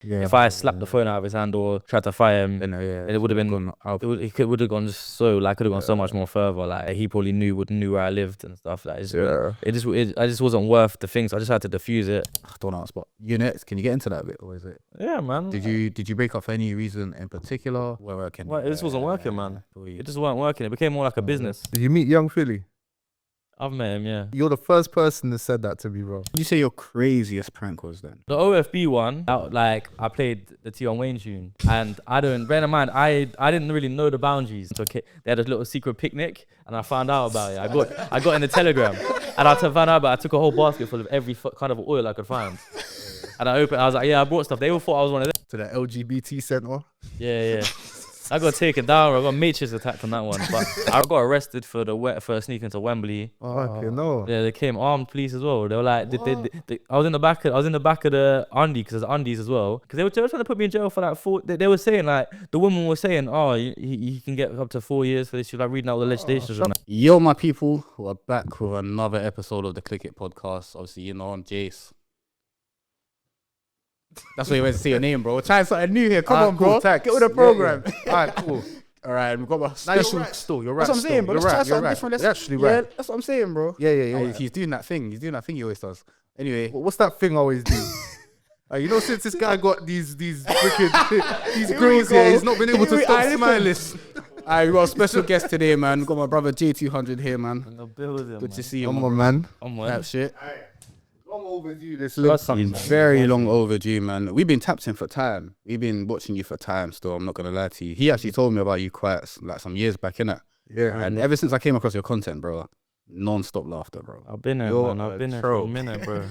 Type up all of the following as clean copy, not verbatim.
If I slapped the phone out of his hand or tried to fire him, Then, it would have been. It would have gone just so like could have gone so much more further. Like he probably knew where I lived and stuff. Like I just wasn't worth the thing. So I just had to diffuse it. I don't know, but units. Can you get into that a bit, or is it? Yeah, man. Did you break up for any reason in particular? This wasn't working, man. It just weren't working. It became more like a business. Did you meet Young Philly? I've met him, yeah. You're the first person that said that to me, bro. Did you say your craziest prank was then? The OFB one, I played the T on Wayne tune, and bear in mind, I didn't really know the boundaries. So they had a little secret picnic, and I found out about it. I got in the Telegram, and I found out about it. I took a whole basket full of every kind of oil I could find. And I was like, yeah, I brought stuff. They all thought I was one of them. To the LGBT center? Yeah. I got taken down. I got matrix attacked on that one, but I got arrested for sneaking to Wembley. Oh, okay, no. Yeah, they came armed police as well. They were like, I was in the back of the Undie because there's Undies as well. Because they were trying to put me in jail for like 4. They were saying like the woman was saying, oh, he can get up to 4 years for this. She was like reading out the legislation. Yo, my people, we're back with another episode of the Click It podcast. Obviously, you know, I'm Jace. That's why you went to say your name, bro. We're trying something new here. Come on, bro. Tankz. Get with the program. Yeah. All right, cool. All right, we've got a special. You're right. That's what I'm saying, bro. Let's try something different. You're actually right. Yeah, that's what I'm saying, bro. Yeah. He's doing that thing. He's doing that thing he always does. Anyway, What's that thing I always do? You know, since this guy got these freaking these grills here, he's not been able to stop smiling. Alright, we got a special guest today, man. We've got my brother J200 here, man. Good to see you, Come on, man. That shit. Long overdue. This looks Very long overdue, man. We've been tapped in for time. We've been watching you for time still, I'm not gonna lie to you. He actually told me about you quite like some years back, innit? Yeah. And ever since I came across your content, bro, non-stop laughter, bro. I've been there, man. I've been there for a minute, bro.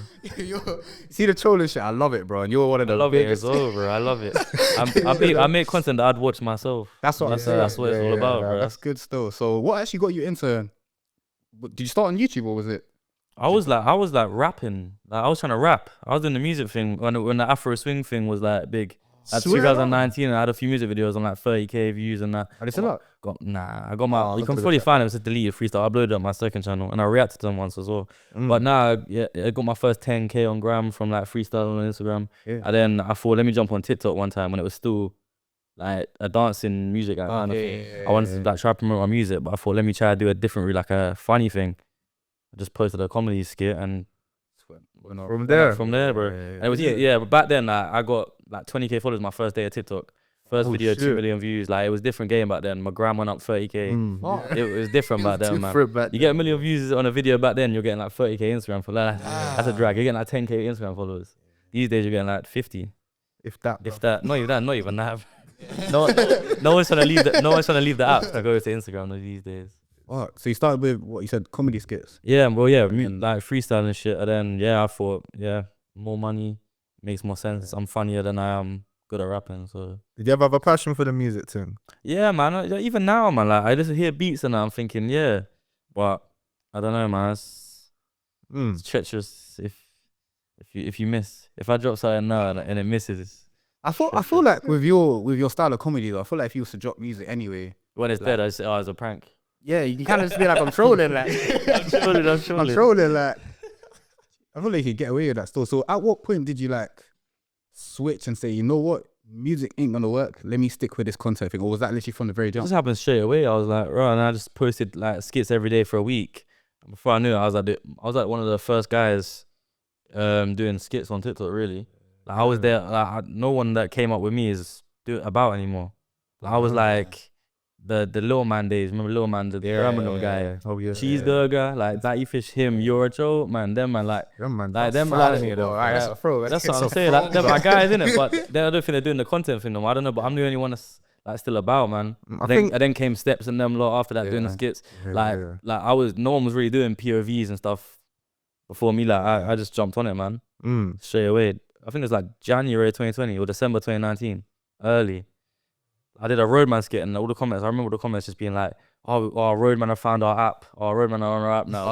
See the trolling shit? I love it, bro. And you're one of the biggest. I love it as well, bro. I love it. I make content that I'd watch myself. That's what it's all about, bro. That's good still. So what actually got you into? Did you start on YouTube or was it? I was like rapping. Like I was trying to rap. I was doing the music thing when the Afro swing thing was like big. At 2019, I had a few music videos on like 30k views and that. Are they still up? I got my. You can probably find them. It's a deleted freestyle. I uploaded it on my second channel and I reacted to them once as well. But now, I got my first 10k on gram from like freestyle on Instagram. Yeah. And then I thought, let me jump on TikTok one time when it was still like a dancing music kind of thing. I wanted to like try to promote my music, but I thought, let me try to do a different route, like a funny thing. I just posted a comedy skit and from there, bro. And it was but back then I got like 20k followers my first day of TikTok. First video, 2 million views. Like it was different game back then. My gram went up 30k. It was different back then, man. You get 1 million views on a video back then, you're getting like 30k Instagram followers. That's a drag. You're getting like 10k Instagram followers. These days you're getting like 50. If that. Not even that. No one's trying to leave the app to go to Instagram these days. Oh, so you started with what you said, comedy skits? Yeah, well, like freestyle and shit. And then, I thought, more money makes more sense. I'm funnier than I am good at rapping. So, did you ever have a passion for the music thing? Yeah, man. Even now, man, like I just hear beats and I'm thinking, but I don't know, man. It's treacherous if you miss. If I drop something now and it misses. I feel like with your style of comedy though, I feel like if you was to drop music anyway, when it's dead, I say, it's a prank. Yeah, you can kind of just be like, I'm trolling, like. I'm trolling, like. I feel like you could get away with that still. So at what point did you like switch and say, you know what, music ain't gonna work, let me stick with this content thing? Or was that literally from the very jump? This happened straight away. I was like, right, and I just posted like skits every day for a week. Before I knew it, I was like one of the first guys doing skits on TikTok, really. Like I was there, like no one that came up with me is about anymore. Like, I was like the Little Man days. Remember Little Man, the Ramadan guy? Oh yeah. Cheeseburger, like that. You fish him. You're a joke, man. Them man, like them man. Like them man. Like, Alright, that's a throw. That's what I'm saying. Like them my guys, innit? But then I don't think they're doing the content thing. I don't know, but I'm the only one that's like still about, man. I think then came Steps and them lot after that doing the skits. Like no one was really doing POVs and stuff before me. Like I just jumped on it, man. Straight away. I think it was like January 2020 or December 2019, early. I did a Roadman skit and all the comments, I remember the comments just being like, oh Roadman, I found our app. Oh, Roadman are on our app now.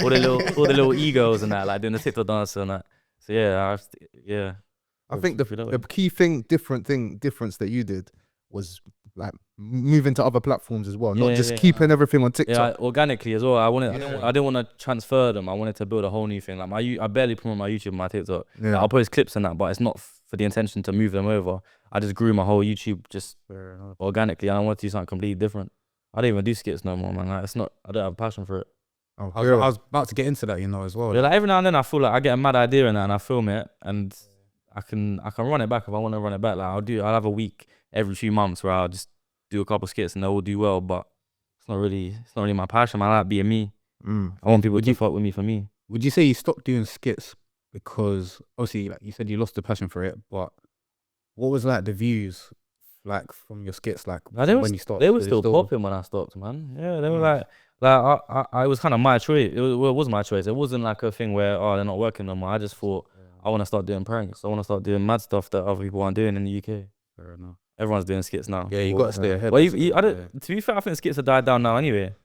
all the little egos and that, like doing the TikTok dance and that. So I think the key difference that you did was like moving to other platforms as well, not just keeping everything on TikTok. Yeah, organically as well. I didn't want to transfer them. I wanted to build a whole new thing. Like I barely promote my YouTube and my TikTok. Like, I'll post clips and that, but it's not for the intention to move them over. I just grew my whole YouTube just organically. I want to do something completely different. I don't even do skits no more, man. Like, it's not. I don't have a passion for it. Oh, I was about to get into that, as well. Yeah, like every now and then I feel like I get a mad idea in that and I film it and I can run it back if I want to run it back. Like I'll have a week every few months where I'll just do a couple skits and they will do well, but it's not really my passion. I like being me. I want people to fuck with me for me. Would you say you stopped doing skits because obviously, like you said, you lost the passion for it, but what was like the views like from your skits like when you stopped? They were still popping when I stopped, man. Yeah, they were like I was kind of my choice. It was my choice. It wasn't like a thing where they're not working no more. I just thought I want to start doing pranks. I want to start doing mad stuff that other people aren't doing in the UK. Fair enough. Everyone's doing skits now. Yeah, you got to stay ahead. Well, to be fair, I think skits have died down now anyway.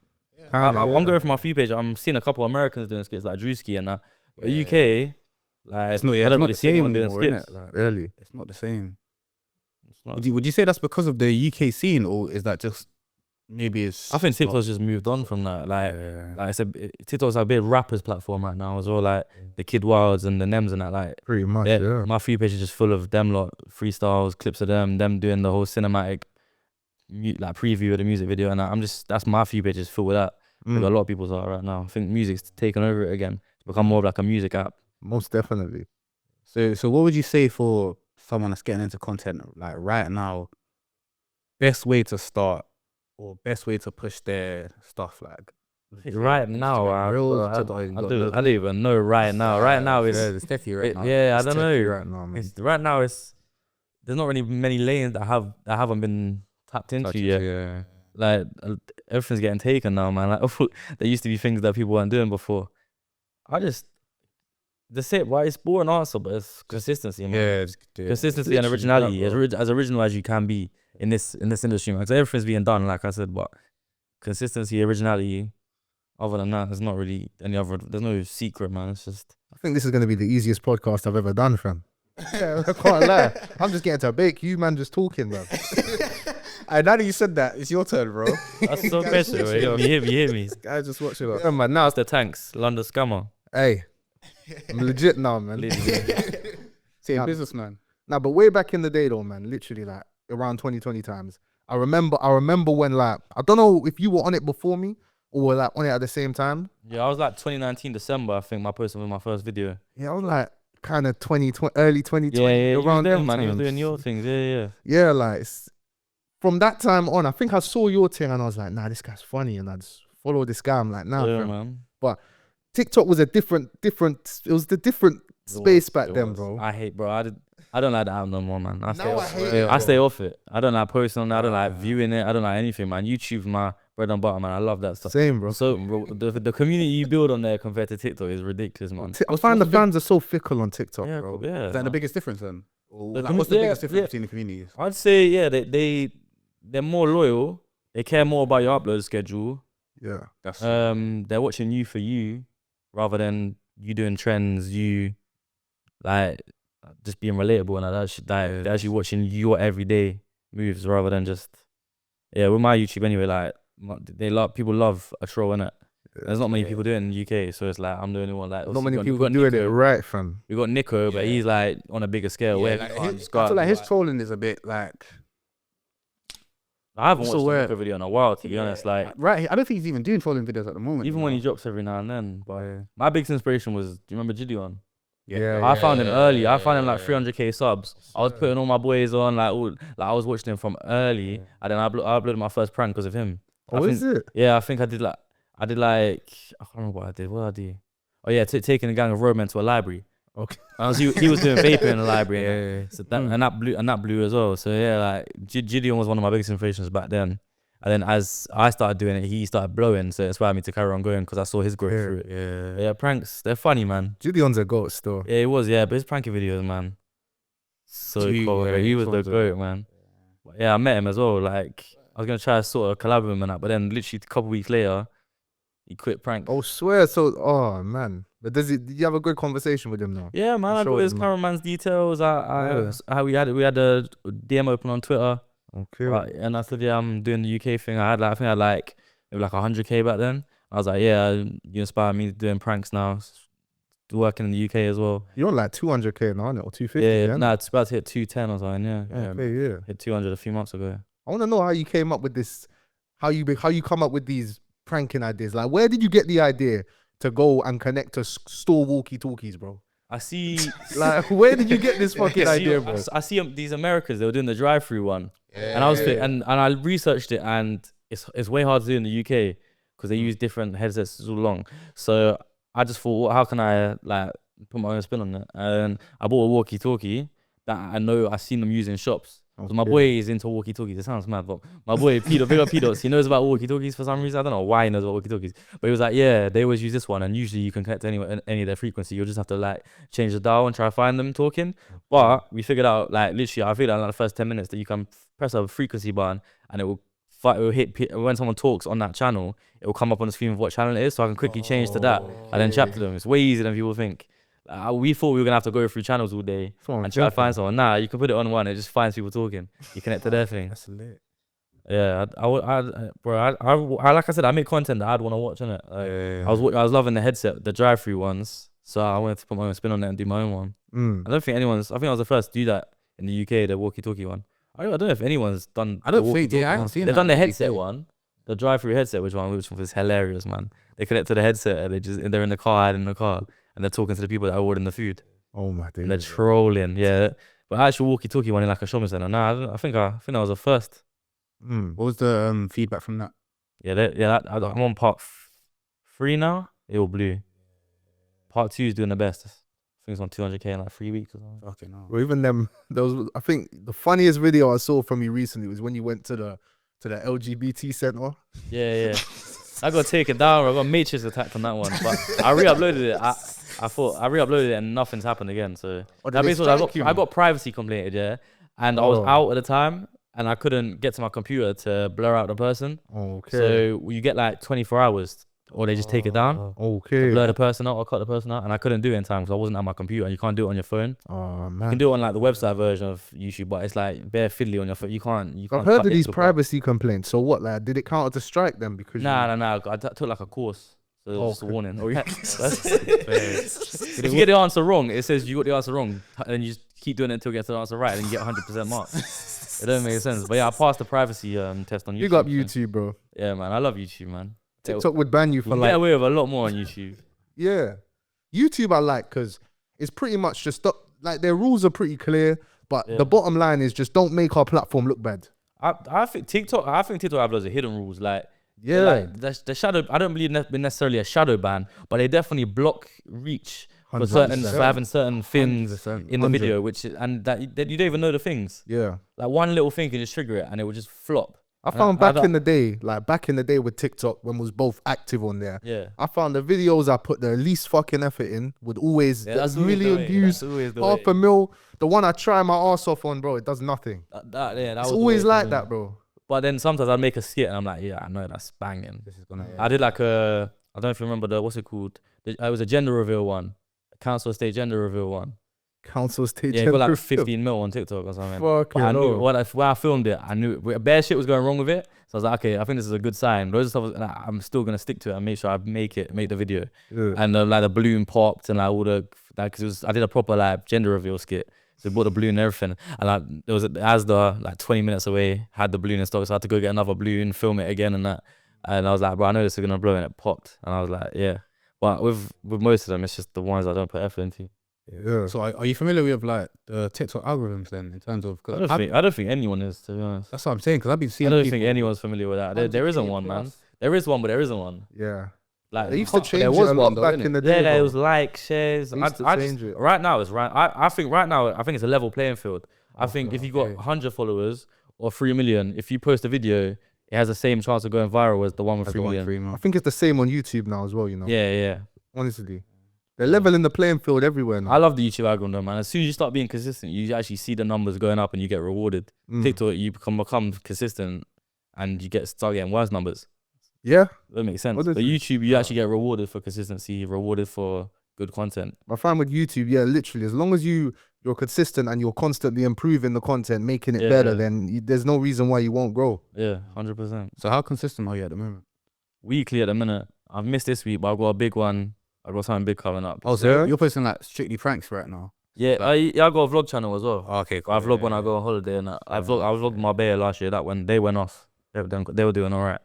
I'm going from my few page. I'm seeing a couple of Americans doing skits like Drewski and that. But UK, like it's not. I don't really see anyone doing skits. Like, really, it's not the same. Would you say that's because of the UK scene, or is that just maybe it's? I think TikTok's just moved on from that. Like I said, TikTok's a big rappers platform right now as well. Like the Kid Wilds and the Nems and that. Like pretty much. Yeah. My few page is just full of them lot freestyles, clips of them doing the whole cinematic, like preview of the music video, and that's my few pages full with that. Like a lot of people's are right now. I think music's taken over it again. It's become more of like a music app. Most definitely. So what would you say for someone that's getting into content like right now? Best way to start or best way to push their stuff like right now? I don't even know right now. Right now it's definitely right now. Yeah, I don't know. Right now, man. Right now there's not really many lanes that haven't been tapped into yet. Yeah. Like everything's getting taken now, man. Like there used to be things that people weren't doing before. It's boring answer, but it's consistency, man. Yeah, consistency and originality, as original as you can be in this industry, man. Because everything's being done, like I said, but consistency, originality. Other than that, there's not really any other. There's no secret, man. It's just. I think this is going to be the easiest podcast I've ever done, fam. Yeah, I can't lie. I'm just getting to a bake. You man just talking, man. Now that you said that, it's your turn, bro. That's so special. You hear me. I just watch it. Yeah, man. Now it's the Tankz, London scammer. Hey, I'm legit now, man. See, a businessman. Nah, but way back in the day, though, man. Literally, like around 2020 times. I remember when, like, I don't know if you were on it before me or were like on it at the same time. Yeah, I was like 2019 December. I think my posting was my first video. Yeah, I was like kind of early 2020. Yeah, around there, man. You was doing your things. Yeah. Yeah, like. From that time on, I think I saw your thing and I was like, nah, this guy's funny, and I just follow this guy. I'm like, nah, man. But TikTok was a different. It was the different space back then, bro. I hate, bro. I don't like that app no more, man. I stay off it. I don't like posting on it. I don't like viewing it. I don't like anything, man. YouTube's my bread and butter, man. I love that stuff. Same, bro. So, bro, the community you build on there compared to TikTok is ridiculous, man. I find the fans are so fickle on TikTok, bro. Yeah. Is that the biggest difference then? What's the biggest difference between the communities? I'd say, they're more loyal. They care more about your upload schedule. Yeah, that's they're watching you for you, rather than you doing trends. You like just being relatable and that. They're actually watching your everyday moves rather than just with my YouTube anyway. Like people love a troll, innit? There's not many people doing it in the UK, so it's like I'm the only one. Like not many people doing it right, fam. We got Nico, but he's like on a bigger scale. I feel like his trolling is a bit like. I haven't watched a video in a while, to be honest. Like, right, I don't think he's even doing trolling videos at the moment. Even when he drops every now and then. But my biggest inspiration was, do you remember Gideon? Yeah. I found him early. I found him like 300k subs. I was putting all my boys on, like I was watching him from early, and then I uploaded my first prank because of him. Is it? Yeah, I think I did like I can't remember what I did. What did I do? Oh yeah, taking a gang of Roadman to a library. Okay. He was doing vaping in the library. Yeah. So that blew as well. So yeah, like Gideon was one of my biggest inspirations back then. And then as I started doing it, he started blowing. So it inspired me to carry on going because I saw his growth through it. Yeah, pranks, they're funny, man. Gideon's a goat still. Yeah, he was, but his pranking videos, man. So cool. Yeah, he was the goat, man. But yeah, I met him as well. Like, I was going to try to sort of collab with him and that, but then literally a couple weeks later, he quit prank. Oh, swear. So, oh, man. But did you have a good conversation with him now? Yeah, man. I got his cameraman's details. How we had a DM open on Twitter. Okay. And I said, yeah, I'm doing the UK thing. I think I had maybe 100k back then. I was like, yeah, you inspired me doing pranks now. working in the UK as well. You're on like 200k now, or 250? Yeah, nah, it's about to hit 210 or something. Yeah. Hit 200 a few months ago. I want to know how you came up with this, how you come up with these pranking ideas. Like, where did you get the idea to go and connect to store walkie-talkies, bro? I see. Like, where did you get this fucking idea, bro? I see these Americans. They were doing the drive-through one, and I was and I researched it, and it's way hard to do in the UK because they use different headsets all along. So I just thought, well, how can I like put my own spin on it? And I bought a walkie-talkie that I know I've seen them use in shops. So my boy is into walkie-talkies. It sounds mad, but my boy, big up P-Dots, he knows about walkie-talkies for some reason. I don't know why he knows about walkie-talkies. But he was like, yeah, they always use this one. And usually you can connect to any of their frequency. You'll just have to like change the dial and try to find them talking. But we figured out, like literally, I figured out in like the first 10 minutes that you can press a frequency button and it will hit, when someone talks on that channel, it will come up on the screen of what channel it is. So I can quickly change to that and then chat to them. It's way easier than people think. We thought we were gonna have to go through channels all day and try to find someone. Nah, you can put it on one. It just finds people talking. You connect to their thing. That's lit. Yeah, I like I said, I make content that I'd want to watch, innit? Like, I was loving the headset, the drive-through ones. So I wanted to put my own spin on it and do my own one. I don't think anyone's. I think I was the first to do that in the UK, the walkie-talkie one. I don't know if anyone's done. I don't think. Yeah, I haven't seen. They've done the headset one, the drive-through headset, which was hilarious, man. They connect to the headset and they're in the car, hiding in the car. And they're talking to the people that are ordering the food. Oh my god. They're trolling, yeah. But actual walkie-talkie one in like a shopping center. Nah, I think that was the first. What was the feedback from that? I'm on part 3 now. It all blew. Part 2 is doing the best. I think it's on 200k in like 3 weeks or something. Okay, no. Well, even them, I think the funniest video I saw from you recently was when you went to the LGBT center. Yeah. I got taken down. I got matrix attacked on that one, but I re-uploaded it. I thought I re-uploaded it and nothing's happened again. So that basically I got privacy complained, yeah, and I was out at the time and I couldn't get to my computer to blur out the person. Okay. So you get like 24 hours, or they just take it down. Okay. Blur the person out or cut the person out, and I couldn't do it in time because I wasn't at my computer. And you can't do it on your phone. Oh man. You can do it on like the website version of YouTube, but it's like bare fiddly on your phone. You can't. I've heard of these privacy complaints. So what, like, did it count as a strike then? Because nah. I took like a course. So it was just a warning. If you get the answer wrong, it says you got the answer wrong, and you just keep doing it until you get the answer right, and you get 100% marks. It doesn't make sense. But yeah, I passed the privacy test on YouTube. Big up YouTube, bro. Yeah, man, I love YouTube, man. TikTok would ban you for like. Get away with a lot more on YouTube. Yeah, YouTube I like because it's pretty much just like their rules are pretty clear, but the bottom line is just don't make our platform look bad. I think TikTok have loads of hidden rules. Like the shadow. I don't believe necessarily a shadow ban, but they definitely block reach for having certain things in the video, and that you don't even know the things. Yeah, like one little thing can just trigger it, and it will just flop. I found back in the day with TikTok when we was both active on there. Yeah. I found the videos I put the least fucking effort in would always get 1 million views, half a mil. The one I try my ass off on, bro, it does nothing. It's always like that, bro. But then sometimes I'd make a skit and I'm like, yeah, I know that's banging. This is gonna. I did like I don't know if you remember what's it called? It was a gender reveal one, a council estate gender reveal one. Council stage. Yeah, it got like 15 mil on TikTok or something. Fucking I knew when I filmed it, I knew bare shit was going wrong with it. So I was like, okay, I think this is a good sign. Those stuff, I'm still gonna stick to it and make sure I make the video. Yeah. And like the balloon popped and like all the because I did a proper like gender reveal skit. So we bought the balloon and everything. And there was Asda like 20 minutes away, had the balloon in stock, so I had to go get another balloon, film it again and that. And I was like, bro, I know this is gonna blow, and it popped. And I was like, yeah. But with most of them, it's just the ones I don't put effort into. Yeah. So are you familiar with like the TikTok algorithms then in terms of? I don't think anyone is, to be honest. That's what I'm saying, because I've been seeing. I don't think anyone's familiar with that. There isn't one, man. There is one, but there isn't one. Yeah. Like they used to change it a lot back in the day. Yeah, it was like shares. Right now it's right. I think right now it's a level playing field. I think if you got 100 followers or 3 million, if you post a video, it has the same chance of going viral as the one with 3 million. I think it's the same on YouTube now as well. You know. Yeah. Honestly. They're leveling the playing field everywhere now. I love the YouTube algorithm, man. As soon as you start being consistent, you actually see the numbers going up and you get rewarded. TikTok, you become consistent and you start getting worse numbers. Yeah. That makes sense. But YouTube, you actually get rewarded for consistency, rewarded for good content. I find with YouTube, yeah, literally, as long as you're consistent and you're constantly improving the content, making it better, then there's no reason why you won't grow. Yeah, 100%. So how consistent are you at the moment? Weekly at the minute. I've missed this week, but I've got a big one I got something big coming up. Oh, so you're posting like strictly pranks right now? Yeah, I got a vlog channel as well. Oh, okay, cool. I vlog when I go on holiday, and I vlogged Marbella last year. That when they went off, they were doing alright.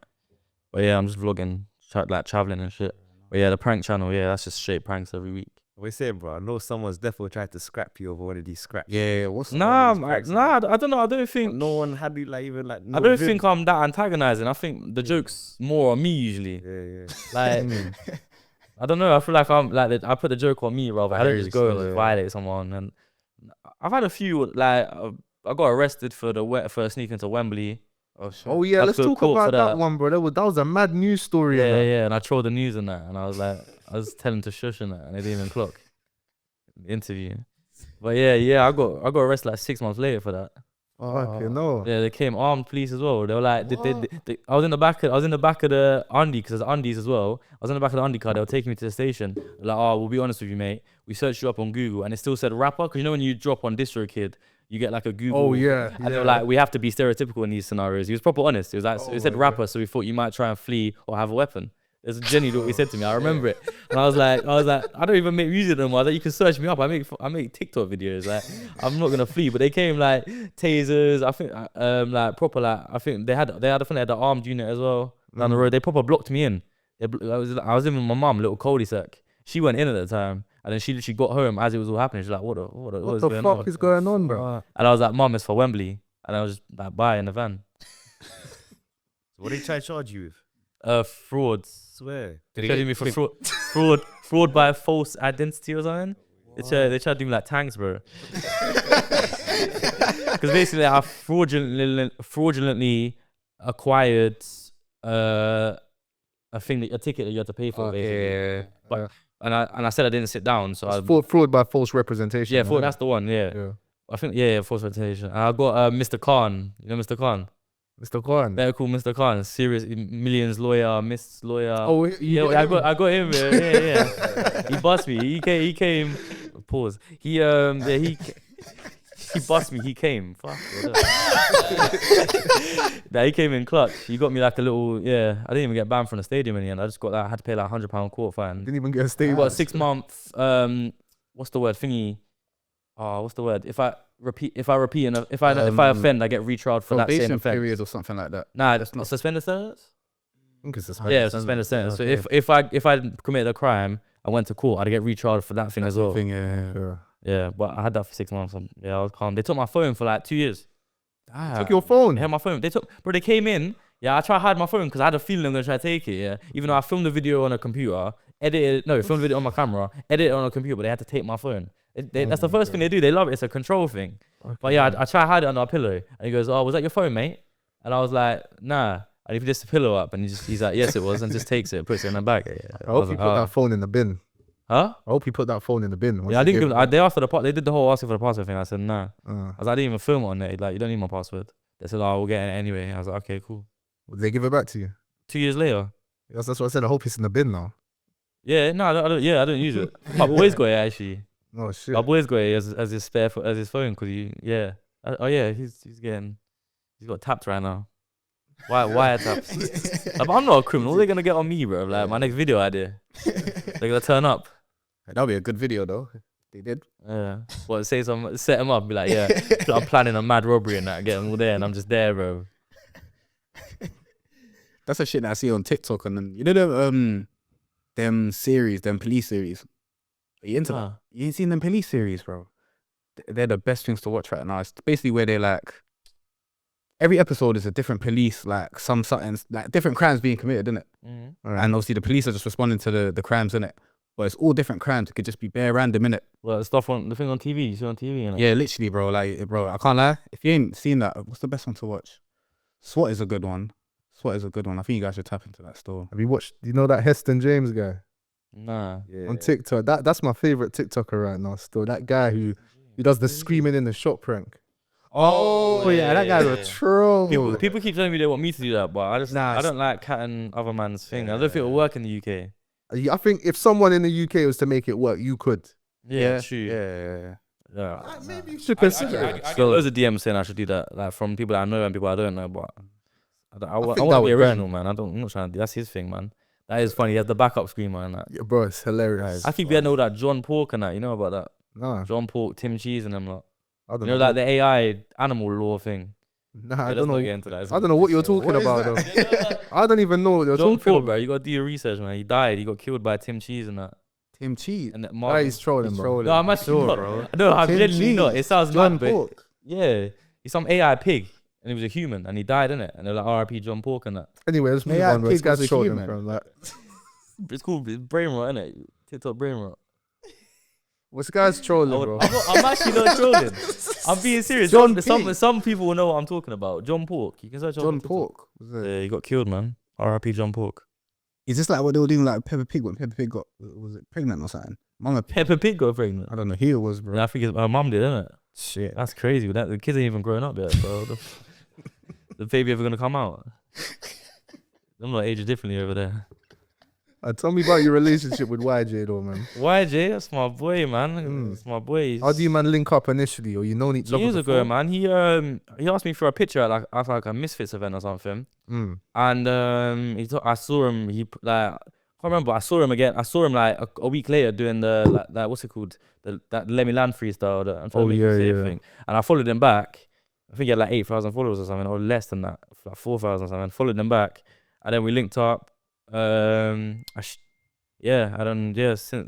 But yeah, I'm just vlogging, like traveling and shit. But yeah, the prank channel, yeah, that's just straight pranks every week. We're saying, bro, I know someone's definitely tried to scrap you over one of these scraps. Yeah, what's nah, I don't know. I don't think no one had you like even like. I don't think I'm that antagonizing. I think the joke's more on me usually. Yeah. Like, I don't know. I feel like I'm like I put the joke on me rather. I don't just go and violate someone. And I've had a few like I got arrested for sneaking to Wembley. Oh yeah, let's talk about that one, bro. That was a mad news story. Yeah. And I trolled the news and that, and I was like, I was telling to shush and that, and they didn't even clock the interview. But yeah, I got arrested like 6 months later for that. Okay, no. Yeah, they came armed police as well. They were like, I was in the back of the Undie because there's Undies as well. I was in the back of the Undie car. They were taking me to the station. Like, oh, we'll be honest with you, mate. We searched you up on Google, and it still said rapper. Because you know when you drop on DistroKid, you get like a Google. Oh yeah. And they were like, we have to be stereotypical in these scenarios. He was proper honest. It was like, it said rapper, so we thought you might try and flee or have a weapon. That's genuinely what he said to me. I remember it, and I was like, I don't even make music anymore. Like, you can search me up. I make TikTok videos. Like, I'm not gonna flee. But they came like tasers. I think like proper like I think they had the armed unit as well down the road. They proper blocked me in. I was living with my mum, little cul-de-sac. She went in at the time, and then she got home as it was all happening. She's like, what the fuck is going on, bro? And I was like, Mum, it's for Wembley, and I was just like, bye in the van. So what did they try to charge you with? Frauds. Swear. They charged me for fraud by false identity or something. They tried to do me like Tankz, bro. Because basically I fraudulently acquired a ticket that you had to pay for. Okay, but I said I didn't sit down, so fraud by false representation. Yeah, fraud. That's the one. Yeah. I think false representation. And I got Mr. Khan. You know Mr. Khan? Mr. Khan. Better call Mr. Khan. Serious Millions lawyer, Miss lawyer. Oh yeah, I got him. Yeah. He bust me. He came. Pause. He bust me. He came. Fuck. He came in clutch. He got me like a little. Yeah. I didn't even get banned from the stadium in the end. I just got that. I had to pay like £100 court fine. Didn't even get a stadium. What 6 months? What's the word? Thingy. Oh, what's the word? If I offend, I get retried for that same offense. Period or something like that. Nah, that's not suspended sentence. I think it's suspended. Yeah, suspended sentence. So if I committed a crime, I went to court, I'd get retried for that thing as well. Yeah, but I had that for 6 months. I was calm. They took my phone for like 2 years. Took your phone? They had my phone. They came in. Yeah, I tried to hide my phone because I had a feeling they were gonna try to take it. Yeah, even though I filmed the video on a computer, filmed the video on my camera, edited it on a computer, but they had to take my phone. That's the first thing they do. They love it. It's a control thing. Okay. But yeah, I try to hide it under a pillow. And he goes, oh, was that your phone, mate? And I was like, nah. And he put this pillow up, and he's like, yes, it was, and just takes it, puts it in the bag. Yeah. I hope you put that phone in the bin. Huh? I hope you put that phone in the bin. Yeah, I didn't give them. They asked for the they did the whole asking for the password thing. I said, nah. I was like, I didn't even film it on there. Like, you don't need my password. They said, oh, we'll get it anyway. I was like, okay, cool. Did they give it back to you? 2 years later. That's what I said. I hope it's in the bin now. Yeah, no, I don't use it. My boy's got it actually. Oh shit. My boy's got it as his spare as his phone because he's got tapped right now. Why taps? Like, I'm not a criminal. They're gonna get on me, bro. Like my next video idea, they're gonna turn up. That'll be a good video though. They did. Yeah. Well, set him up. Be like, yeah, I'm planning a mad robbery and that. Get them all there, and I'm just there, bro. That's the shit that I see on TikTok, and then you know them series, them police series. Are you into that? You ain't seen them police series, bro? They're the best things to watch right now. It's basically where they like every episode is a different police, like something like different crimes being committed, isn't it? Mm-hmm. And obviously the police are just responding to the crimes, innit? But it's all different crimes. It could just be bare random, innit? Well, the thing on TV, you see on TV, innit? Yeah, literally, bro. Like, bro, I can't lie. If you ain't seen that, what's the best one to watch? SWAT is a good one. I think you guys should tap into that store. Have you watched? You know that Heston James guy? Nah. Yeah. On TikTok. That's my favorite TikToker right now. Still, that guy who does the screaming in the shop prank. Oh yeah, that guy's a troll. People keep telling me they want me to do that, but I don't like catting other man's thing. I don't think it'll work in the UK. I think if someone in the UK was to make it work, you could. Yeah, true. Yeah. Maybe you should consider it. I get loads of DMs saying I should do that, like from people that I know and people I don't know, but I want to be original, man. I'm not trying to do that's his thing, man. That is funny. He has the backup screamer and that. Yeah, bro, it's hilarious. I think we had know that John Pork and that. You know about that? Nah, John Pork, Tim Cheese and them lot. I don't You know, like the AI animal law thing. Nah, I Yeah, don't know. Get into that. I don't know what you're talking about though. I don't even know what you're John talking Pork, about. bro. You gotta do your research, man. He died. He got killed by Tim Cheese and that. Tim Cheese. And that Nah, he's trolling, bro. No, I'm actually not. bro. No, I'm Tim genuinely Cheese. not. It sounds John mad, but Pork. yeah, he's some AI pig, and he was a human, and he died in it, and they're like R.I.P. John Pork and that. Anyway, let's move AI on. Bro. This pig was guy's a trolling, human. bro. Like, It's called brain rot, innit? TikTok brain rot. this guy's trolling, bro. I'm actually not trolling. I'm being serious. John Some people will know what I'm talking about. John Pork. You can search John on TikTok. Pork. Was it? Yeah, he got killed, man. R.I.P. John Pork. Is this like what they were doing like Peppa Pig when Peppa Pig got, was it pregnant or something? Mama, Peppa Pig got pregnant. I don't know who it was, bro. Yeah, I think her mum did, innit? Shit. That's crazy. The kids ain't even growing up yet, bro. The baby ever gonna come out? Them lot age differently over there. Tell me about your relationship with YJ, though, man. YJ, that's my boy, man. That's my boy. How do you man link up initially, or you known each other Years before? ago, man, he asked me for a picture at like a Misfits event or something, and I saw him. He like I can't remember. I saw him again. I saw him like a week later doing the like what's it called, that Let Me Land freestyle, thing. And I followed him back. I think he had like 8,000 followers or something, or less than that, like 4,000 or something. Followed him back, and then we linked up. Since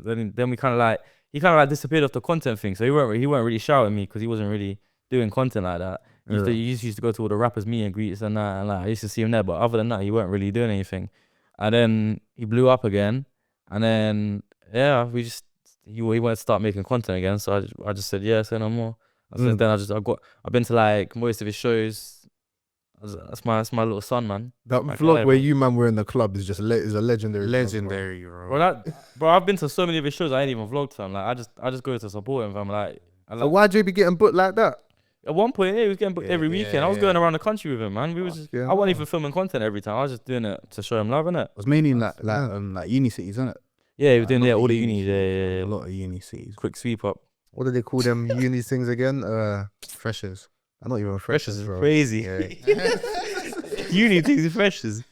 then we kind of like he kind of like disappeared off the content thing, so he weren't really shouting me because he wasn't really doing content like that. He used to go to all the rappers meet and greets and that, and like I used to see him there, but other than that he weren't really doing anything. And then he blew up again, and then he wanted to start making content again, so I just said say no more. Since then I've been to like most of his shows. That's my little son, man. That vlog where you man were in the club is just is a legendary. Legendary, bro. Bro, I've been to so many of his shows I ain't even vlogged fam. Like I just go to support him, fam. So why'd you be getting booked like that? At one point, he was getting booked every weekend. I was going around the country with him, man. I wasn't even filming content every time. I was just doing it to show him love, innit? It was mainly in like uni cities, isn't it? Yeah, he was doing all the unis. Yeah. A lot of uni cities. Quick sweep up. What do they call them uni things again? Freshers. I'm not even freshers, bro. Crazy. Yeah. Uni things are freshers.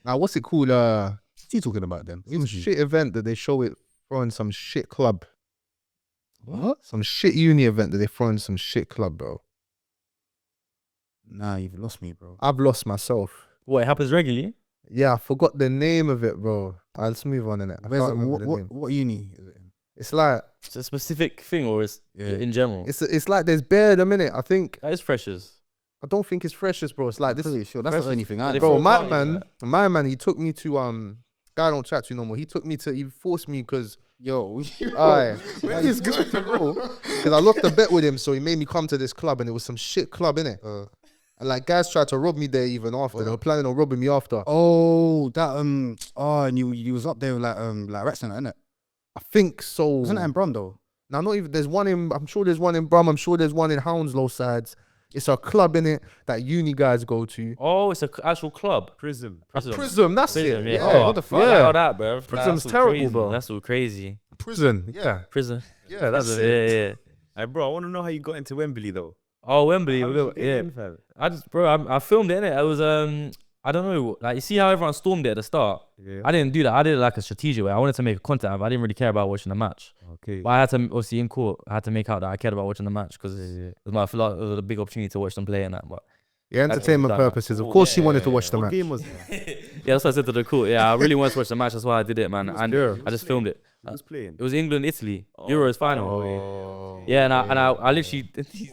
Now, what's it called? What's he talking about then? Some shit event that they show it throwing some shit club. What? Some shit uni event that they throw in some shit club, bro. Nah, you've lost me, bro. I've lost myself. What, it happens regularly? Yeah, I forgot the name of it, bro. Let's move on in it. What uni is it in? It's like It's a specific thing, or it's in general? it's like there's bare them in it. I think That is freshers. I don't think it's freshers, bro. It's like this. Pretty sure that's the only thing I Bro, Bro, my man, he took me to guy I don't chat to no more. He forced me because where is going, bro? Because I lost a bet with him, so he made me come to this club, and it was some shit club in it. And like guys tried to rob me there even after. They were planning on robbing me after. Oh, that and you was up there with like Rexton, innit? I think so. Wasn't that in Brum though? Now, not even. There's one in. I'm sure there's one in Brum. I'm sure there's one in Hounslow sides. It's a club in it that uni guys go to. Oh, it's an actual club. Prism. Prism, that's Prison, it. yeah. Yeah. What the fuck? Yeah. Like that, bro. Prism's That's all terrible, crazy. bro. That's all crazy. Prison, yeah. Prison. Yeah, that's Prison, it. yeah. Hey, bro, I want to know how you got into Wembley though. Oh, Wembley. How did you get Yeah. in, fam? I filmed it, innit? It was I don't know, like you see how everyone stormed it at the start. Yeah. I didn't do that. I did it like a strategic way. I wanted to make content. I didn't really care about watching the match. Okay. But I had to, obviously in court, I had to make out that I cared about watching the match because it was a big opportunity to watch them play and that. But Yeah, entertainment That's- purposes. Of course, she wanted to watch the What match. game was yeah, that's what I said to the court. Yeah, I really wanted to watch the match. That's why I did it, man. And I just filmed it. Who was playing? It was England, Italy, Euros final. Oh, Yeah, and I literally.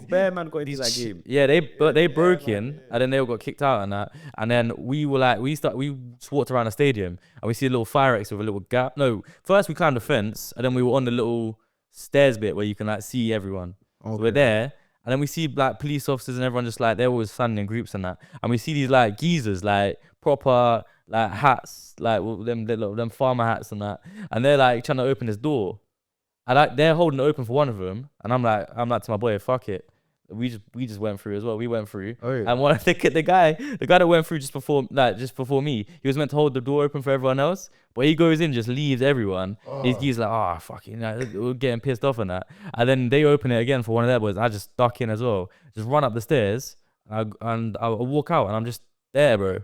Bear man got into that game. Yeah, they broke in and then they all got kicked out and that. And then we just walked around the stadium and we see a little fire exit with a little gap. No, first we climbed the fence and then we were on the little stairs bit where you can like see everyone. So we're there and then we see like police officers and everyone just like they're always standing in groups and that. And we see these like geezers like proper like hats like them farmer hats and that. And they're like trying to open this door. And they're holding it open for one of them, and I'm like to my boy, fuck it. We just went through as well. We went through, and one the guy that went through just before me, he was meant to hold the door open for everyone else, but he goes in, just leaves everyone. He's like, oh fuck, we're getting pissed off on that. And then they open it again for one of their boys. I just duck in as well, just run up the stairs, and I walk out, and I'm just there, bro.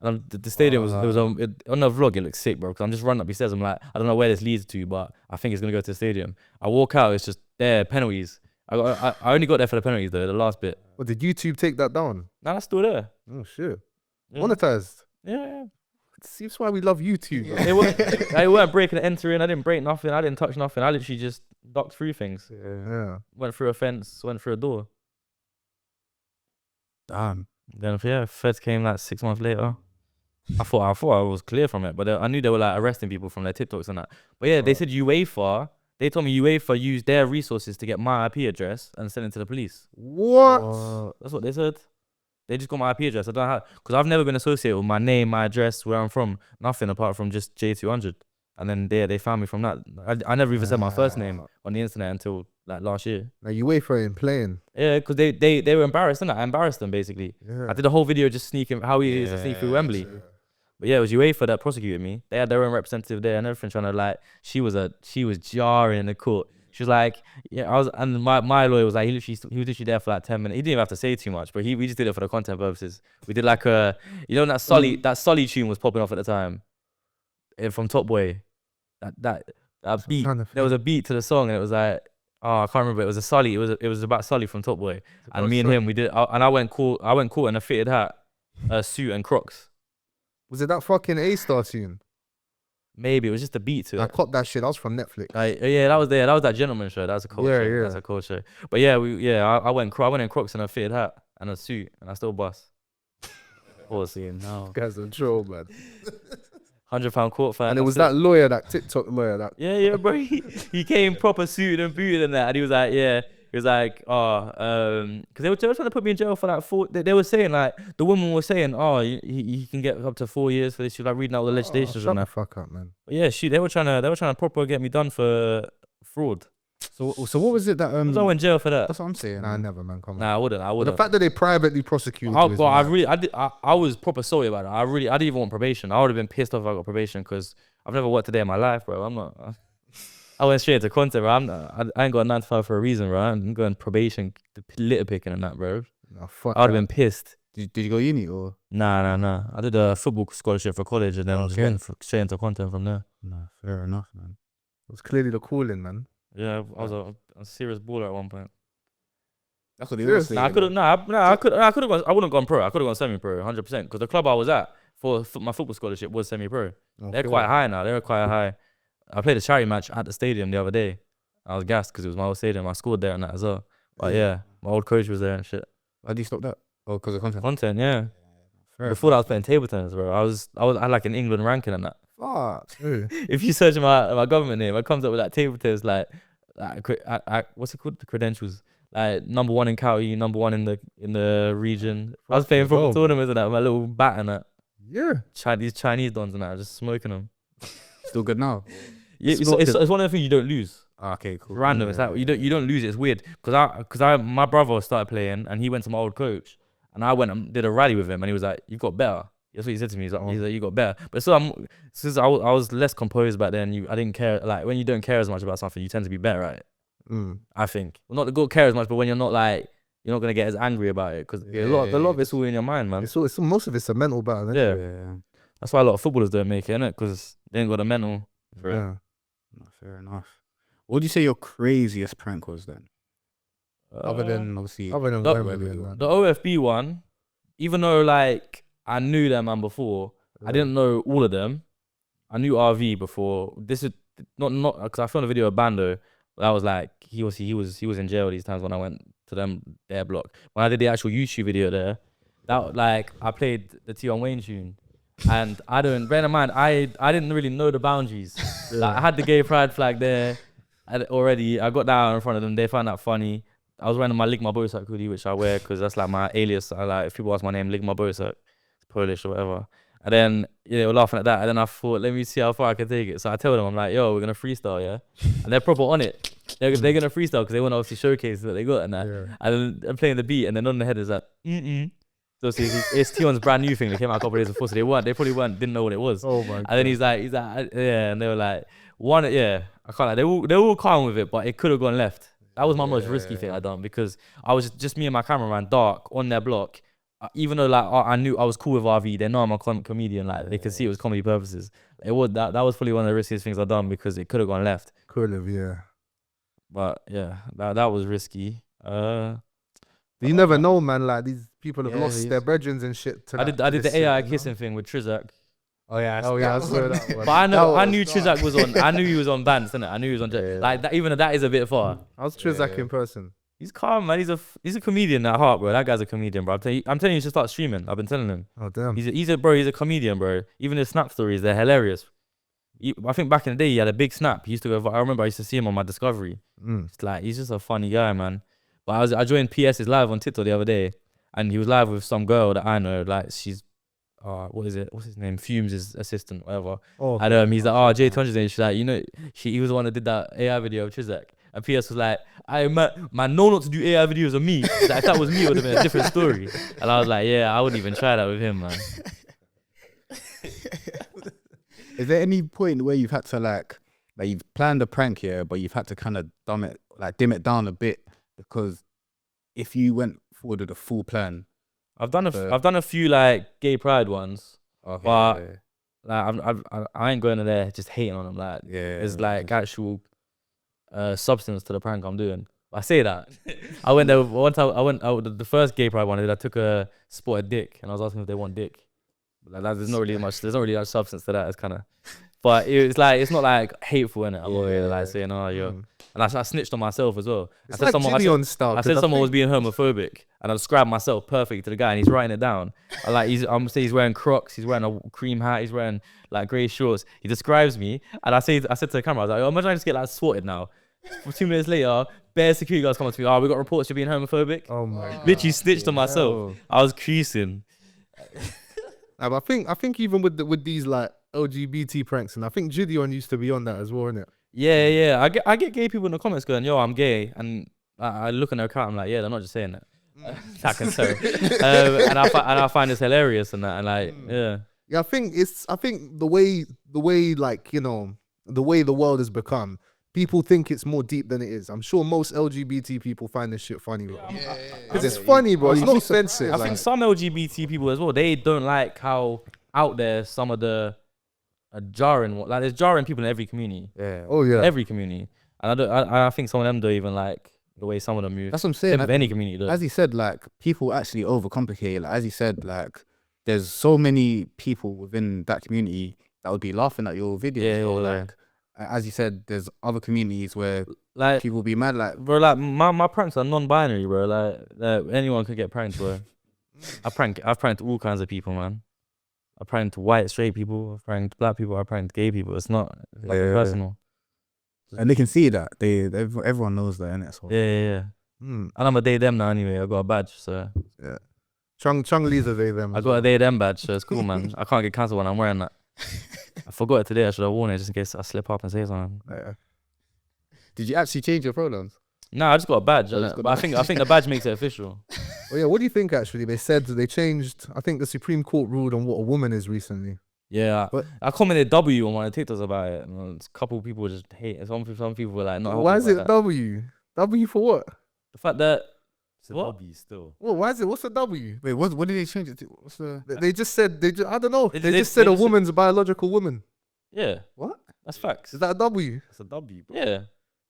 And the stadium was on the vlog. It looks sick, bro. Because I'm just running up these stairs. I'm like, I don't know where this leads to, but I think it's gonna go to the stadium. I walk out. It's just there penalties. I only got there for the penalties though. The last bit. Well, did YouTube take that down? Nah, that's still there. Oh shit. Yeah. Monetized. Yeah. Seems why we love YouTube. They weren't breaking and entering. I didn't break nothing. I didn't touch nothing. I literally just ducked through things. Yeah. Went through a fence. Went through a door. Damn. Then feds came like 6 months later. I thought I was clear from it, but I knew they were like arresting people from their TikToks and that. But yeah, they said UEFA. They told me UEFA used their resources to get my IP address and send it to the police. What? That's what they said. They just got my IP address. I don't know how, because I've never been associated with my name, my address, where I'm from, nothing apart from just J200. And then they found me from that. I never even said my first name on the internet until like last year. Now you wait for him playing. Yeah, because they were embarrassed, and I embarrassed them basically. Yeah. I did a whole video just sneaking how he is to sneak through Wembley. True. But yeah, it was UEFA that prosecuted me. They had their own representative there and everything, trying to like. She was jarring in the court. She was like, and my lawyer was like, he was literally there for like 10 minutes. He didn't even have to say too much, but we just did it for the content purposes. We did like that Sully tune was popping off at the time, from Top Boy. That beat. There was a beat to the song, and it was like, I can't remember. It was a Sully. It was about Sully from Top Boy, and me and him we did. And I went court in a fitted hat, a suit and Crocs. Was it that fucking A-Star tune? Maybe it was just a beat to it. I caught that shit. That was from Netflix. Yeah, that was there. That was that Gentleman show. That was a cool show. Yeah. That's a cool show. But yeah, I went in Crocs and a fitted hat and a suit, and I still bust. Horsey, no. Guys are troll, man. £100 court fine. And it was that lawyer, that TikTok lawyer. That yeah, bro. He came proper suited and booted and that, and he was like, yeah. He was like, because they were trying to put me in jail for like 4. They were saying like the woman was saying, he can get up to 4 years for this. She was like reading out the legislation. Shut the fuck up, man. But yeah, they were trying to proper get me done for fraud. So what was it that I was in jail for that. That's what I'm saying. Nah, never, man. Come on. Nah, I wouldn't. The fact that they privately prosecuted you. I was proper sorry about it. I didn't even want probation. I would have been pissed off if I got probation because I've never worked a day in my life, bro. I'm not. I went straight into content, bro. I ain't got a 9 to 5 for a reason, bro. I'm going probation, litter picking and that, bro. No, fuck. I would have been pissed. Did you go uni or? Nah. I did a football scholarship for college and then I was going straight into content from there. Nah, fair enough, man. It was clearly the calling, man. Yeah, I was a serious baller at one point. That's what he was saying. I could have gone. I wouldn't have gone pro. I could have gone semi-pro, 100%. Because the club I was at for my football scholarship was semi-pro. They're quite high now. They're quite high. I played a charity match at the stadium the other day. I was gassed because it was my old stadium. I scored there and that as well. But yeah, my old coach was there and shit. Why did you stop that? Oh, because of content? Content, yeah. Fair. Before that, I was playing table tennis, bro. I had like an England ranking and that. Fuck. If you search my government name, it comes up with like table tennis, like what's it called? The credentials. Like number 1 in county, number 1 in the region. I was playing football tournaments and that with my little bat and that. Yeah. Chinese dons and that, just smoking them. Still good now. Yeah, it's one of the things you don't lose. Okay, cool. Random. It's like you don't lose it. It's weird because my brother started playing and he went to my old coach and I went and did a rally with him and he was like, "You got better." That's what he said to me. He's like, "You got better." But since I was less composed back then, I didn't care. Like when you don't care as much about something, you tend to be better at it. I think. Well, not to go care as much, but when you're not like, you're not gonna get as angry about it because a lot of it's all in your mind, man. It's most of it's a mental battle. Yeah. That's why a lot of footballers don't make it, innit? Because they ain't got a mental for it. No, fair enough. What would you say your craziest prank was then? Other than the Wembley. OFB one, even though like I knew that man before, I didn't know all of them. I knew RV before. This is not because I filmed a video of Bando. That was like he was in jail these times when I went to their block. When I did the actual YouTube video there, that like I played the T1 Wayne tune. And bear in mind, I didn't really know the boundaries. Like, I had the gay pride flag there already. I got down in front of them. They found that funny. I was wearing my Ligma Bosak hoodie, which I wear because that's like my alias. If people ask my name, Ligma Bosak, it's Polish or whatever. And then they were laughing at that. And then I thought, let me see how far I can take it. So I told them, I'm like, yo, we're going to freestyle, yeah? And they're proper on it. They're going to freestyle because they want to obviously showcase what they got and that. Yeah. And then I'm playing the beat and then on the head is like, So see, it's T1's brand new thing that came out a couple of days before, so didn't know what it was. Oh my God. And then he's like, yeah, and they were like, I can't lie, they were all calm with it, but it could have gone left. That was my most risky thing I done because I was just me and my cameraman, dark, on their block, even though like I knew I was cool with RV, they know I'm a comedian. Like they could see it was comedy purposes. It was that was probably one of the riskiest things I've done because it could have gone left. Could have, yeah. But yeah, that was risky. You never know, man. Like these people have lost their brethren and shit. I did the AI kissing thing with Trizak. Oh yeah, I saw that one. But I knew Trizak was on. I knew he was on bands, didn't it? I knew he was on. Like that, even that is a bit far. How's Trizak in person? He's calm, man. He's a comedian at heart, bro. That guy's a comedian, bro. I'm telling you, he should start streaming. I've been telling him. Oh damn. He's a comedian, bro. Even his Snap stories, they're hilarious. I think back in the day, he had a big Snap. He used to go. I remember I used to see him on my Discovery. It's like he's just a funny guy, man. But I joined PS's live on TikTok the other day, and he was live with some girl that I know. Like she's, what is it? What's his name? Fumes' assistant, whatever. Oh. And he's like, J200's name. She's like, you know, he was the one that did that AI video of Trizak. And PS was like, man, know not to do AI videos of me. Like, if that was me, it would have been a different story. And I was like, yeah, I wouldn't even try that with him, man. Is there any point where you've had to like you've planned a prank here, but you've had to kind of dim it down a bit because if you went forward with a full plan, I've done a few like gay pride ones, but like I ain't going in there just hating on them. Like it's like actual substance to the prank I'm doing. I say that. I went there one time. I went out the first gay pride one. I took a spotted dick, and I was asking if they want dick. Like there's not really much substance to that. It's kind of, but it's like it's not like hateful in it. I'm not like saying and I snitched on myself as well. I said someone was being homophobic, and I described myself perfectly to the guy, and he's writing it down. I'm saying he's wearing Crocs, he's wearing a cream hat, he's wearing like grey shorts. He describes me, and I said to the camera, I was like, imagine I just get like swatted now. 2 minutes later, bare security guards come up to me. We got reports you're being homophobic. Oh my! Literally snitched on myself. I was creasing. I think even with these like LGBT pranks, and I think Gideon used to be on that as well, innit? Yeah. I get gay people in the comments going, "Yo, I'm gay," and I look on their account. I'm like, "Yeah, they're not just saying that." And I find this hilarious and that, and like, yeah. I think the way like, you know, the way the world has become. People think it's more deep than it is. I'm sure most LGBT people find this shit funny, bro. Because it's funny, bro. It's not offensive. I think some LGBT people as well, they don't like how out there some of the jarring, like there's jarring people in every community. Yeah. Oh yeah. Every community. And I think some of them don't even like the way some of them move. That's what I'm saying. Like, any community does. As he said, like people actually overcomplicate it. Like, as he said, like there's so many people within that community that would be laughing at your video. Like, as you said, there's other communities where like people be mad, like bro, like my pranks are non-binary, bro. Like anyone could get pranked, bro. I've pranked all kinds of people, man. I pranked white straight people, I pranked black people, I pranked gay people. It's not personal. And they can see that. Everyone knows that, innit? So. Yeah. And I'm a they them now anyway. I got a badge, so yeah. Chung Lee's a they them. I got a they them badge, so it's cool, man. I can't get cancelled when I'm wearing that. I forgot it today. I should have worn it just in case I slip up and say something. Yeah. Did you actually change your pronouns? No, I just got a badge. But I think the badge makes it official. Oh yeah, what do you think actually? They said they changed. I think the Supreme Court ruled on what a woman is recently. Yeah, but I commented W on one of the TikToks about it. And a couple of people just hate it. Some people were like, "No." Why is it W? W for what? The fact that it's a W still. Well, why is it? What's a W? Wait, what did they change it to? What's the? They just said I don't know. They just said a woman's a biological woman. Yeah. What? That's facts. Is that a W? It's a W, bro. Yeah.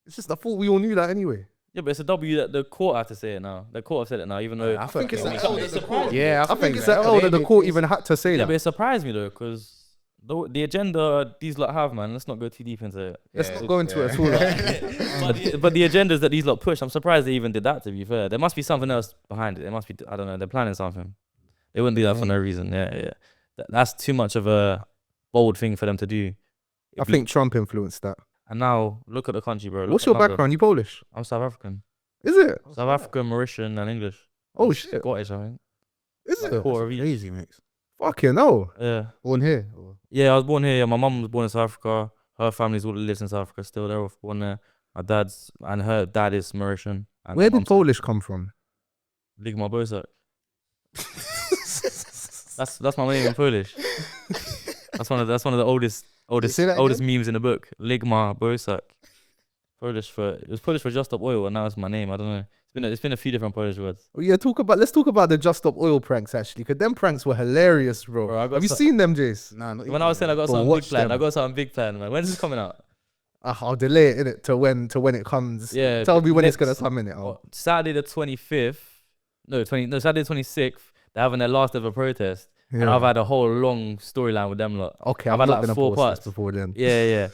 It's just I thought we all knew that anyway. Yeah, but it's a W that the court had to say it now. The court have said it now, even though I think it's an L that the court. Yeah, I think it's an L that the court even had to say that. Yeah, but it surprised me though, because the agenda these lot have, man. Let's not go too deep into it. Let's not go into it at all. But the agendas that these lot push, I'm surprised they even did that. To be fair, there must be something else behind it. There must be, I don't know. They're planning something. They wouldn't do that for no reason. Yeah. That's too much of a bold thing for them to do. I think Trump influenced that. And now look at the country, bro. What's your background? You Polish? I'm South African. Is it? South African, Mauritian, and English. Oh shit. Scottish, I think. Is it? Crazy mix. Fucking no. Yeah. Born here? Yeah, I was born here. Yeah, my mum was born in South Africa. Her family's all lives in South Africa still. They're all born there. Her dad is Mauritian. Where did Polish come from? Ligma Bosak. That's my name in Polish. That's one of the oldest memes in the book. Ligma Bosak. It was Polish for just up oil, and now it's my name. I don't know. It's been a few different Polish words. Oh, yeah, let's talk about the Just Stop Oil pranks actually, because them pranks were hilarious, bro. Have you seen them, Jace? Nah, not When I was saying I got something big planned, I got something big planned, man. When's this coming out? I'll delay it in it to when it comes. Yeah. Tell me when it's gonna come in it. Saturday the 25th. Saturday 26th. They're having their last ever protest. And I've had a whole long storyline with them lot. Okay, I've had not like 4 parts before then. Yeah.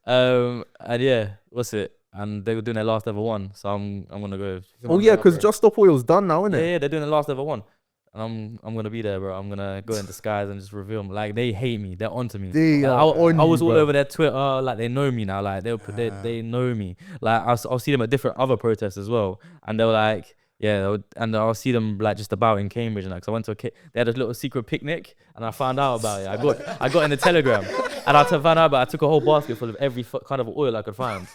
And yeah, what's it? And they were doing their last ever one, so I'm gonna go. Oh yeah, because Just Stop Oil's done now, isn't it? Yeah, they're doing the last ever one, and I'm gonna be there, bro. I'm gonna go in disguise and just reveal them. Like they hate me, they're onto me. I was all over their Twitter, like they know me now. Like they know me. Like I'll see them at different other protests as well, and they were like. Yeah, and I'll see them like just about in Cambridge and because I went to they had a little secret picnic and I found out about it. I got in the Telegram and I found out about it. I took a whole basket full of every kind of oil I could find.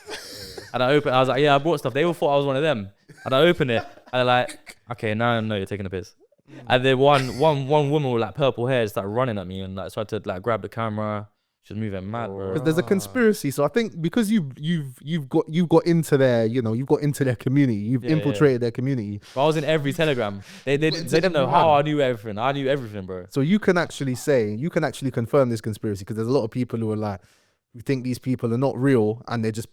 And I opened. I was like, yeah, I brought stuff. They all thought I was one of them. And I opened it and they're like, okay, now I know you're taking a piss. And then one woman with like purple hair started running at me and like tried to like grab the camera. She was moving mad, bro. Because there's a conspiracy. So I think because you've got into their, you've got into their community. You've infiltrated their community. But I was in every Telegram. They didn't know how I knew everything. I knew everything, bro. So you can actually confirm this conspiracy because there's a lot of people who are like, who think these people are not real and they're just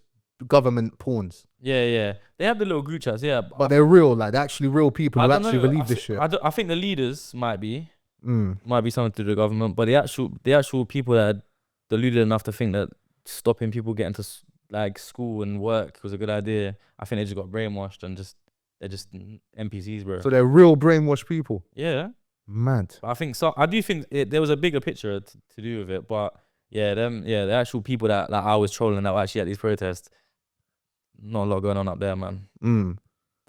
government pawns. Yeah. They have the little group chats, yeah. But they're real, like they're actually real people who actually believe this shit. I think the leaders might be something to do with the government, but the actual people that are deluded enough to think that stopping people getting to like school and work was a good idea. I think they just got brainwashed and they're just NPCs, bro. So they're real brainwashed people. Yeah, mad. But I think so. I do think there was a bigger picture to do with it, but the actual people that like I was trolling that were actually at these protests. Not a lot going on up there, man. Don't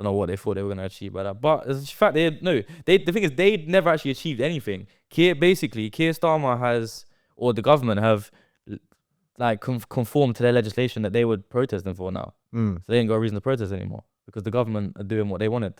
know what they thought they were gonna achieve by that, but the fact the thing is they never actually achieved anything. Keir Starmer has. Or the government have like conformed to their legislation that they were protesting for now. So they ain't got a reason to protest anymore because the government are doing what they wanted.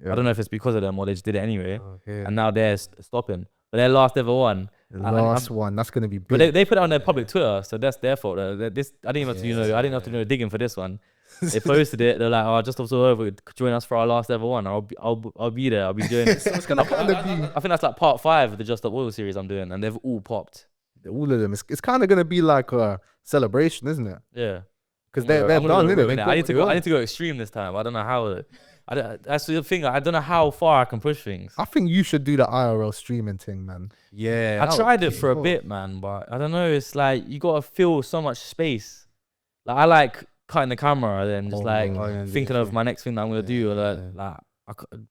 I don't know if it's because of them or they just did it anyway. And now they're stopping. But their last ever one. Last one, that's gonna be big. But they put it on their public Twitter, so that's their fault. I didn't have to, I didn't have to do digging for this one. They posted it. They're like, "Oh, just over. Join us for our last ever one. I'll be there. I'll be doing it." I think that's like part 5 of the Just Stop Oil series I'm doing, and they've all popped. All of them. It's kind of gonna be like a celebration, isn't it? Yeah. Because they're done, isn't it? I need to go extreme this time. I don't know how. That's the thing. I don't know how far I can push things. I think you should do the IRL streaming thing, man. Yeah. I tried it for a bit, man, but I don't know. It's like you gotta fill so much space. Like I like cutting the camera and then just thinking of my next thing that I'm gonna do. Or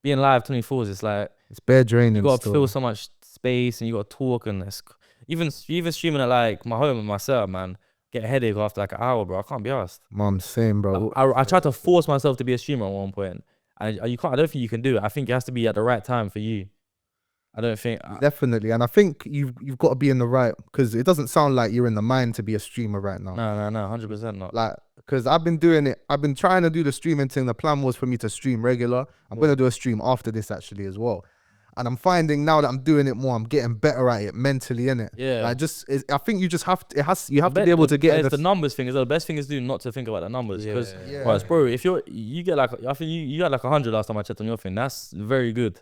being live 24s, it's like it's bare draining. You gotta fill so much space and you gotta talk and even streaming at like my home and myself, man. Get a headache after like an hour, bro. I can't be asked. Mom, same, bro. I tried to force myself to be a streamer at one point, and you can't. I don't think you can do it. I think it has to be at the right time for you. I don't think definitely, and I think you've got to be in the right because it doesn't sound like you're in the mind to be a streamer right now. No, 100% not. Like, because I've been doing it. I've been trying to do the streaming thing. The plan was for me to stream regular. I'm gonna do a stream after this actually as well. And I'm finding now that I'm doing it more, I'm getting better at it mentally, innit? Yeah. I think you just have to, you have to be able to get the numbers thing. The best thing is not to think about the numbers. Because, bro, if you get like, I think you had like 100 last time I checked on your thing. That's very good.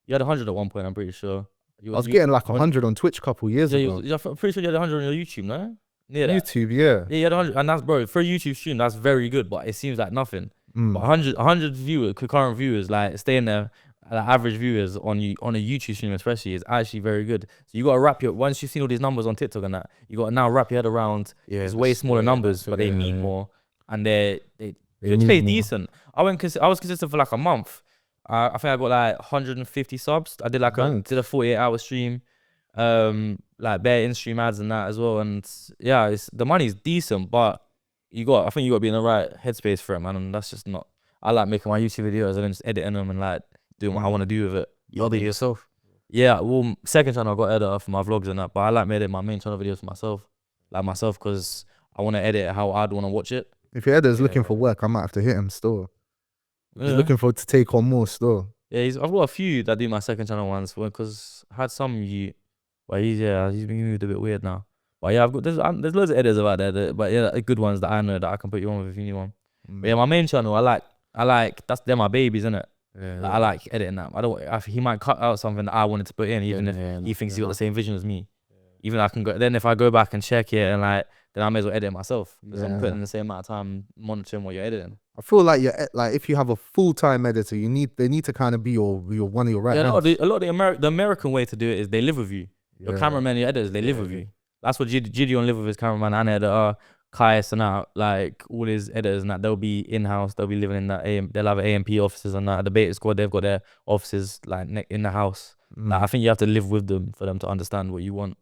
You had 100 at one point, I'm pretty sure. I was getting like 100 on Twitch a couple years ago. I'm pretty sure you had 100 on your YouTube, no? YouTube, yeah. Yeah, you had 100. And that's, bro, for a YouTube stream, that's very good, but it seems like nothing. But 100 viewers, concurrent viewers, like staying there, average viewers on a YouTube stream especially is actually very good. So you got to wrap once you've seen all these numbers on TikTok and that, you got to now wrap your head around it's way smaller numbers, but they mean more. And they play decent. I was consistent for like a month. I think I got like 150 subs. I did like a 48-hour stream, like bare in-stream ads and that as well. And yeah, the money's decent, but I think you got to be in the right headspace for it, man. And that's just not. I like making my YouTube videos and then just editing them and like doing what I want to do with it. You edit yourself? Yeah, well, second channel I got editor for my vlogs and that, but I like making my main channel videos for myself, because I want to edit how I'd want to watch it. If your editor's looking for work, I might have to hit him still. He's looking to take on more still. Yeah, I've got a few that do my second channel ones because I had some but he's been moved a bit weird now. But yeah, there's loads of editors out there, but yeah, good ones that I know that I can put you on with if you need one. But yeah, my main channel, I like they're my babies, innit? Like, I like editing that. He might cut out something that I wanted to put in, even if he thinks he's got the same vision as me. Even I can go. Then if I go back and check it, and like, then I may as well edit it myself. Because I'm putting in the same amount of time monitoring what you're editing. I feel like if you have a full-time editor, they need to kind of be your one of your right hands. A lot of the American way to do it is they live with you. Your cameraman, your editors, they live with you. That's what Gideon live with his cameraman and editor. Kais and that, like all his editors and that, they'll be in-house, they'll be living in that they'll have AMP offices and that. The Beta Squad, they've got their offices like in the house. Like, I think you have to live with them for them to understand what you want.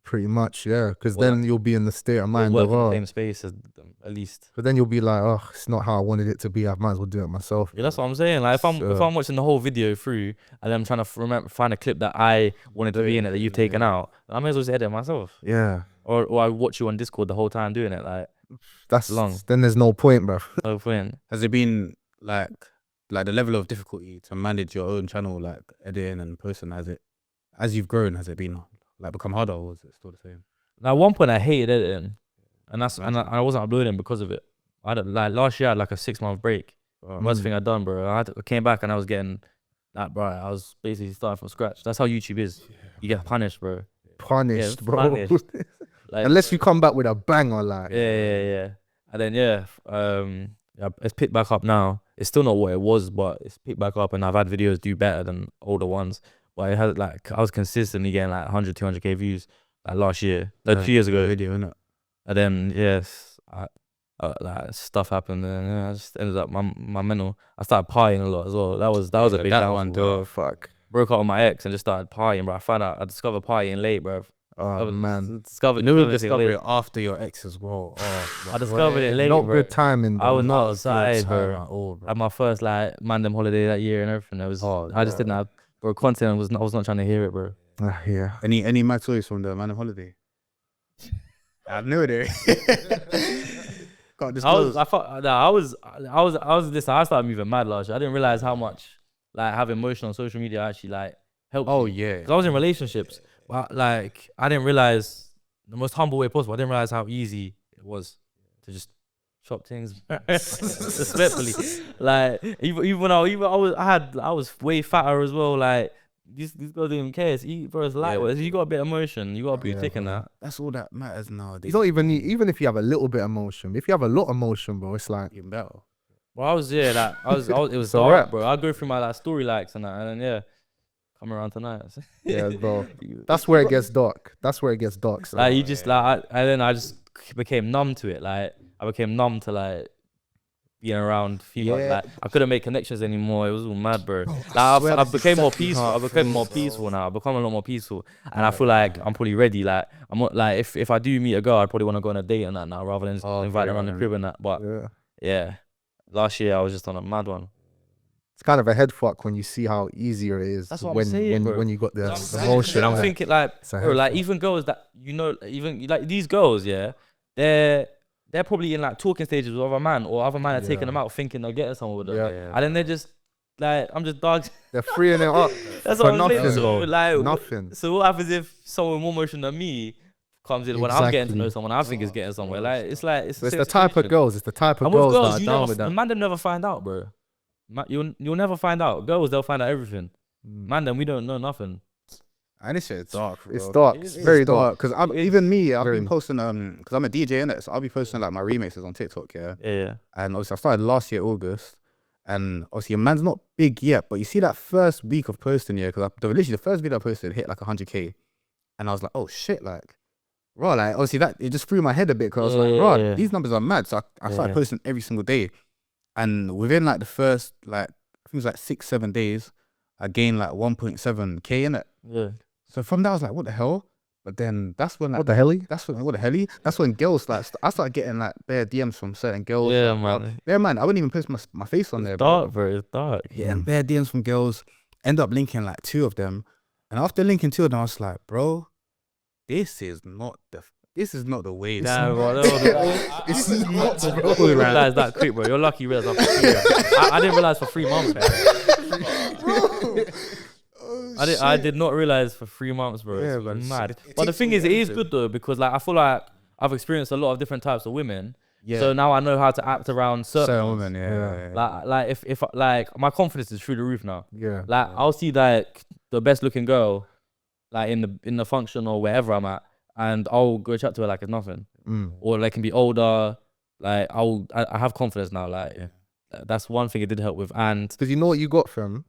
Pretty much, yeah, because then you'll be in the state of mind work of, in the same space as them, at least. But then you'll be like, oh, it's not how I wanted it to be. I might as well do it myself. Yeah, that's what I'm saying. Like if I'm watching the whole video through and I'm trying to find a clip that I wanted to be in it that you've taken out, I may as well just edit it myself. Yeah. Or I watch you on Discord the whole time doing it. Like that's long. Then there's no point, bro. No point. Has it been like the level of difficulty to manage your own channel, like editing and posting? As you've grown, has it been like become harder, or is it still the same? Now, at one point I hated editing, and I wasn't uploading because of it. Last year I had like a 6-month break. Worst thing I'd done, bro. I came back and I was getting like, bro, I was basically starting from scratch. That's how YouTube is. You get punished, bro. Punished, bro. Punished. Like, unless you come back with a banger, like. Yeah. And then it's picked back up now. It's still not what it was, but it's picked back up, and I've had videos do better than older ones. But it had like I was consistently getting like 100, 200k views like last year, 2 years ago. Video, innit? And then like stuff happened, and I just ended up my mental. I started partying a lot as well. That was a big one, though. Fuck. Broke up with my ex and just started partying, bro. I discovered partying late, bro. Oh man, You discovered it after your ex as well. I discovered it late, not bro. good timing. I was not excited, bro. At my first like Mandem holiday that year and everything, it was hard. I just didn't have, bro. Content I was not trying to hear it, bro. Yeah. Any mad stories from the Man of Holiday? I knew it. Can't disclose. I started moving mad last year. I didn't realize how much like having emotion on social media actually like helped. Oh me. yeah. Because I was in relationships, but like I didn't realize the most humble way possible. I didn't realize how easy it was to just chop things respectfully. Like even when I was way fatter as well. Like these girls don't even care. It's light. You got a bit of emotion. You got to be thick in that. That's all that matters nowadays. You don't even need, even if you have a little bit of emotion. If you have a lot of emotion, bro, it's like even better. Well, it was dark, bro. I go through my like story likes and that, and then come around tonight. Yeah, bro. That's where it gets dark. So. Like you just like, I just became numb to it. Like I became numb to like being around females. Like I couldn't make connections anymore. It was all mad, bro. Like I became more peaceful. I became more peaceful now. I've become a lot more peaceful, and I feel like I'm probably ready. Like I'm not like if I do meet a girl, I'd probably want to go on a date and that now rather than just invite her around the crib and that. But yeah. Last year I was just on a mad one. It's kind of a head fuck when you see how easier it is. That's what I'm saying, bro. When you got the emotion. I'm thinking like, bro, like even girls that even like these girls, they're probably in like talking stages with other man, or other man are taking them out thinking they're getting someone with them. And then they're just like, I'm just dogs. They're freeing it up. That's what I'm saying. So, like, nothing. So what happens if someone more emotional than me comes in when I'm getting to know someone I think is getting somewhere? Like it's the type of girls. It's the type of girls that are down with that. Man, them never find out, bro. You'll never find out. Girls, they'll find out everything. Man, then we don't know nothing. And this shit's dark, bro. It's dark. It's very dark. Because even me, I've been posting because I'm a DJ, innit? So I'll be posting like my remixes on TikTok, yeah. And obviously I started last year August, and obviously a man's not big yet, but you see that first week of posting, because literally the first video I posted hit like 100k, and I was like, oh shit, like. Right, like obviously that it just threw my head a bit because I was like, right, these numbers are mad. So I started posting every single day, and within like the first like I think it was like 6-7 days, I gained like 1.7k in it. Yeah. So from that I was like, what the hell? But then that's when like, what the hell? That's when girls like I started getting like bare DMs from certain girls. Yeah, man. Yeah, man. I wouldn't even post my face on there. Dark, bro. It's dark. Yeah, and bare DMs from girls. End up linking like 2 of them, and after linking 2 of them, I was like, bro. This is not the way. Nah, bro. This is not the way. You realize that quick, bro. You're lucky you realized that for 3 years. I didn't realize for 3 months, bro. I did not realize for 3 months, bro. Yeah, it's mad. But the thing is, it is good though, because like I feel like I've experienced a lot of different types of women, Yeah. So now I know how to act around certain women, Like if like my confidence is through the roof now. Yeah. Like I'll see like the best looking girl, like in the function or wherever I'm at, and I'll go chat to her like it's nothing. Or they can be older. Like I have confidence now. Like that's one thing it did help with. And Because you know what you got, fam.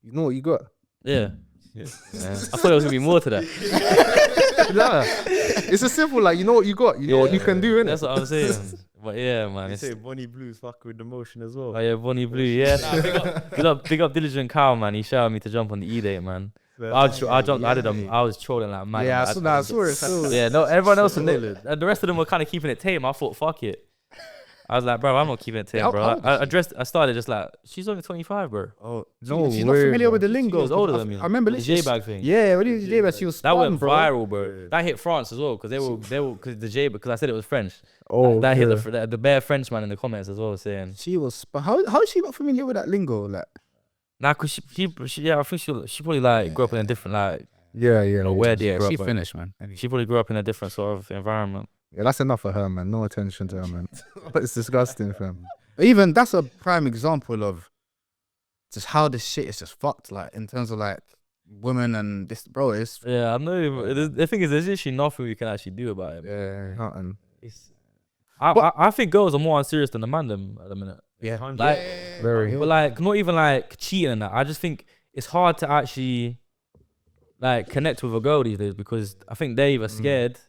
You know what you got. yeah. I thought there was gonna be more to that. Nah. It's a simple, like, you know what you got. You know what you can do, innit? That's what I'm saying. But yeah, man. They It's, say Bonnie Blue's fuck with the motion as well. oh yeah, Bonnie Blue. Yeah, big up Diligent Cow, man. He shouted me to jump on the E-date, man. I jumped. I was trolling like mad. Yeah, I saw it. Yeah, no, everyone else, the rest of them were kind of keeping it tame. I thought, fuck it. I was like, bro, I'm not keeping it tame, bro. I started just like, she's only 25, bro. Oh, no, She's not familiar with the lingo. She was older than me. I remember the listening. J-bag thing. Yeah, when he was J-bag, she was that went bro. viral, bro. That hit France as well, because they were because the J, because I said it was French. Oh, that hit the bare Frenchman in the comments as well, saying She was. But how is she not familiar with that lingo? Like, nah, cause she yeah, I think she probably like grew up in a different like Yeah. where they grew she up. finished, man. She probably grew up in a different sort of environment. Yeah, that's enough for her, man. No attention to her, man. But it's disgusting, fam. Even that's a prime example of just how this shit is just fucked. Like in terms of like women and this, bro. It's Yeah, I'm not even. The thing is, there's actually nothing we can actually do about it. yeah. Nothing. I think girls are more unserious than the man them at the minute. Yeah. Like, Very. but like not even like cheating and that. I just think it's hard to actually like connect with a girl these days because I think they're either scared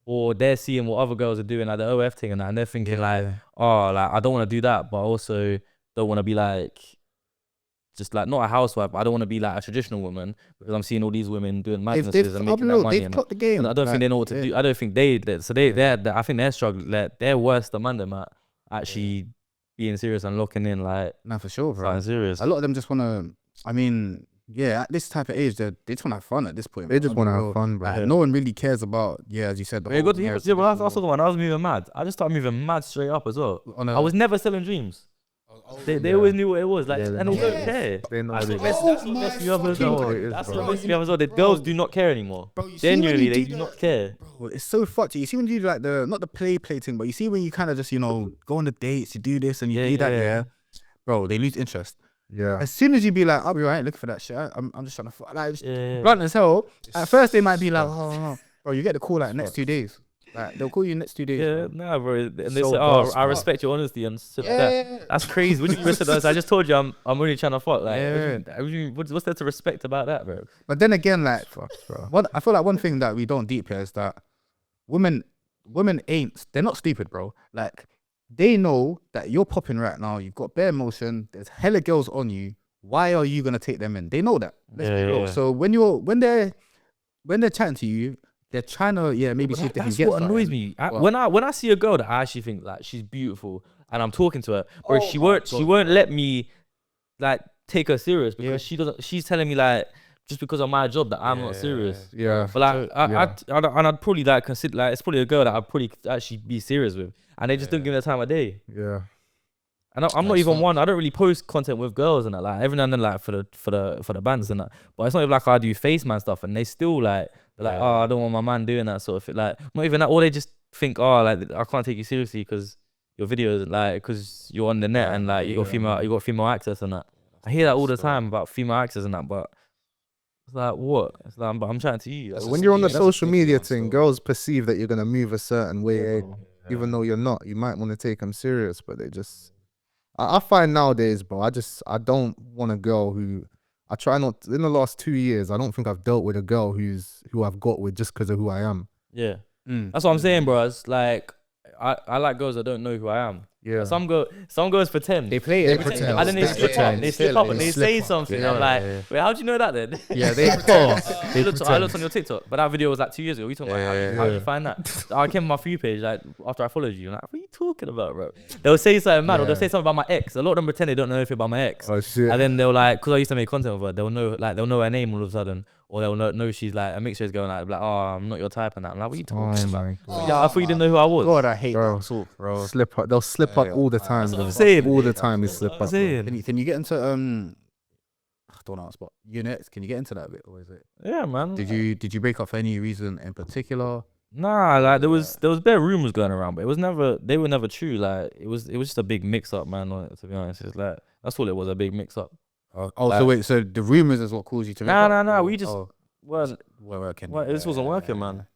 or they're seeing what other girls are doing, like the OF thing and that, and they're thinking like, oh, like I don't want to do that, but I also don't want to be like, just like not a housewife. But I don't want to be like a traditional woman because I'm seeing all these women doing madnesses and making that money. They've clocked the game. And I don't think they know what to do. I don't think I think they're struggling. Like, they're worse than them at actually being serious and locking in like. Nah, for sure, bro. Something serious. A lot of them just want to. I mean, yeah, at this type of age, they just want to have fun at this point. They just want to have fun, bro. Like, no one really cares about, as you said. Yeah, but that's also the one. I was moving mad. I just started moving mad straight up as well. I was never selling dreams. They always knew what it was. Like, and they don't care. They know That's it. what messed me up as well. That's what messed me up as well. The girls do not care anymore. Bro, you see when Genuinely, you they do do that- not care. Bro, it's so fucked. You see when you do like not the play thing, but you see when you kind of just, go on the dates, you do this and you do that, yeah. Bro, they lose interest. Yeah. As soon as you be like, I'll be right, looking for that shit. I'm just trying to fuck. Like, Yeah. blunt as hell. At first, they might be like, oh, no. Bro, you get the call like next 2 days. Like, they'll call you next 2 days. Yeah, bro. nah, bro. And they So say, oh, fast, I bro. respect your honesty and stuff like Yeah. that. That's crazy. When you respect us, I just told you I'm only trying to fuck. Like, Yeah. what's there to respect about that, bro? But then again, like, Fuck, bro. I feel like one thing that we don't deep here is that women they're not stupid, bro. Like, they know that you're popping right now. You've got bare motion. There's hella girls on you. Why are you gonna take them in? They know that. Let's be real. Yeah. So when they're chatting to you, they're trying to maybe see if they can That's get what annoys something. me. When I see a girl that I actually think like she's beautiful and I'm talking to her, or she won't let me like take her serious because she doesn't. She's telling me like just because of my job that I'm not serious. Yeah. But like I'd probably like consider like it's probably a girl that I'd probably actually be serious with, and they just don't give me the time of day. Yeah. And I'm not even one. I don't really post content with girls and that. Like every now and then, like for the bands and that. But it's not even like I do face man stuff, and they still like they're like, oh, I don't want my man doing that sort of thing. Like not even that. Or they just think, oh, like I can't take you seriously because your videos, like, because you're on the net and like you got female access and that. I hear that all the time about female access and that, but it's like what? It's like, but I'm chatting to you. Like, When you're on the social media thing, girls perceive that you're gonna move a certain way, even though you're not. You might want to take them serious, but they just. I find nowadays, bro, I don't want a girl who. I try not. In the last 2 years, I don't think I've dealt with a girl who I've got with just because of who I am. Yeah, that's what I'm saying, bro. It's like I like girls that don't know who I am. Yeah. Some girls pretend. They play it. pretend. And then they slip up. They slip up and they say something. I'm like, wait, how'd you know that then? Yeah, they I looked on your TikTok, but that video was like 2 years ago. We talking about how did you find that? I came on my free page like after I followed you. I'm like, what are you talking about, bro? They'll say something mad or they'll say something about my ex. A lot of them pretend they don't know anything about my ex. Oh shit. And then they'll like, because I used to make content with her, they'll know her name all of a sudden. Or they'll know she's like a mixture is going like, oh, I'm not your type and that. I'm like, what are you talking about? Yeah, I thought you didn't know who I was. God, I hate Bro. that talk, bro. Slip up. They'll slip up all the time. That's what I'm saying. All the time they slip up. Can you get into I don't know, but units? Can you get into that a bit, or is it? Yeah, man. Did you break up for any reason in particular? Nah, like there was bare rumors going around, but they were never true. Like it was just a big mix up, man. Like, to be honest, it's like that's all it was, a big mix up. So wait, so the rumors is what caused you to make up? Nah. We just weren't working. this wasn't working, man.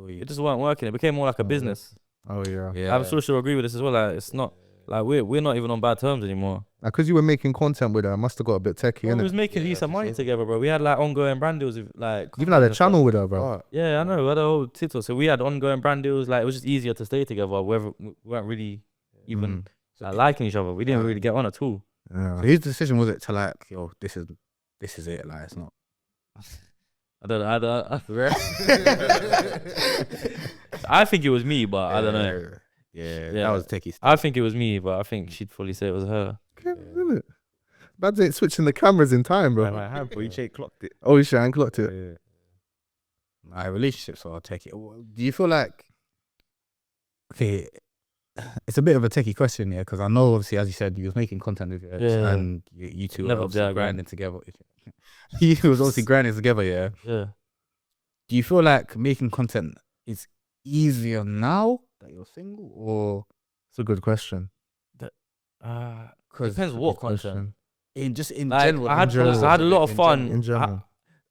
It just weren't working. It became more like a business. Oh yeah. I'm sure she'll agree with this as well. Like it's not like we're not even on bad terms anymore. Because you were making content with her, I must have got a bit techie, We innit? was making decent money together, bro. We had like ongoing brand deals with like. You even had a and stuff. channel with her, bro. Yeah, I know. We had a whole TikTok, so we had ongoing brand deals. Like it was just easier to stay together. We weren't really even liking each other. We didn't really get on at all. Yeah. So his decision was it to like, yo, this is it. Like it's not. I don't know. I think it was me, but I don't know. Yeah, that was techie stuff. I think it was me, but I think she'd fully say it was her. Isn't it? Bad ain't switching the cameras in time, bro. I have, but you ain't clocked it. Oh, you should have clocked it. Yeah. My relationships are techie. Do you feel like? Okay, it's a bit of a techie question, yeah, because I know obviously, as you said, you was making content with your ex, and you two were obviously grinding together. You was obviously grinding together, yeah. Yeah. Do you feel like making content is easier now that you're single, or It's a good question. Depends what content. in Like, general? I had a lot of fun. In general.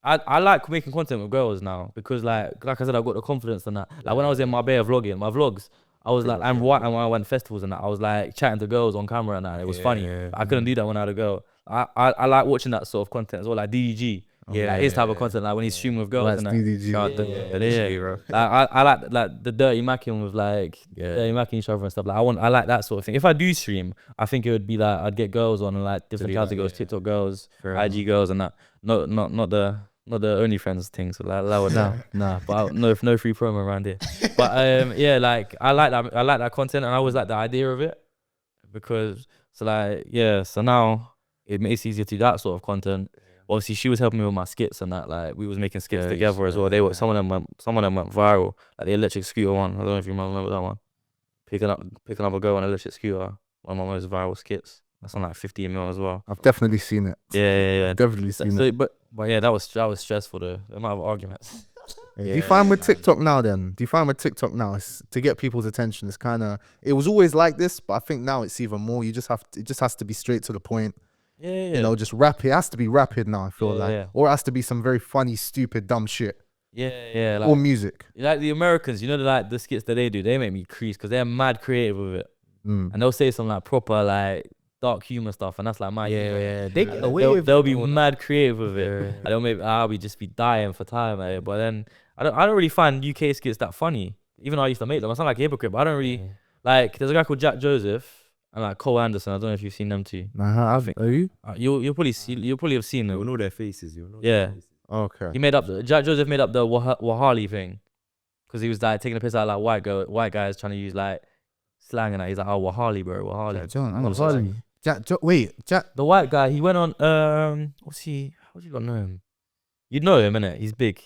I like making content with girls now because like I said, I got the confidence and that. Like when I was in Marbella vlogging, my vlogs, I was like, and when I went to festivals and that, I was like chatting to girls on camera and that. It was funny. I couldn't do that when I had a girl. I like watching that sort of content as well, like DDG. Like his type of content, like when he's streaming with girls and that. DDG. Bro. Like I like the dirty macking with like dirty macking each other and stuff. Like I like that sort of thing. If I do stream, I think it would be like I'd get girls on and like different categories, TikTok girls, IG girls and that. Not the OnlyFans thing. So like lower down. Nah, but no free promo around here. But yeah, like I like that content and I always like the idea of it because so now it makes it easier to do that sort of content. Obviously, she was helping me with my skits and that. Like we was making skits together as well. They were some of them went viral. Like the electric scooter one. I don't know if you remember that one. Picking up a girl on an electric scooter. One of my most viral skits. That's on like 50 mil as well. I've definitely seen it. Yeah. Definitely seen it. But yeah, that was stressful though. The amount of arguments. Do you find with TikTok now it's to get people's attention? It's kind of, it was always like this, but I think now it's even more. It just has to be straight to the point. Yeah. You know, just rapid. It has to be rapid now, I feel like. Or it has to be some very funny, stupid, dumb shit. Yeah. Like, or music. Like the Americans, you know, like the skits that they do, they make me crease because they're mad creative with it. And they'll say some like proper like dark humor stuff, and that's like my humor. They get away with they'll be mad creative with it. I'll be just be dying for time, but then I don't really find UK skits that funny. Even though I used to make them, I sound like a hypocrite, but I don't really like. There's a guy called Jack Joseph and like Cole Anderson. I don't know if you've seen them too. I think. Are you? You'll probably have seen them. You'll know their faces. Okay. Jack Joseph made up the Wahali thing because he was like taking a piss out of like white guys trying to use like slang and that. He's like, oh, Wahali, bro, Wahali. Jack. The white guy, he went on, what's he, how do you know him? You'd know him, innit? He's big.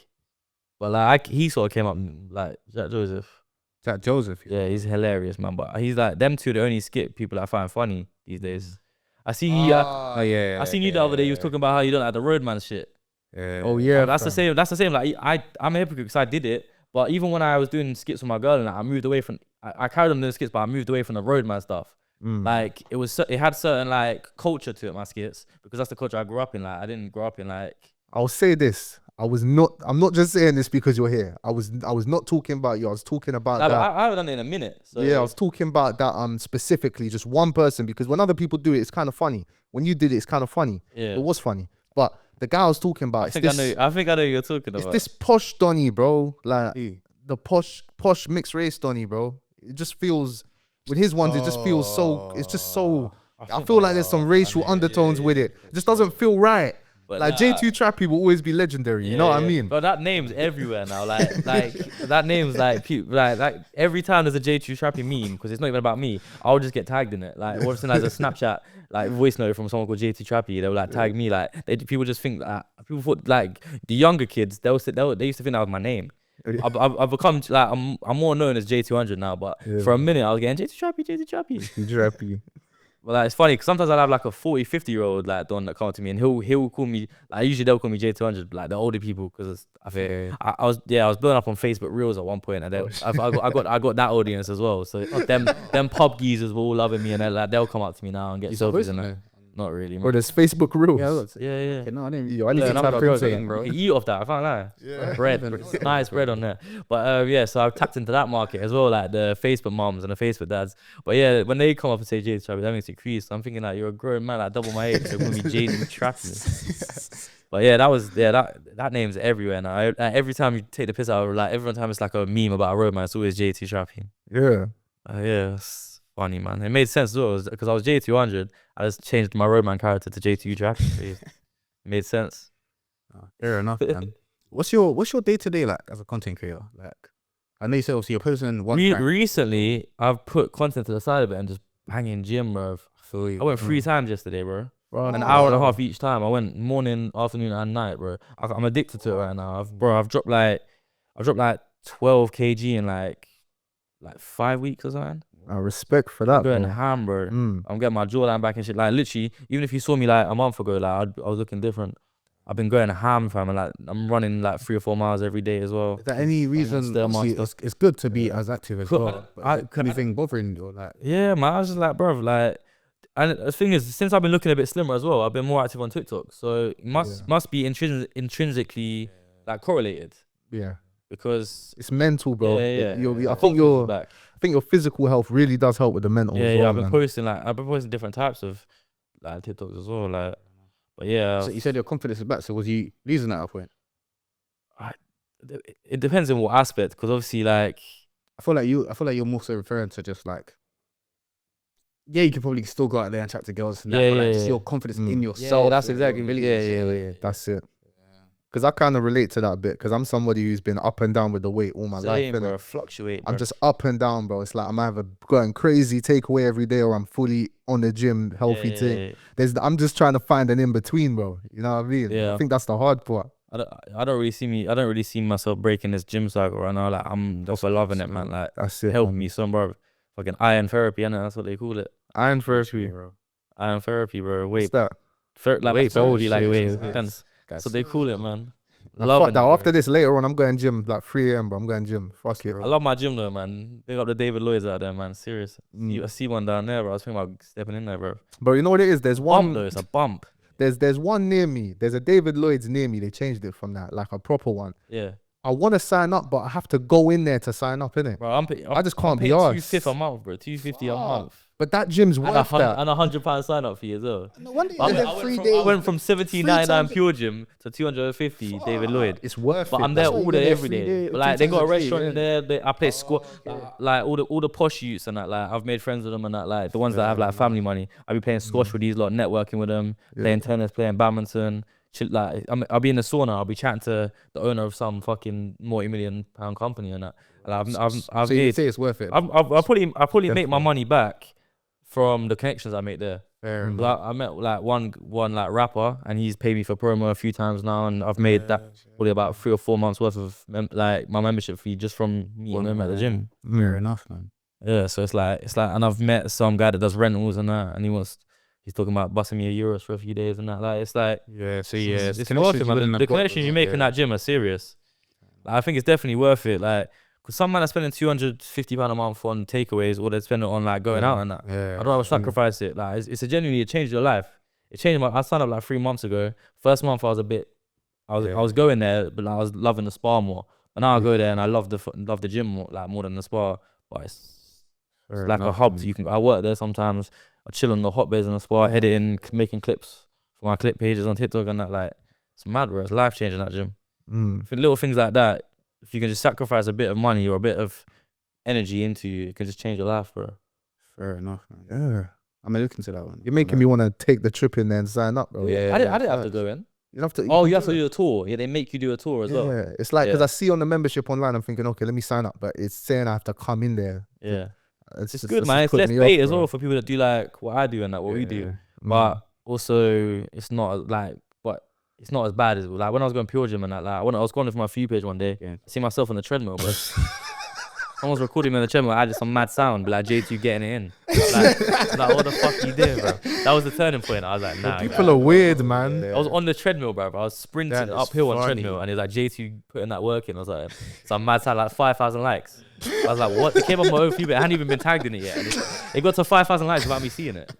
But like, he sort of came up like Jack Joseph. Yeah, he's hilarious, man. But he's like, them two are the only skit people that I find funny these days. I seen you the other day, you was talking about how you don't like the Roadman shit. Oh yeah. That's the same. Like, I'm a hypocrite because I did it. But even when I was doing skits with my girl and I moved away from, I carried on doing skits, but I moved away from the Roadman stuff. Like it had certain like culture to it, my skits, because that's the culture I grew up in. Like I didn't grow up in like. I'll say this. I'm not just saying this because you're here. I was not talking about you. I was talking about that. I haven't done it in a minute. So. Yeah, I was talking about that specifically, just one person, because when other people do it, it's kind of funny. When you did it, it's kind of funny. Yeah. It was funny. But the guy I was talking about, I think I know who you're talking about. It's this posh Donny, bro. Like the posh mixed race Donny, bro. It just feels with his ones, it just feels so. It's just so. I feel like there's some racial undertones with it. It just doesn't feel right. But like J2 Trappy will always be legendary. You know what I mean? But that name's everywhere now. Like that name's like every time there's a J2 Trappy meme, because it's not even about me, I'll just get tagged in it. Like or something like a Snapchat like voice note from someone called J2 Trappy, they'll like tag me. Like people just think that people thought like the younger kids they used to think that was my name. I've become like I'm more known as J200 now, but for a minute I was getting J2 Trappy. But like, it's funny because sometimes I'll have like a 40, 50-year-old like Don that come up to me and he'll call me, like usually they'll call me J200, like the older people, because I think I was blowing up on Facebook Reels at one point, and then I got that audience as well. So them pub geezers were all loving me, and they'll come up to me now and get selfies and that. Not really, man. Or there's Facebook rules. Yeah. Okay, no, I didn't. Yo, I need to type in bro. You can eat off that, I can't lie. Yeah. Bread, nice bread on there. But yeah, so I've tapped into that market as well, like the Facebook moms and the Facebook dads. But yeah, when they come up and say J Trappy, that makes it crease. So I'm thinking like, you're a grown man, like double my age, so call me J Trappy. But yeah, that name's everywhere now. Like, every time you take the piss out, like every time it's like a meme about a Roadman, it's always J2 Trappy. Yeah. Yeah, it's funny, man. It made sense as well, because I was J200. I just changed my Roadman character to J2 Trappy. It made sense. Fair enough, man. What's your day-to-day like as a content creator? Like, I know you said obviously you're posting one track. Recently, I've put content to the side of it and just banging gym, bro. I went 3 times yesterday, bro. An hour and a half each time. I went morning, afternoon, and night, bro. I'm addicted to it right now. I've dropped like 12 kg in like 5 weeks or something. Respect for that. I'm going ham, bro. I'm getting my jawline back and shit. Like literally, even if you saw me like a month ago, like I was looking different. I've been going ham, fam, and like I'm running like 3 or 4 miles every day as well. Is there any reason? It's good to be as active as well. Anything bothering you? Like, yeah, man. I was just like, bro, like, and the thing is, since I've been looking a bit slimmer as well, I've been more active on TikTok. So it must be intrinsically like correlated. Yeah, because it's mental, bro. Yeah. I think your physical health really does help with the mental. Yeah, as well, I've been posting different types of like TikToks as well, like. But yeah. So you said your confidence is back. So was you losing at a point? It depends on what aspect, because obviously, like, I feel like you're more so referring to just like, yeah, you could probably still go out there and chat to girls. And just your confidence in yourself. Yeah, that's exactly. Yeah. That's it. Because I kind of relate to that bit, because I'm somebody who's been up and down with the weight all my life. Bro, fluctuate. I'm just up and down, bro. It's like I'm either going crazy takeaway every day, or I'm fully on the gym healthy thing. I'm just trying to find an in between, bro. You know what I mean? Yeah. I think that's the hard part. I don't really see myself breaking this gym cycle right now. Like, I'm also loving it, man. Like, that's it. Help me some, bro. Fucking iron therapy, and that's what they call it. Iron therapy, bro. Iron therapy, bro. Wait, what's that? Like weight, that's what they call it, man. Fuck that. After this, later on, I'm going gym like 3 AM, bro. I'm going gym. Fuck it, bro. I love my gym though, man. Big up the David Lloyds out there, man. Serious. I see one down there, bro. I was thinking about stepping in there, bro. Bro, you know what it is? There's one. Bump though. It's a bump. There's one near me. There's a David Lloyd's near me. They changed it from that, like a proper one. Yeah. I want to sign up, but I have to go in there to sign up, innit? Bro, I just can't be arsed. $250 a month, bro. $250 a month. But that gym's worth that. And £100 sign up fee as well. No wonder I went from $17.99 Pure Gym to $250 David Lloyd. It's worth it. But I'm there all day, every day. But like, they got a restaurant in there. I play squat. Like all the posh youths and that. Like, I've made friends with them and that. Like the ones that have like family money. I'll be playing squash with these lot, networking with them, playing tennis, playing badminton. Like, I'll be in the sauna. I'll be chatting to the owner of some fucking multi-million-pound company and that. And so you say it's worth it? I'll probably make my money back from the connections I make there. Fair enough. Like, I met like one like rapper, and he's paid me for promo a few times now, and I've made that probably about 3 or 4 months worth of like my membership fee just from meeting him at the gym. Fair enough, man. Yeah, so it's like, and I've met some guy that does rentals and that, and he's talking about busting me €1 for a few days and that. Like, it's like, it's worth it, man. The connections you make in that gym are serious. Like, I think it's definitely worth it. Like, cause some man are spending £250 a month on takeaways, or they're spending it on like going out and that. I'd rather sacrifice it. Like, it's it changed your life. It changed I signed up like 3 months ago. First month I was going there, but I was loving the spa more. And now I go there and I love the gym more, like more than the spa. But it's like a hub. I work there sometimes. I chill on the hot beds in the spa, editing, making clips for my clip pages on TikTok and that. Like, it's mad, bro. It's life changing, that gym. For little things like that, if you can just sacrifice a bit of money or a bit of energy into you, it can just change your life, bro. Fair enough, man. Yeah. I'm gonna look into that one. You're making me want to take the trip in there and sign up, bro. Yeah. I didn't have to go in. You have to. You have to do a tour. Yeah, they make you do a tour as well. Yeah, it's like, because I see on the membership online, I'm thinking, okay, let me sign up, but it's saying I have to come in there. Yeah. It's good, man. It's less bait as well for people that do like what I do and like what we do. But also, it's not as bad as like when I was going Pure Gym and that. Like, when I was going for my For You page one day, I see myself on the treadmill, bro. Someone's recording me on the treadmill, I added some mad sound, be like, J2 getting it in. Like, what the fuck you doing, bro? That was the turning point. I was like, nah. People are weird, man. I was on the treadmill, bro. I was sprinting uphill on treadmill, and it was like J2 putting that work in. I was like, some mad sound, like 5,000 likes. I was like, what? It came on my own feed, but I hadn't even been tagged in it yet. And it got to 5,000 likes without me seeing it.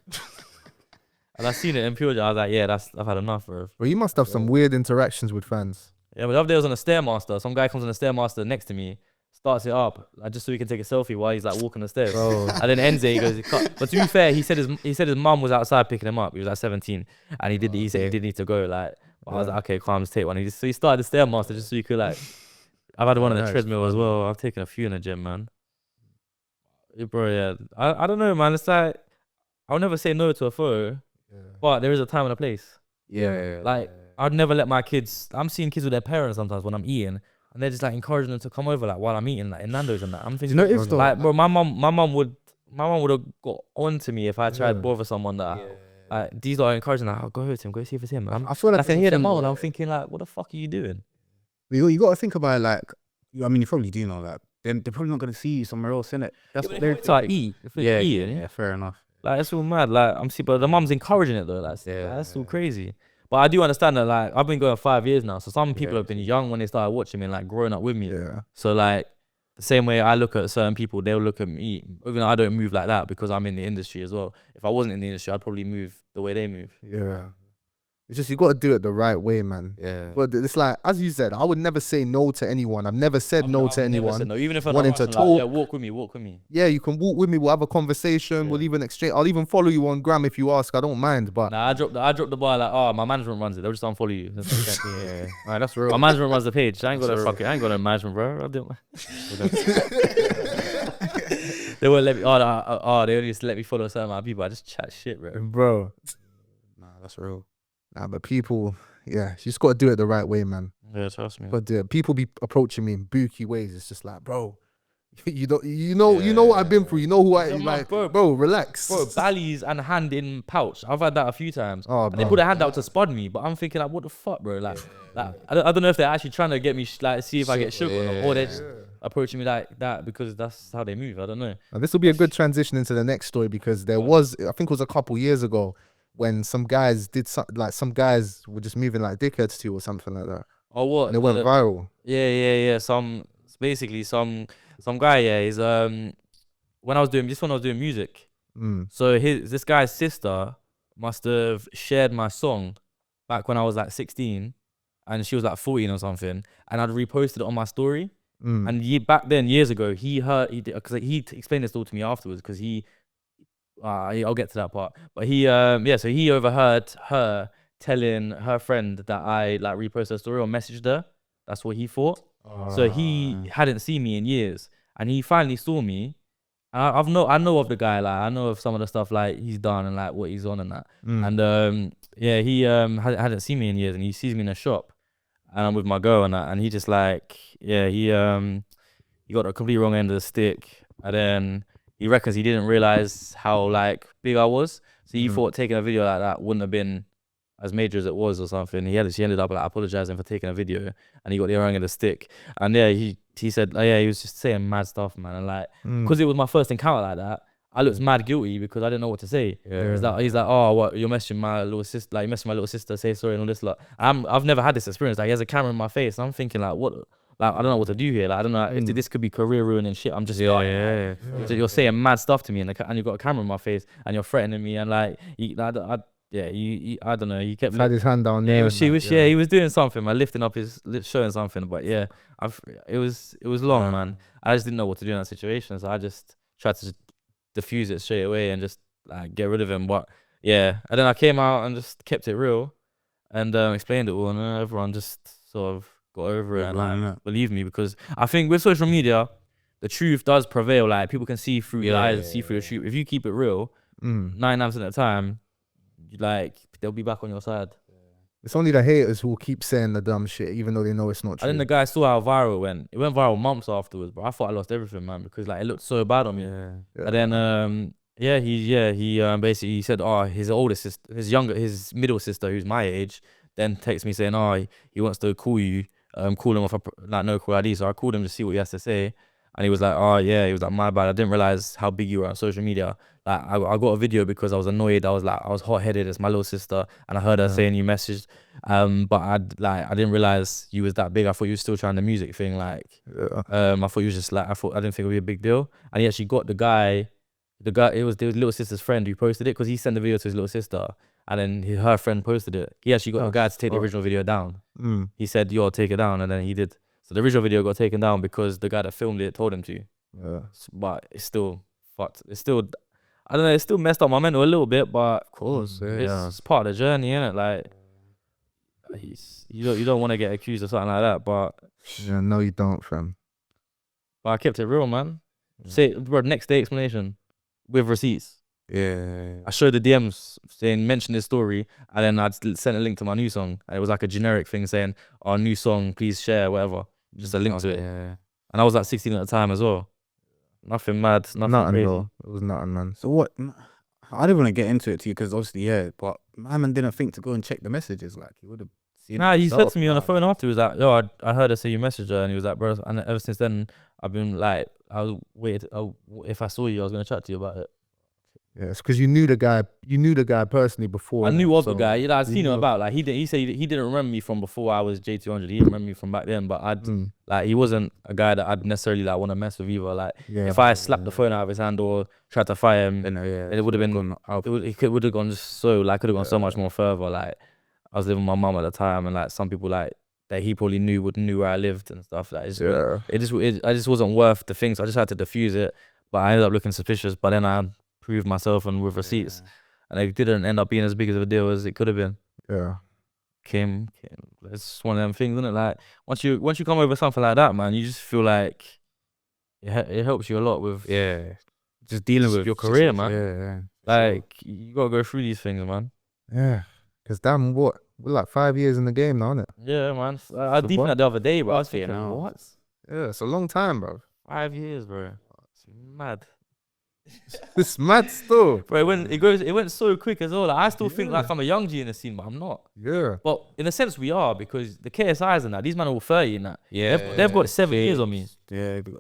And I seen it in pure joy. I was like, yeah, I've had enough, bro. Well, you must have some weird interactions with fans. Yeah, but the other day I was on a Stairmaster. Some guy comes on the Stairmaster next to me, starts it up, like, just so he can take a selfie while he's like walking the stairs. And then ends it. He goes, but to be fair, he said his mum was outside picking him up. He was like 17, and he said he didn't need to go. Like, I was like, okay, calm, just take one. So he started the Stairmaster just so he could like. I've had one on the treadmill as well. I've taken a few in the gym, man. Yeah, bro, yeah. I don't know, man. It's like I'll never say no to a photo, but there is a time and a place. Like I'd never let my kids. I'm seeing kids with their parents sometimes when I'm eating, and they're just like encouraging them to come over like while I'm eating, like in Nando's and that. I'm thinking, like, bro, my mum would have got on to me if I tried to bother someone that. Like, these are encouraging, like, oh, go with him, go see if it's him. I feel like I can hear them all, and I'm thinking, like, what the fuck are you doing? You got to think about it, like, I mean, you probably do know that. They're probably not going to see you somewhere else, innit? That's what they're like, eat. Yeah, fair enough. Like, it's all mad. Like, but the mum's encouraging it though. Like, that's all crazy. But I do understand that, like, I've been going 5 years now. So some people have been young when they started watching me and like growing up with me. So like, the same way I look at certain people, they'll look at me. Even though I don't move like that because I'm in the industry as well. If I wasn't in the industry, I'd probably move the way they move. Yeah. It's just, you got to do it the right way, man. Yeah. But it's like, as you said, I would never say no to anyone. I've never said no to anyone. No. Even if I'm wanting to talk. Like, yeah, walk with me. Yeah, you can walk with me. We'll have a conversation. We'll even exchange. I'll even follow you on Gram if you ask. I don't mind. But nah, I dropped the bar like, oh, my management runs it. They'll just unfollow you. Yeah. All right, that's real. My management runs the page. I ain't got no management, bro. They won't let me. They only just let me follow certain amount of people. I just chat shit, bro. Nah, that's real. Nah, but people, you just got to do it the right way, man. Yeah, trust me. But people be approaching me in booky ways. It's just like, bro, you know what I've been through. You know who I like, bro. Relax, bro. Bally's and hand in pouch. I've had that a few times. And they put a hand out to spud me, but I'm thinking like, what the fuck, bro? Like, I don't know if they're actually trying to get me like see if I get shook or they're just approaching me like that because that's how they move. I don't know. And this will be a good transition into the next story because there was, I think it was a couple years ago, when some guys some guys were just moving like dickheads to you or something like that. Oh, what? And it went viral. Yeah. Some guy. Yeah, he's when I was doing music. So this guy's sister must have shared my song back when I was like 16, and she was like 14 or something, and I'd reposted it on my story. And back then, years ago, he explained this all to me afterwards because I'll get to that part. But so he overheard her telling her friend that I like reposted her story or messaged her. That's what he thought. So he hadn't seen me in years, and he finally saw me. I know of the guy, like I know of some of the stuff like he's done and like what he's on and that. And he hadn't seen me in years, and he sees me in a shop, and I'm with my girl and that, and he just like he got a complete wrong end of the stick, and then he reckons he didn't realize how like big I was, so he thought taking a video like that wouldn't have been as major as it was or something. She ended up like apologizing for taking a video, and he got the wrong end of the stick. And he said, he was just saying mad stuff, man. And like, because it was my first encounter like that, I looked mad guilty because I didn't know what to say. He's like, oh, what, you're messaging my little sister, like, you messaging my little sister, say sorry and all this lot. I've never had this experience. Like, he has a camera in my face, and I'm thinking like, what? Like, I don't know what to do here. Like, I don't know if this could be career ruining shit. I'm just So you're saying mad stuff to me, and you've got a camera in my face, and you're threatening me, and like, I don't know. He kept had his hand down there. He was doing something, man, lifting up his lips, showing something. But yeah, it was long, man. I just didn't know what to do in that situation, so I just tried to diffuse it straight away and just like get rid of him. But yeah, and then I came out and just kept it real and explained it all, and everyone just sort of got over it and like believed me, because I think with social media, the truth does prevail. Like, people can see through your eyes, see through the truth. If you keep it real, 9 times at a time, like, they'll be back on your side. It's only the haters who will keep saying the dumb shit, even though they know it's not true. I think the guy saw how viral it went. It went viral months afterwards, but I thought I lost everything, man, because like it looked so bad on me. And then he basically said, oh, his oldest sister, his middle sister, who's my age, then texted me saying, oh, he wants to call you, call him off like no call ID. So I called him to see what he has to say, And he was like, oh yeah, he was like, my bad, I didn't realize how big you were on social media. Like I got a video because I was annoyed. I was hot-headed. It's my little sister, and I heard her saying you messaged. But I didn't realize you was that big. I thought you were still trying the music thing. Like, I thought you was just like, I didn't think it would be a big deal. And he actually got the guy. It was little sister's friend who posted it because he sent the video to his little sister, and then her friend posted it. He actually got the guy to take the original video down. He said, "Yo, take it down," and then he did. So the original video got taken down because the guy that filmed it told him to. But it's still fucked. It's still, I don't know. It's still messed up my mental a little bit, but Of course, it's part of the journey, innit? Like, you don't want to get accused of something like that, but Yeah, no, you don't, fam. I kept it real, man. Say, bro, next day explanation with receipts. I showed the DMs saying mention this story, and then I'd sent a link to my new song, and it was like a generic thing saying our new song, please share, whatever, just a link to it. And I was like 16 at the time as well. Nothing mad, nothing crazy. Though. It was nothing, man. So what? I didn't want to get into it too because obviously, but my man didn't think to go and check the messages. Like he would have seen. Nah, he said to me on the phone after, he was like, yo, I heard her say you messaged her, and he was like, bro, and ever since then I've been like, if I saw you, I was gonna chat to you about it. Yeah, it's because you knew the guy. You knew the guy personally before. I knew of the guy. I'd seen him about. Like he said he didn't remember me from before I was J200. He didn't remember me from back then. But like he wasn't a guy that I'd necessarily like want to mess with either. Like if I slapped the phone out of his hand or tried to fire him, it would have been. It would have gone so like could have gone so much more further. Like I was living with my mum at the time, and like some people like that he probably knew where I lived and stuff. Like I just wasn't worth the thing. So I just had to diffuse it. But I ended up looking suspicious. But then I proved myself and with receipts, and it didn't end up being as big of a deal as it could have been. Came. It's one of them things, isn't it? Like once you come over something like that, man, you just feel like it helps you a lot with just dealing with your career, man. Like you gotta go through these things, man. Because damn, we're like 5 years in the game now, isn't it? Yeah, man. I was deep in that the other day, bro. I was thinking, what? Yeah, it's a long time, bro. 5 years, bro. It's mad. It's mad still, bro. It went so quick as well. Like, I still think like I'm a young G in the scene, but I'm not. But in a sense, we are, because the KSIs and that, these men are all 30 and that. They've got 7 years on me.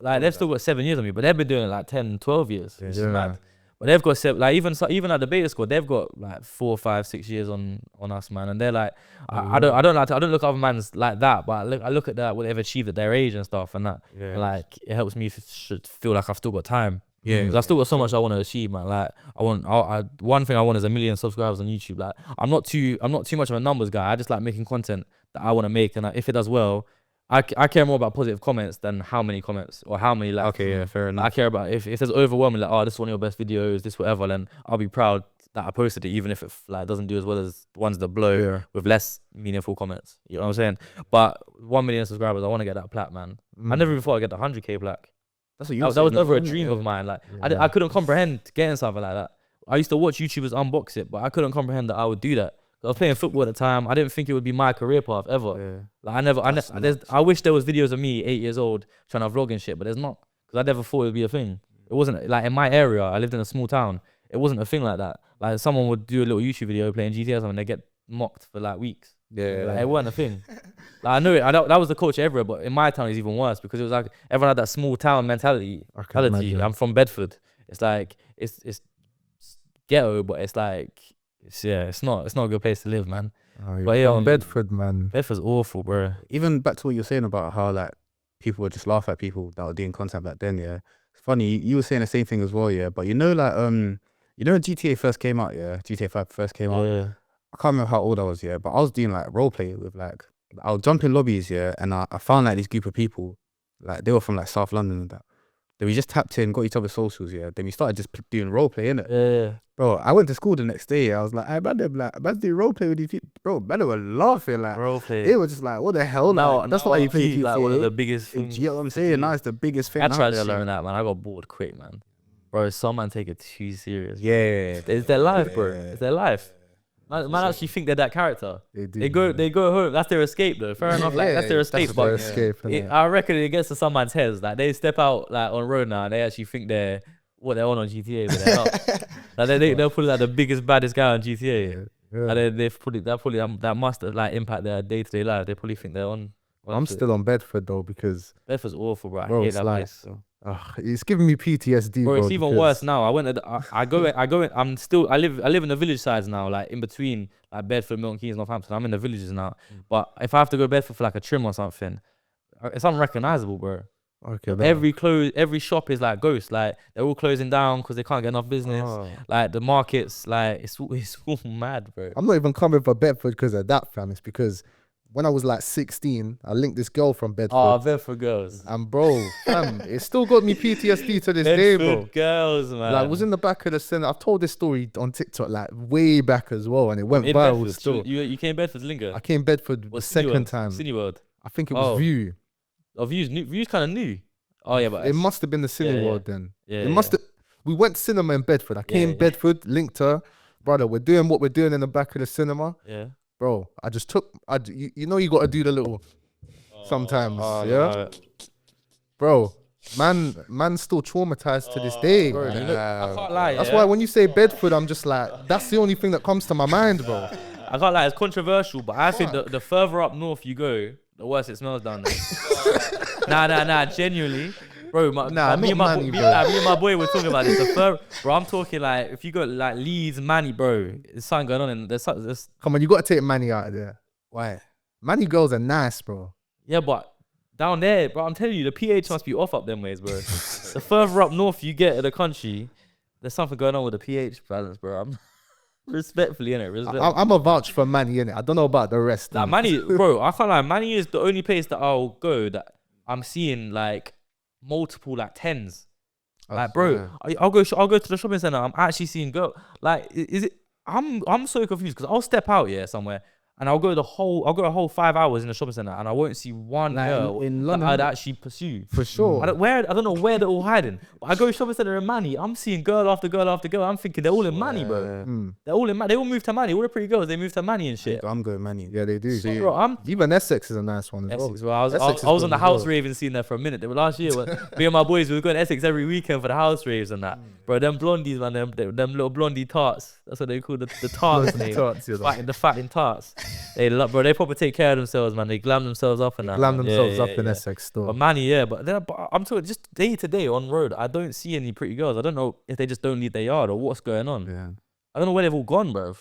Like they've still got 7 years on me, but they've been doing it like 10, 12 years. It's mad. But they've got like even at the beta squad, they've got like 4, 5, 6 years on us, man. And they're like, I don't look at other mans like that, but I look at that what they've achieved at their age and stuff, and that. And like it helps me feel like I've still got time. Because I still got so much I want to achieve, man. Like one thing I want is 1 million subscribers on YouTube. Like I'm not too much of a numbers guy. I just like making content that I want to make, and if it does well, I care more about positive comments than how many comments or how many like. Fair enough. I care about if there's overwhelming like, oh, this is one of your best videos, this whatever, then I'll be proud that I posted it, even if it like doesn't do as well as ones that blow with less meaningful comments. You know what I'm saying? But 1 million subscribers, I want to get that plaque, man. I never even thought I'd get the 100K plaque. That's what you that was never a dream of mine. Like I couldn't comprehend getting something like that. I used to watch YouTubers unbox it, but I couldn't comprehend that I would do that. I was playing football at the time. I didn't think it would be my career path ever. Like I wish there was videos of me 8 years old trying to vlog and shit, but there's not, because I never thought it would be a thing. It wasn't like in my area. I lived in a small town. It wasn't a thing like that. Like someone would do a little YouTube video playing GTA or something, they get mocked for like weeks. Like, it wasn't a thing. Like I knew it. That was the culture everywhere, but in my town it's even worse, because it was like everyone had that small town mentality. I'm from Bedford. It's like it's ghetto, but it's like it's not a good place to live, man. But Bedford, man. Bedford's awful, bro. Even back to what you were saying about how like people would just laugh at people that were doing content back then. It's funny, you were saying the same thing as well. But you know, like when GTA first came out, GTA 5 first came out. I can't remember how old I was, but I was doing like role play with like, I would jump in lobbies, and I found like this group of people, like they were from like South London and that. Then we just tapped in, got each other's socials, then we started just doing role play, innit? Bro, I went to school the next day. I was like, I'm doing role play with these people. Bro, man, they were laughing, like role play. It was just like, what the hell? Now that's not how you play. Like one of the biggest things. You know what I'm saying? Now it's the biggest thing. I tried to learn that, man. I got bored quick, man. Bro, some man take it too serious. It's their life, bro. It's their life. Man actually think they're that character. They go home. That's their escape, though. Fair enough. Like that's their escape. I reckon it gets to some man's heads. Like they step out like on road now, and they actually think they're on GTA, but they're not. Like they'll put like the biggest, baddest guy on GTA. And they've put it that must like impact their day-to-day life. They probably think they're on I'm still on Bedford though because Bedford's awful, bro. I bro, hate it's that like, place. So. it's giving me PTSD, Bro, bro. it's even worse now. I went. I go in. I live in the village sides now, like in between like Bedford, Milton Keynes, Northampton. I'm in the villages now. But if I have to go to Bedford for like a trim or something, it's unrecognizable, bro. Okay. Every shop is like ghost. Like they're all closing down because they can't get enough business. Like the markets, like it's all mad, bro. I'm not even coming for Bedford because of that, fam. It's because when I was like 16, I linked this girl from Bedford. Oh, Bedford girls. And bro, fam, it still got me PTSD to this day, bro. Bedford girls, man. Like, I was in the back of the cinema. I've told this story on TikTok like way back as well, and it went viral Bedford. still. You came Bedford Linger? I came Bedford the second time. Cineworld. I think it was View. Oh, View's kind of new. Oh yeah, but it must have been the Cineworld then. Yeah, it must have. We went cinema in Bedford. I came Bedford, linked her, brother. We're doing what we're doing in the back of the cinema. Yeah. Bro, I just took. You know you got to do the little. Sometimes, yeah. Bro, man's still traumatized to this day. Bro, I can't lie. That's why when you say Bedford, I'm just like, that's the only thing that comes to my mind, bro. I can't lie. It's controversial, but I think the further up north you go, the worse it smells down there. Nah. Genuinely, bro. Me and my boy were talking about this. Bro, I'm talking like if you go like Leeds, Manny, bro, there's something going on. And there's come on, you got to take Manny out of there. Why? Manny girls are nice, bro. Yeah, but down there, bro, I'm telling you, the pH must be off up them ways, bro. The further up north you get in the country, there's something going on with the pH balance, bro. I'm respectfully, innit? I'm a vouch for Manny, innit? I don't know about the rest. Like Manny, bro, I can't lie. Manny is the only place that I'll go that I'm seeing like multiple like tens. Like, bro, I'll go to the shopping center. I'm actually seeing girl. Like, is it? I'm so confused because I'll step out somewhere. And I'll go a whole 5 hours in the shopping center and I won't see one girl in London that I'd actually pursue. For sure. I don't know where they're all hiding. But I go shopping center in Manny, I'm seeing girl after girl after girl. I'm thinking they're all in Manny, bro. They're all in Manny. They all moved to Manny. All the pretty girls, they moved to Manny and shit. I'm going Manny. Yeah, they do. So bro, even Essex is a nice one as Essex, well. bro. I was on the house rave and seen there for a minute. They were last year. Me and my boys, we were going to Essex every weekend for the house raves and that. Bro, them blondies, man, them little blondie tarts. That's what they call the tarts. The fatting tarts. They love, bro. They probably take care of themselves, man. They glam themselves up and that. Glam themselves up in Essex store. But Manny, but I'm talking just day to day on road. I don't see any pretty girls. I don't know if they just don't leave their yard or what's going on. Yeah. I don't know where they've all gone, bro.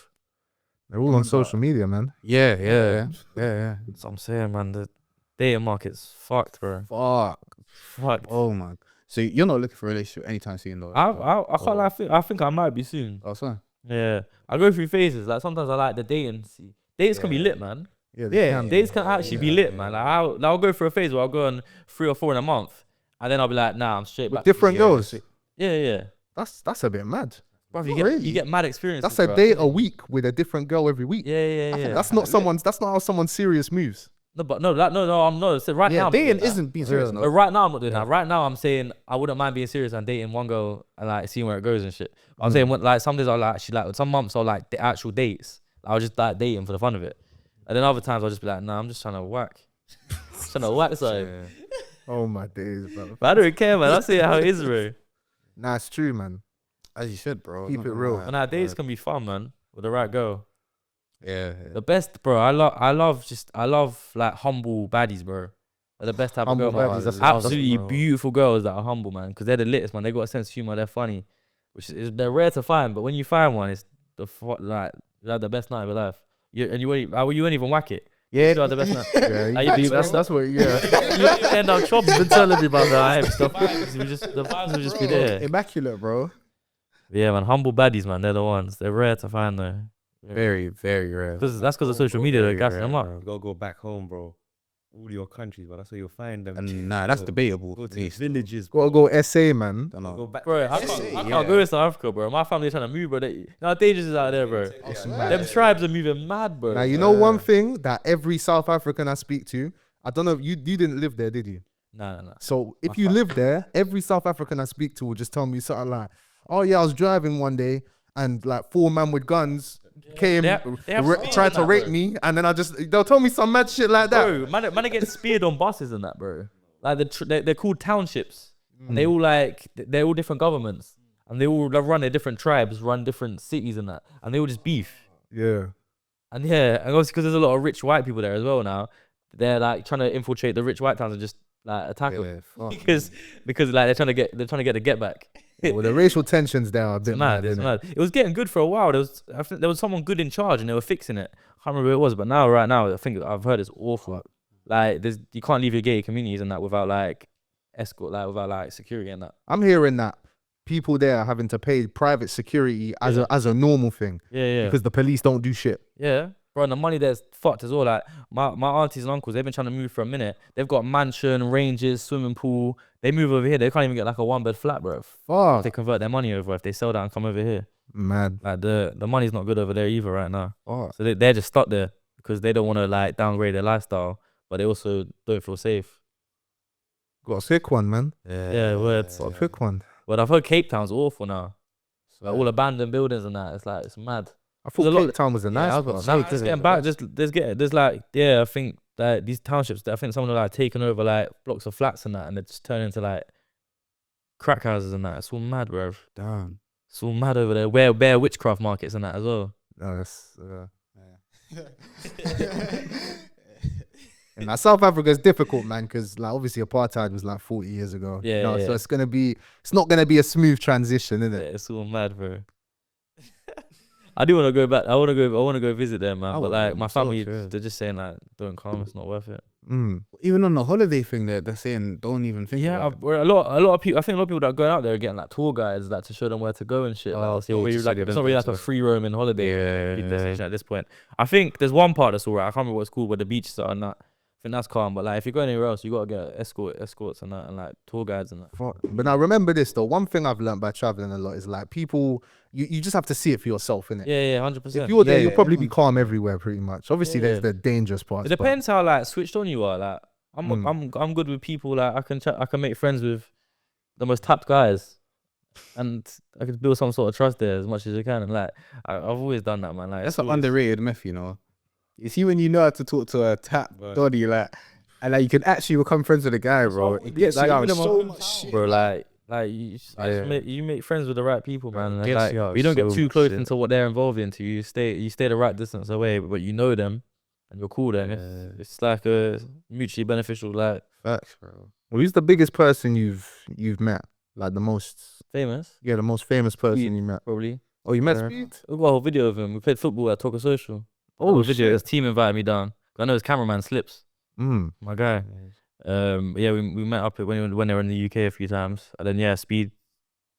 They're all on social media, man. Yeah. That's what I'm saying, man. The dating market's fucked, bro. Fucked. Oh my. So you're not looking for a relationship anytime soon, though? I can't lie. I think I might be soon. Oh, so? Yeah. I go through phases. Like sometimes I like the dating. Dates can be lit, man. Yeah, dates can actually be lit, man. Like I'll go through a phase where I'll go on 3 or 4 in a month, and then I'll be like, nah, I'm straight back. Different girls. Yeah. That's a bit mad. Bro, you get mad experiences. That's a date a week with a different girl every week. Yeah. That's not how someone serious moves. I'm not. So right now, dating isn't being serious. No. Right now, I'm not doing that. Right now, I'm saying I wouldn't mind being serious and dating one girl and like seeing where it goes and shit. But I'm saying like some days I'll like actually like some months I'll like the actual dates. I'll just like dating for the fun of it, and then other times I'll just be like, nah, I'm just trying to whack. Something. Oh my days, bro. But I don't care, man. I see how it is, bro. Nah, it's true, man. As you should, bro. Keep it real. And our dates can be fun, man, with the right girl. Yeah. The best, bro. I love like humble baddies, bro. They're the best type Humble of girl. baddies, that's Absolutely bro. beautiful girls that are humble, man. Because they're the littest, man. They got a sense of humor. They're funny, they're rare to find. But when you find one, it's you have the best night of your life. You won't even whack it. Yeah, you have the best night. That's what. Yeah. You end up chopping. Been telling me about that. The vibes will just be there. Immaculate, bro. Yeah, man. Humble baddies, man. They're the ones. They're rare to find, though. Very, very rare. That's because of social media. They're gassing them up. Go back home, bro. All your countries, but that's where you'll find them. And nah, that's debatable. Go to villages. Gotta go SA, man. Go back. Bro, I can't go to South Africa, bro. My family's trying to move, bro. How dangerous is out there, bro? Them tribes are moving mad, bro. Now, you know one thing that every South African I speak to, I don't know, you didn't live there, did you? Nah. So if you live there, every South African I speak to will just tell me something like, oh yeah, I was driving one day and like 4 men with guns came, tried to rape me, and then they'll tell me some mad shit like that. Bro, man are getting speared on buses and that, bro. Like they're called townships. And they're all different governments. And they all run their different tribes, run different cities and that. And they all just beef. Yeah. And obviously because there's a lot of rich white people there as well now. they're like trying to infiltrate the rich white towns and just like attack them because like they're trying to get the get back. Well, the racial tensions there are a bit mad, It's isn't mad. It was getting good for a while. I think there was someone good in charge and they were fixing it. I can't remember who it was, but right now I think I've heard it's awful. Like you can't leave your gay communities and that without like escort, like without like security and that. I'm hearing that people there are having to pay private security as a normal thing. Yeah. Because the police don't do shit. Yeah. Bro, and the money there's fucked as well. Like my aunties and uncles, they've been trying to move for a minute. They've got mansion, ranges, swimming pool. They move over here. They can't even get like a 1-bed flat, bro. Fuck. They convert their money over if they sell that and come over here. Mad. Like the money's not good over there either right now. Fuck. So they're just stuck there because they don't want to like downgrade their lifestyle, but they also don't feel safe. Got a sick one, man. Yeah, words. Got a sick one. But I've heard Cape Town's awful now. Like all abandoned buildings and that. It's like it's mad. I thought Cape Town was a nice one. Now it's getting back. There's like I think that these townships. I think some of them are like taking over like blocks of flats and that, and they just turn into like crack houses and that. It's all mad, bro. Damn. It's all mad over there. Where bare witchcraft markets and that as well. No, that's And now South Africa is difficult, man, because like obviously apartheid was like 40 years ago. Yeah, no, yeah. So it's not gonna be a smooth transition, is Yeah, it? it's all mad, bro. I do want to go back. I want to go visit them, man. But like my family, they're just saying like, don't come. It's not worth it. Even on the holiday thing, they're saying don't even think. Yeah, about it. a lot of people. I think a lot of people that are going out there are getting like tour guides like to show them where to go and shit. Oh, Like, so it's not really like a free roaming holiday. Yeah. At this point, I think there's one part that's alright. I can't remember what it's called, where the beaches are and that. I think that's calm. But like if you're going anywhere else, you gotta get escorts and that, and like tour guides and that. But now remember this though. One thing I've learned by traveling a lot is like people, you just have to see it for yourself, innit? Yeah, 100%. If you're there, you'll probably be calm everywhere, pretty much. Obviously, Yeah. there's the dangerous parts. It depends how like switched on you are. Like I'm good with people. Like I can make friends with the most tapped guys, and I can build some sort of trust there as much as you can. And like I've always done that, man. Like That's an underrated myth, you know. You see, when you know how to talk to a tap body, like, and like you can actually become friends with a guy, bro. It gets like, you out even so much shit, bro. Like you make friends with the right people, man. And, Gets like you out you don't get so too much close shit. into what they're involved into. You stay the right distance away, but you know them and you're cool then. It's like a mutually beneficial, like Facts, bro. Well, who's the biggest person you've met? Like the most, famous, the most famous person Speed. you met. probably. Oh, you met Yeah. Speed? We've got a whole video of him. We played football at Talker Social. Oh, video. shit. His team invited me down. I know his cameraman Slips, my guy. Yeah, we met up when they were in the UK a few times. And then Speed.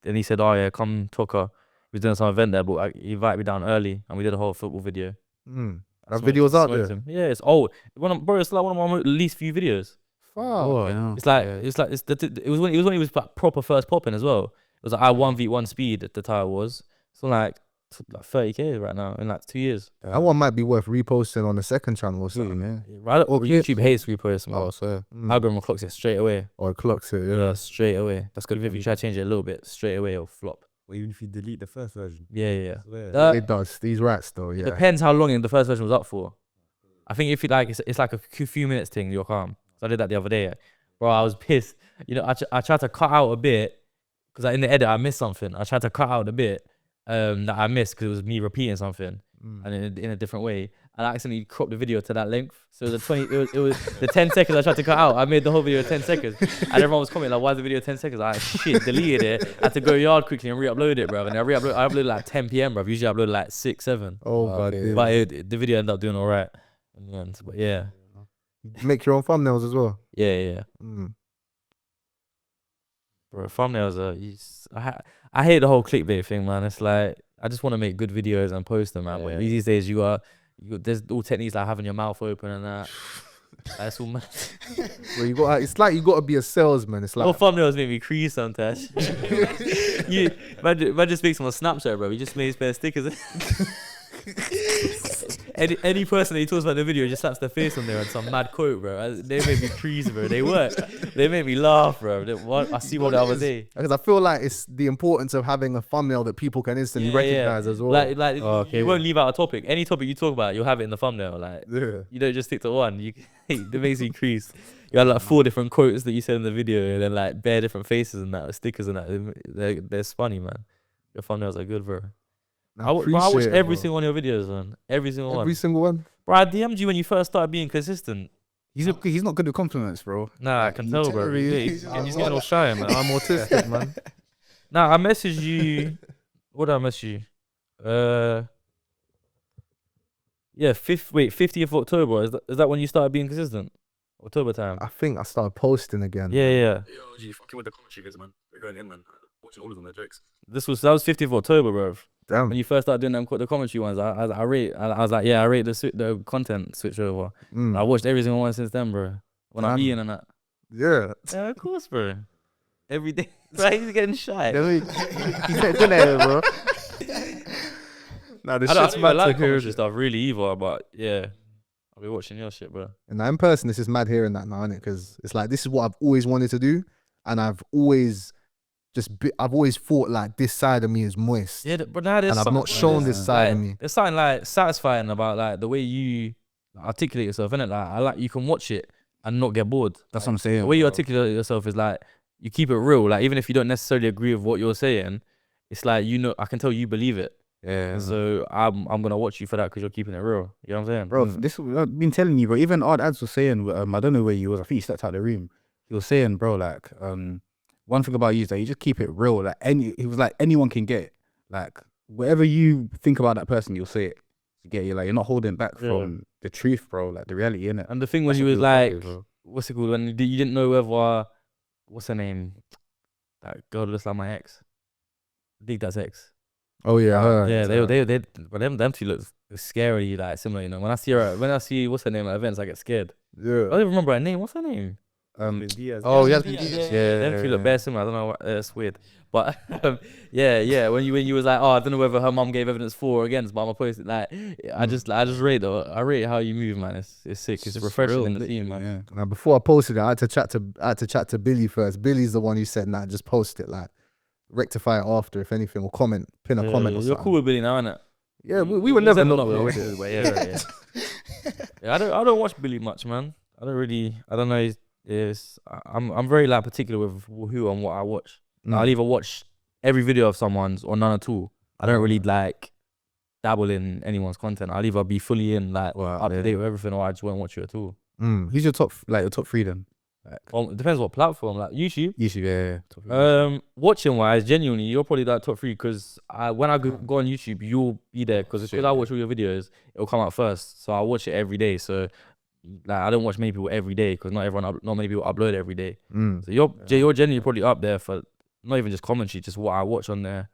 And he said, "Oh yeah, come Talker." He was doing some event there, but he invited me down early, and we did a whole football video. That video's out there. Yeah, it's old. Bro, it's like one of my least few videos. Fuck. Yeah. It was when he was like proper first popping as well. It was like I 1v1 Speed at the time was. So like 30K right now in like 2 years. That one might be worth reposting on the second channel or something. Yeah. Right? Or YouTube hates reposts, man. Oh, so Algorithm clocks it straight away. Or it clocks it. Yeah, straight away. That's good. If you try to change it a little bit, straight away it'll flop. Or even if you delete the first version. Yeah. Swear. It does. These rats though, yeah. Depends how long the first version was up for. I think if you like, it's like a few minutes thing, you're calm. So I did that the other day. Bro, I was pissed. You know, I tried to cut out a bit because in the edit I missed something. I tried to cut out a bit that I missed because it was me repeating something and in a different way. And I accidentally cropped the video to that length. So it was the 10 seconds I tried to cut out. I made the whole video 10 seconds. And everyone was commenting like, why is the video 10 seconds? I shit, deleted it. I had to go yard quickly and re-upload it, bro. And I uploaded like 10 p.m, bro. Usually I upload like 6, 7. Oh, God. okay. But the video ended up doing all right in the end. But yeah. Make your own thumbnails as well. Yeah. Bro, thumbnails are... I hate the whole clickbait thing, man. It's like, I just want to make good videos and post them, man. But these days, there's all techniques like having your mouth open and that. That's all, man. Well, it's like you got to be a salesman. It's like... All thumbnails make me crease sometimes. Man just makes them on Snapchat, bro. You just made spare stickers. Any person that he talks about in the video just slaps their face on there and some mad quote, bro. They made me crease, bro. They work. They made me laugh, bro. I see one the other day. Because I feel like it's the importance of having a thumbnable that people can instantly recognize as well. Like you won't leave out a topic. Any topic you talk about, you'll have it in the thumbnail. Like you don't just stick to one. It makes me crease. You had like 4 different quotes that you said in the video, and then like bare different faces and that, stickers and that. They're funny, man. Your thumbnails are good, bro. I watch every single one of your videos, man. Every single one. Every single one? Bro, I DM'd you when you first started being consistent. He's not good with compliments, bro. Nah, I can tell, bro. He's getting all shy, man. I'm autistic, man. Nah, I messaged you. What did I message you? Yeah, 50th October. Is that when you started being consistent? October time. I think I started posting again. Yeah. Yo, G, fucking with the commentary guys, man. They're going in, man. Watching all of them, their jokes. That was 50th October, bro. Damn. When you first started doing the commentary ones, I was like, I rate the content switch over. I watched every single one since then, bro. When I'm eating and that. Yeah. Yeah, of course, bro. Every day, bro, he's getting shy. He's getting bro. Nah, this I shit's don't mad like to hear. commentary stuff really either, but yeah, I'll be watching your shit, bro. And now in person, this is mad hearing that now, innit? Because it's like, this is what I've always wanted to do. And I've always thought like this side of me is moist. Yeah, but now there's and I've not shown this side of me. There's something like satisfying about like the way you articulate yourself, innit? Like you can watch it and not get bored. That's what I'm saying. The way you articulate yourself is like you keep it real. Like even if you don't necessarily agree with what you're saying, it's like I can tell you believe it. Yeah. So I'm gonna watch you for that because you're keeping it real. You know what I'm saying, Bro, this I've been telling you, bro. Even Odd Ads was saying, I don't know where he was. I think he stepped out of the room. He was saying, bro, like, one thing about you is that you just keep it real. Like he was like, anyone can get it. Like whatever you think about that person, you'll say it. You get you. Like you're not holding back from the truth, bro. Like the reality, innit? And the thing was, you was like, what's it called? When you didn't know whether, what's her name? That girl that looks like my ex. I think that's ex. Oh yeah, yeah. But them two look scary, like similar. You know, when I see what's her name at events, I get scared. Yeah. I don't even remember her name. What's her name? Diaz. Oh yeah, Them two look bare similar. I don't know. It's weird. But yeah. When you was like, oh, I don't know whether her mum gave evidence for or against, but I'm gonna post it. Like, I just rate how you move, man. It's sick. It's refreshing in the scene, man. Yeah. Now before I posted it, I had to chat to Billy first. Billy's the one who said, "Nah, just post it. Like, rectify it after, if anything, or pin a comment or You're something." cool with Billy now, innit? Yeah, we were never not. Yeah. I don't watch Billy much, man. I don't know. I'm very like particular with who and what I watch. I'll either watch every video of someone's or none at all. I don't really like dabble in anyone's content. I'll either be fully in like up to date with everything, or I just won't watch it at all. Who's your top three then? Like, Well, it depends what platform. Like YouTube. Yeah. Watching wise, genuinely, you're probably like top three because when I go on YouTube, you'll be there because I watch all your videos. It'll come out first, so I watch it every day. So like I don't watch many people every day because not many people upload every day. So you're genuinely probably up there for not even just commentary, just what I watch on there.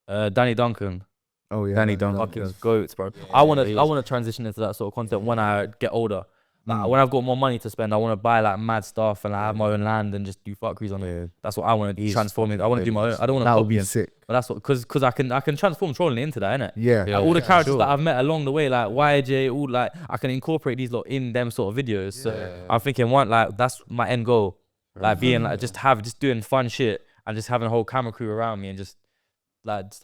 Danny Duncan. Oh yeah, Danny Duncan. Fucking goats, bro. I wanna transition into that sort of content when I get older. Like, when I've got more money to spend, I want to buy like mad stuff and I have my own land and just do fuckeries on it. That's what I want to transform it. I want to do my own. I don't want to. That would be sick. But that's what, cause I can transform trolling into that, innit? Yeah. Like, all the characters that I've met along the way, like YJ, all like I can incorporate these lot in them sort of videos. So I'm thinking, that's my end goal, like being like just doing fun shit and just having a whole camera crew around me and just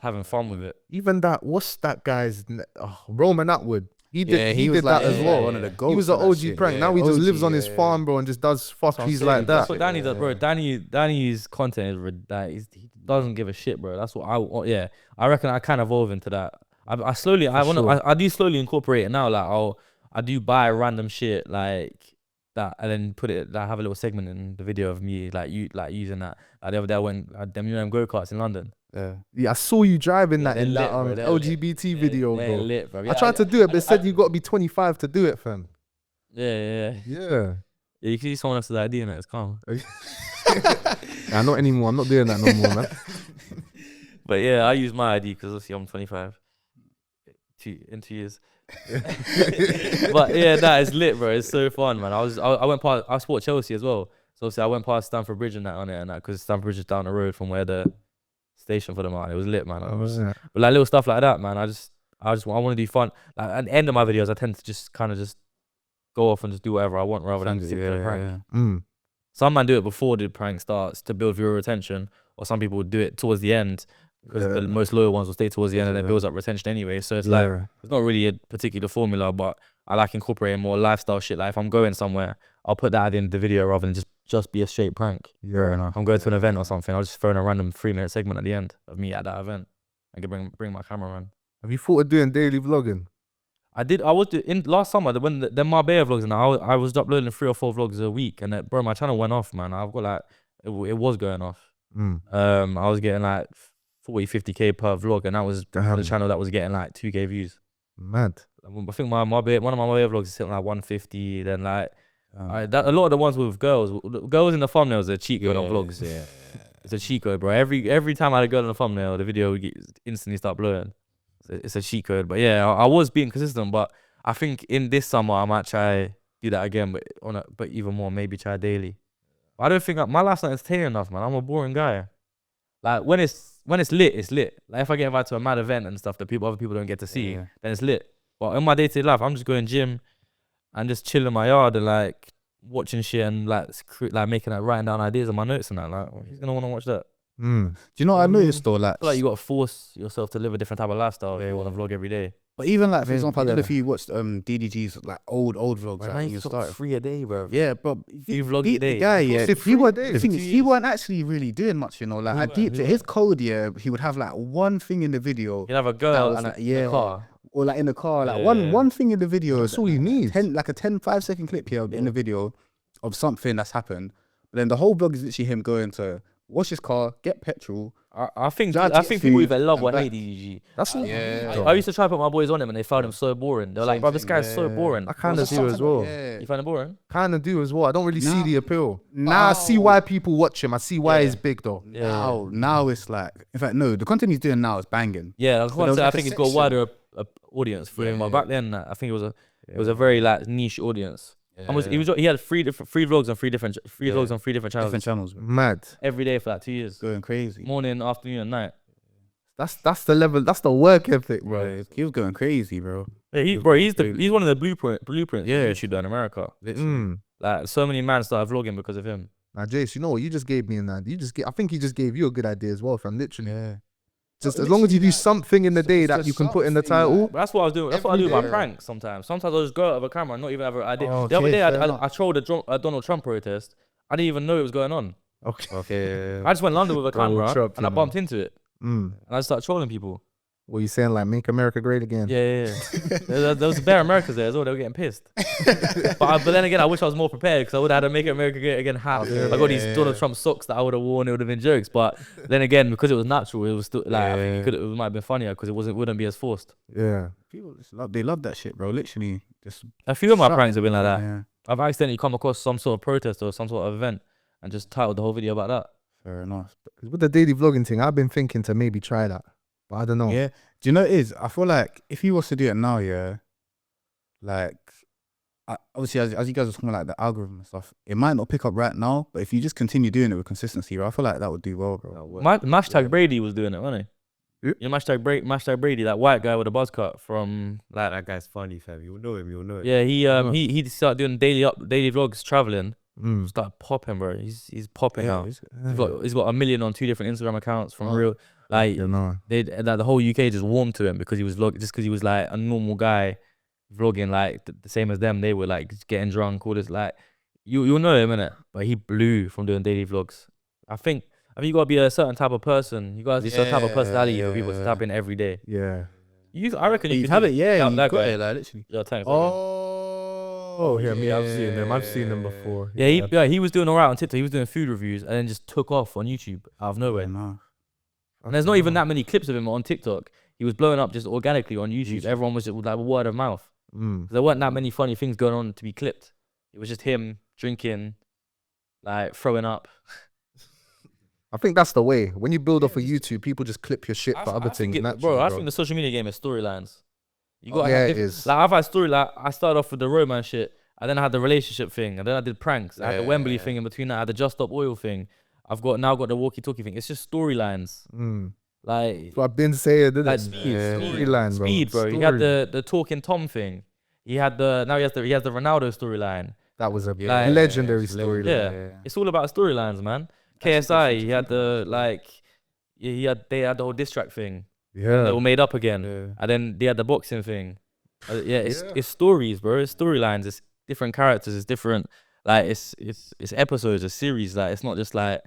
having fun with it. Even that, what's that guy's Roman Atwood? He did like, that as well. One of the He was an OG prank. Now he just lives on his farm, bro, and just does fuckeries like that. That's what Danny does, bro. Danny's content is he doesn't give a shit, bro. That's what I reckon I can evolve into that. I do slowly incorporate it now. Like I do buy random shit like that and then put it. I have a little segment in the video of me using that. Like the other day I went them go-karts in London. Yeah, I saw you driving that in that LGBT video, bro. Lit, bro. I tried to do it, but it said you got to be 25 to do it, fam. Yeah. Yeah, you can see someone else's ID in it. It's calm. Nah, not anymore. I'm not doing that no more, man. But yeah, I use my ID because obviously I'm 25. In 2 years. But yeah, it's lit, bro. It's so fun, man. I went past. I support Chelsea as well. So obviously I went past Stamford Bridge and that on it and that because Stamford Bridge is down the road from where the station for them are. It was lit, man. But like little stuff like that, man. I want to do fun. Like at the end of my videos, I tend to just kind of just go off and just do whatever I want rather than stick to the prank. Some man do it before the prank starts to build viewer retention, or some people would do it towards the end because the most loyal ones will stay towards the end and then builds up retention anyway. So it's it's not really a particular formula, but I like incorporating more lifestyle shit. Like if I'm going somewhere, I'll put that at the end of the video rather than just be a straight prank. If I'm going to an event or something, I'll just throw in a random 3-minute segment at the end of me at that event. I can bring my cameraman. Have you thought of doing daily vlogging? I was in last summer when the Marbella vlogs, and I was uploading 3 or 4 vlogs a week, and bro, my channel went off, man. I've got like it was going off. I was getting like 40-50K per vlog, and that was on the channel that was getting like 2K views. Mad. I think one of my Marbella vlogs is hitting like 150. Then like a lot of the ones with girls in the thumbnails are cheat code on vlogs. Yeah, it's a cheat code, bro. Every time I had a girl in the thumbnail, the video would instantly start blurring. It's a cheat code. But yeah, I was being consistent, but I think in this summer I might try do that again, but even more, maybe try daily. But I don't think my life's not entertaining enough, man. I'm a boring guy. Like when it's lit, it's lit. Like if I get invited to a mad event and stuff that other people don't get to see, then it's lit. But in my day-to-day life, I'm just going gym and just chilling in my yard and like watching shit and like making like writing down ideas on my notes and that. Like, who's gonna want to watch that? Do you know what I noticed though? Like, I feel like you got to force yourself to live a different type of lifestyle if you want to vlog every day. but even like for example, even if you watched DDG's like old vlogs, like, when you started 3 a day, bro. Yeah, but You vlog a day. the guy, yeah, What's it, 3 a day? the thing is, he weren't actually really doing much, you know. Like I deeped it. His code, yeah, he would have like one thing in the video, You'd have a girl was in like, the car. or like in the car, like Yeah. one thing in the video. That's all you need. 5-second clip here in the video of something that's happened. But then the whole vlog is literally him going to wash his car, get petrol. I think Judge people food either love and or back. hate DDG. That's all. I used to try to put my boys on him and they found him so boring. They're like, bro, this guy's so boring. I kind of do as well. You find him boring? Kind of do as well. I don't really see Nah. the appeal. Now I see why people watch him. I see why he's big though. Now it's like, in fact, no, the content he's doing now is banging. Yeah, there was I like think a it's got a section. wider audience for him. But back then, I think it was a very like niche audience. He had three vlogs on three different vlogs on 3 different channels Different channels, bro. Mad. every day for like 2 years. Going crazy. Morning, afternoon, and night. That's the level. That's the work ethic, bro. Bro, he was going crazy, bro. Yeah, he's one of the blueprints. Yeah, YouTuber in America. Like so many men started vlogging because of him. Now, Jace, you know what? You just gave me an idea. I think he just gave you a good idea as well, fam. Literally. Yeah. Just as long as you do something in the day that just you can put in the something, title. But that's what I was doing. That's what I do with my pranks sometimes. Sometimes I'll just go out of a camera and not even have an idea. Oh, The other okay, day, fair I trolled a Donald Trump protest. I didn't even know it was going on. Okay. I just went London with a Donald camera Trump, and I you know. bumped into it. Mm. And I started trolling people. What you saying? Like, make America great again? Yeah. there was bare Americans there as well. They were getting pissed. but then again, I wish I was more prepared because I would have had to make America great again. How? I got these Donald Trump socks that I would have worn. It would have been jokes. But then again, because it was natural, it was still like I think it might have been funnier because it wouldn't be as forced. Yeah. People just they love that shit, bro. Literally, just A few of my Shut pranks have been like that. yeah. I've accidentally come across some sort of protest or some sort of event and just titled the whole video about that. Fair enough. 'Cause with the daily vlogging thing, I've been thinking to maybe try that, but I don't know. Yeah. Do you know what it is? I feel like if he was to do it now, yeah, like obviously as you guys are talking about like the algorithm and stuff, it might not pick up right now, but if you just continue doing it with consistency, bro, I feel like that would do well, bro. Hashtag Brady was doing it, wasn't he? Yeah. You know, hashtag Brady, that white guy with a buzz cut from like That guy's funny, fam. You'll know him. You'll know him. yeah. He started doing daily vlogs traveling. Mm. Started popping, bro. He's popping Yeah, out. He's got 1 million on 2 different Instagram accounts from real. Like You know. the whole UK just warmed to him because he was just because he was like a normal guy vlogging like the same as them. They were like just getting drunk, all this like you'll know him, innit? But he blew from doing daily vlogs. I think you gotta be a certain type of person. You gotta be a certain type of personality for people to tap in every day. Yeah. I reckon you You could have do it, yeah. that You guy. got it, like literally. Yeah, thanks. Oh, yeah, me. I've seen them. I've seen them before. Yeah, he was doing alright on TikTok. He was doing food reviews and then just took off on YouTube out of nowhere. No. And there's not even that many clips of him on TikTok. He was blowing up just organically on YouTube. Everyone was just like word of mouth. There weren't that many funny things going on to be clipped. It was just him drinking, like throwing up. I think that's the way. When you build off of YouTube, people just clip your shit for other things. Naturally, I think the social media game is storylines. You got yeah, it is. Like I've had I started off with the Roadman shit, and then I had the relationship thing, and then I did pranks. I had the Wembley thing in between that. I had the Just Stop Oil thing. I've now got the walkie-talkie thing. It's just storylines. Like That's what I've been saying, didn't like it? speed, Storyline, bro. Speed, bro. He had the talking Tom thing. He has the Ronaldo storyline. That was a Like- legendary story. Yeah. It's all about storylines, man. KSI, he had they had the whole diss track thing. Yeah. They all made up again. And then they had the boxing thing. It's stories, bro. It's storylines. It's different characters. It's different. Like it's episodes, a series. Like it's not just like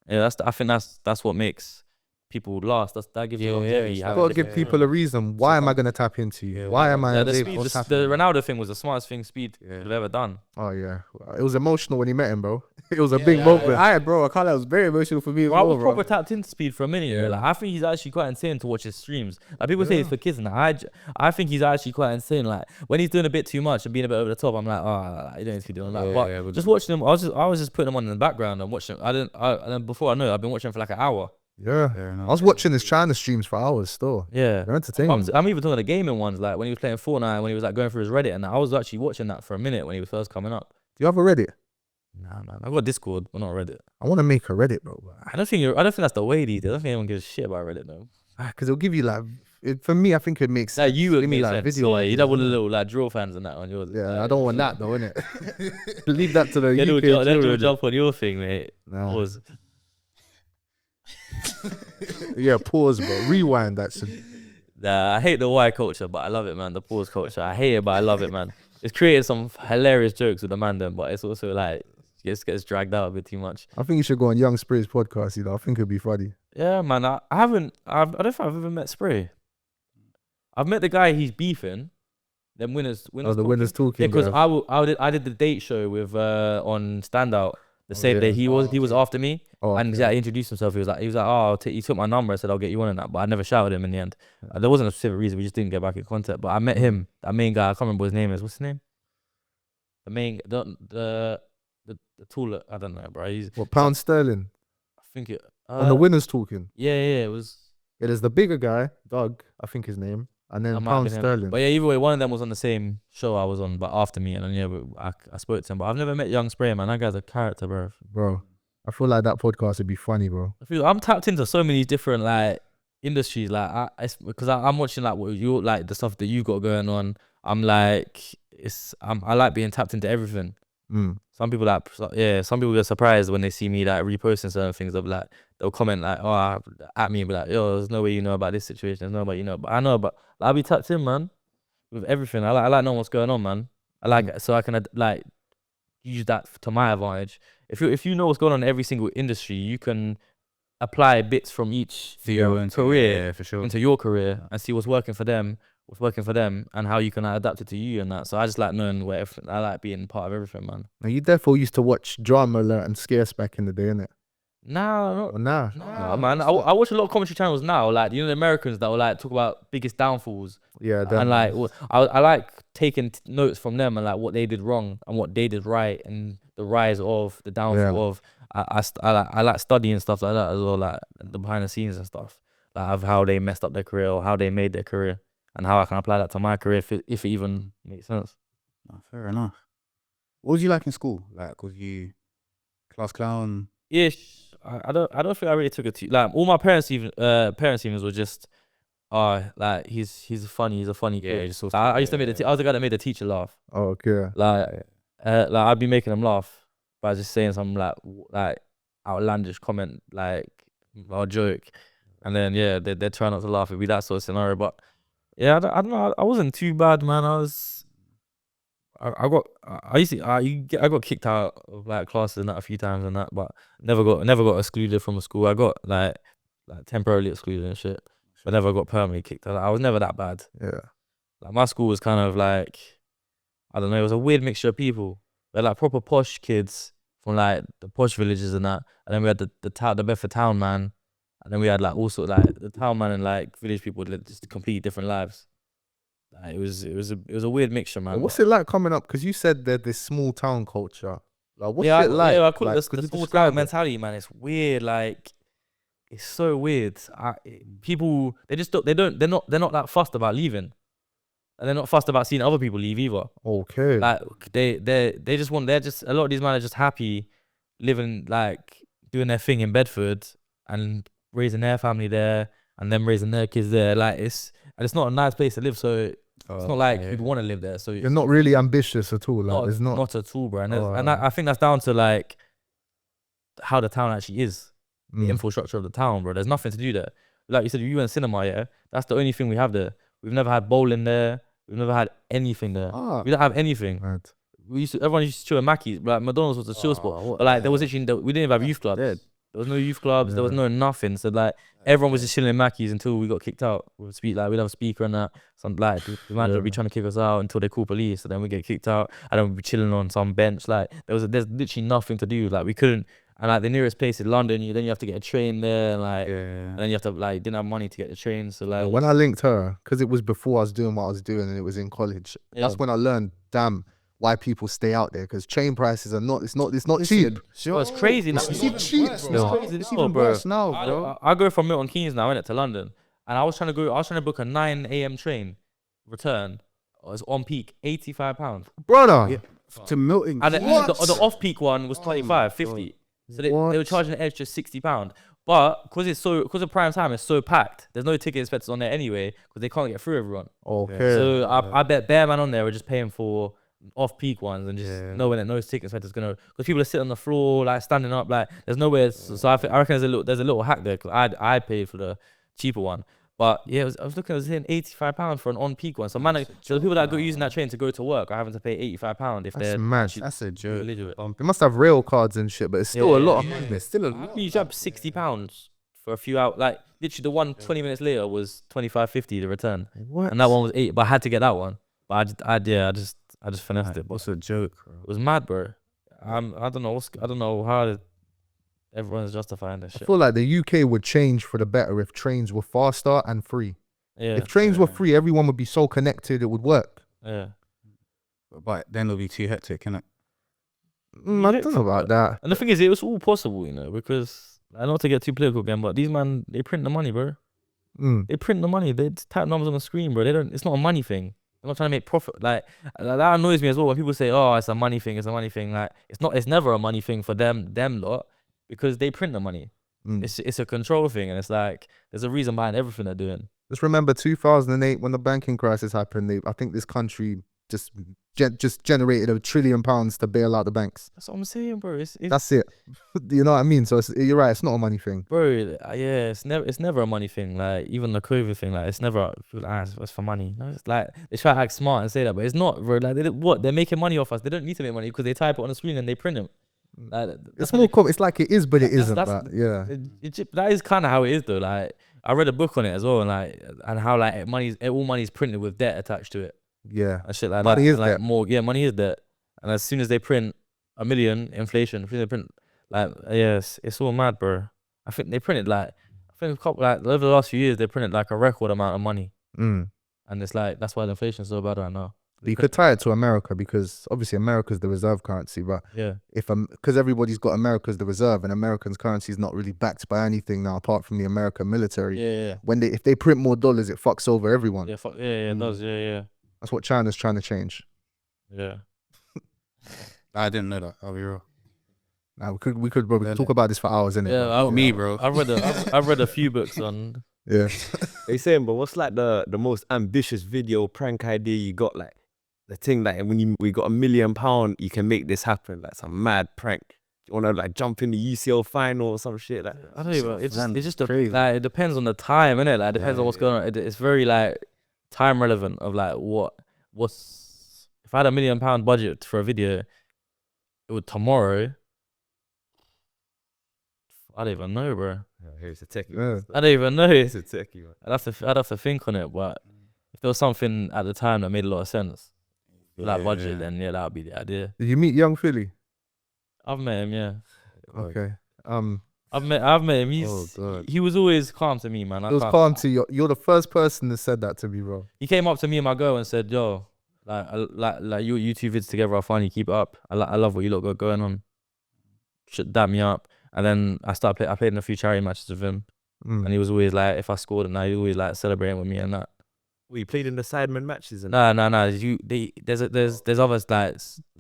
I think that's what makes people last. That gives you Yeah, longevity. yeah, You having gotta give different- people a reason. Why am I gonna tap into you? Why am I? Yeah, the able- Ronaldo thing was the smartest thing Speed could have ever done. Oh yeah, it was emotional when he met him, bro. It was a big moment. Bro, I can't lie, it was very emotional for me as Bro, I well, was bro. proper tapped into Speed for a minute. Yeah. Like, I think he's actually quite insane to watch his streams. Like, people say it's for kids, and I think he's actually quite insane. Like, when he's doing a bit too much and being a bit over the top, I'm like, oh, you don't need to be doing that. But just watching him, I was just putting him on in the background and watching. And then before I know it, I've been watching him for like an hour. Yeah, I was watching his China streams for hours still. Yeah, They're entertaining. I'm even talking the gaming ones, like when he was playing Fortnite, when he was like going through his Reddit, and I was actually watching that for a minute when he was first coming up. Do you have a Reddit? Nah, man, I got Discord, but not Reddit. I want to make a Reddit, bro. I don't think that's the way these days. I don't think anyone gives a shit about Reddit though. Because it'll give you like, for me, I think it makes sense. Like you would give me make like sense. video. Yeah, you'd have all the little like drill fans and that on yours. Yeah, I don't want that though, innit? Leave that to the They UK. will jump on your thing, mate. No. Pause. Yeah, pause, bro. Rewind that shit. Nah, I hate the Y culture, but I love it, man. The pause culture, I hate it, but I love it, man. It's created some hilarious jokes with the man, then, but it's also like gets dragged out a bit too much. I think you should go on Young Spray's podcast. You know, I think it'd be funny. Yeah, man. I don't think I've ever met Spray. I've met the guy he's beefing. Them winners. Oh, the winners talking. Yeah, because guy. I did the date show with on Standout the same day he was after me. Oh, And okay. he introduced himself. He was like, oh, he took my number. I said, I'll get you on and that. But I never shouted him in the end. There wasn't a specific reason. We just didn't get back in contact. But I met him, that main guy. I can't remember what his name is. What's his name? The main, the tall. I don't know, bro. He's, What, £1 sterling? I think it. On the winners talking. Yeah, it was. Yeah, there's the bigger guy, Doug, I think his name, and then That might have £1 been him. sterling. But yeah, either way, one of them was on the same show I was on, but after me. And then yeah, I spoke to him. But I've never met Young Spray, man. That guy's a character, bro. Bro, I feel like that podcast would be funny, bro. I'm tapped into so many different like industries, like because I'm watching like what you like the stuff that you got going on. I'm like I like being tapped into everything. Some people some people get surprised when they see me like reposting certain things. Of like they'll comment like at me and be like, yo, there's no way you know about this situation. There's no way you know, but I know. But I'll be tapped in, man, with everything. I like knowing what's going on, man. I like so I can like use that to my advantage. If you know what's going on in every single industry, you can apply bits from each career for sure. into your career and see what's working for them, and how you can adapt it to you and that. So I just like knowing I like being part of everything, man. Now, you therefore used to watch Drama Alert and Scarce back in the day, innit? Nah, Or nah? nah, man. I watch a lot of commentary channels now, like the Americans that will like talk about biggest downfalls. Yeah, And like I like taking notes from them and like what they did wrong and what they did right and the rise of the downfall of. I like studying stuff like that as well, like the behind the scenes and stuff, like of how they messed up their career or how they made their career and how I can apply that to my career if it even makes sense. No, fair enough. What was you like in school? Like, was you class clown? Ish. I don't think I really took it to like all my parents evenings were just like he's a funny kid. just I used to make I was the guy that made the teacher laugh. Oh, okay. Like I'd be making them laugh by just saying some like outlandish comment like or joke, and then yeah they try not to laugh. It'd be that sort of scenario. But yeah, I don't know. I wasn't too bad, man. I got kicked out of like classes and that a few times and that, but never got excluded from a school. I got like temporarily excluded and shit, but never got permanently kicked out. I was never that bad. Yeah. Like my school was kind of like, I don't know, it was a weird mixture of people. We had like proper posh kids from like the posh villages and that, and then we had the Bedford town man, and then we had like also like the town man and like village people that just completely different lives. Like, it was a weird mixture, man. What's it like coming up? Because you said there's this small town culture. Like, what's yeah, it like? Yeah, I call Like, it could the you small describe town it? mentality, man. It's weird. Like, it's so weird. People, they're not that fussed about leaving, and they're not fussed about seeing other people leave either. Okay. Like they just a lot of these men are just happy living, like doing their thing in Bedford and raising their family there and them raising their kids there. Like it's not a nice place to live, so it's not like you'd want to live there. So You're not really ambitious at all. Like, it's not. not at all, bro. And, Oh, I think that's down to like how the town actually is, the Mm. infrastructure of the town, bro. There's nothing to do there. Like you said, you went cinema, yeah. That's the only thing we have there. We've never had bowling there. We've never had anything there. Ah, We don't have anything. mad. Everyone used to chill at Mackey's. Like McDonald's was a chill spot. But like there was actually we didn't even have youth clubs. Dead. There was no youth clubs. There was no nothing. So like everyone was just chilling in Mackey's until we got kicked out. We'd we'd have a speaker and that. Some like the manager would be trying to kick us out until they call police. So then we get kicked out. And then we'd be chilling on some bench. Like there's literally nothing to do. Like we couldn't. And like the nearest place is London. You have to get a train there. And then you have to like didn't have money to get the train. So like when I linked her, because it was before I was doing what I was doing and it was in college. That's when I learned, damn, why people stay out there, because train prices are not. It's not cheap. Sure. It's crazy now. It's even cheap, bro. It's even worse now, bro. I go from Milton Keynes now, innit, to London, and I was trying to book a 9 a.m. train return. It was on peak, £85, Brother. Yeah. To Milton. And the off peak one was 25, 50. So they were charging an extra £60. But because of prime time, it's so packed. There's no ticket inspectors on there anyway because they can't get through everyone. Okay. So I bet bare man on there are just paying for off-peak ones and just knowing that no ticket inspector's gonna, because people are sitting on the floor like standing up, like there's nowhere. So I reckon there's a little hack there, because I paid for the cheaper one. But yeah, I was looking, I was hitting £85 for an on-peak one. So man, so the people that go using that train to go to work are having to pay £85 if they're mad. That's a joke. They must have rail cards and shit, but it's still a lot of money. It's still a I lot. can use up £60 for a few hours. Like literally, the one 20 minutes later was £25.50 the return, and that one was £8. But I had to get that one. But I just finessed it. What's a joke, bro? It was mad, bro. I don't know how everyone's justifying this I shit. feel like the UK would change for the better if trains were faster and free. Yeah. If trains were free, everyone would be so connected, it would work. Yeah. But then it'll be too hectic, innit? I don't know about that. And the thing is, it was all possible, you know, because I don't want to get too political again, but these man, they print the money, bro. They print the money. They just type numbers on the screen, bro. It's not a money thing. They're not trying to make profit. Like that annoys me as well when people say, "Oh, it's a money thing. It's a money thing." Like it's not. It's never a money thing for them lot, because they print the money. It's a control thing, and it's like there's a reason behind everything they're doing. Just remember 2008 when the banking crisis happened. I think this country just generated £1 trillion to bail out the banks. That's what I'm saying, bro. That's it. You know what I mean? So you're right. It's not a money thing, bro. Yeah, it's never a money thing. Like even the COVID thing, like it's never it's for money. No, it's like they try to act smart and say that, but it's not, bro. Like they're making money off us. They don't need to make money because they type it on the screen and they print them. Like, it's more it's like it is, but it isn't. But yeah, that is kind of how it is though. Like I read a book on it as well, and how like all money's printed with debt attached to it. Yeah, and shit like money that. Is like debt. Money is debt. And as soon as they print 1 million, inflation, as soon as they print it's all mad, bro. I think they printed over the last few years they printed like a record amount of money. And it's like that's why the inflation's so bad right now. You could tie it to America, because obviously America's the reserve currency, but because everybody's got America's the reserve, and American's currency is not really backed by anything now apart from the American military. If they print more dollars, it fucks over everyone. It does. That's what China's trying to change. I didn't know that. I'll be real. Now we could talk about this for hours, innit? Yeah, bro. I've read a few books on. Yeah. They saying, but what's like the most ambitious video prank idea you got? Like the thing like when we got £1 million, you can make this happen. Like some mad prank. You wanna like jump in the UCL final or some shit? Like I don't know. It's just like it depends on the time, innit? Like it depends on what's going on. It's very like time relevant of like what's if I had £1 million budget for a video, it would tomorrow. I don't even know, bro. Here's a techie. Yeah. I don't even know. It's a techie, man. I'd have to think on it, but if there was something at the time that made a lot of sense, like budget, then that would be the idea. Did you meet Young Philly? I've met him, yeah. Okay. I've met him. He was always calm to me, man. He was calm to you. You're the first person that said that to me, bro. He came up to me and my girl and said, "Yo, like you two vids together are funny. Keep it up. I love what you lot got going on. Should dap me up." And then I played in a few charity matches with him, and he was always like, if I scored, and he always like celebrating with me and that. We played in the Sidemen matches and No. There's other like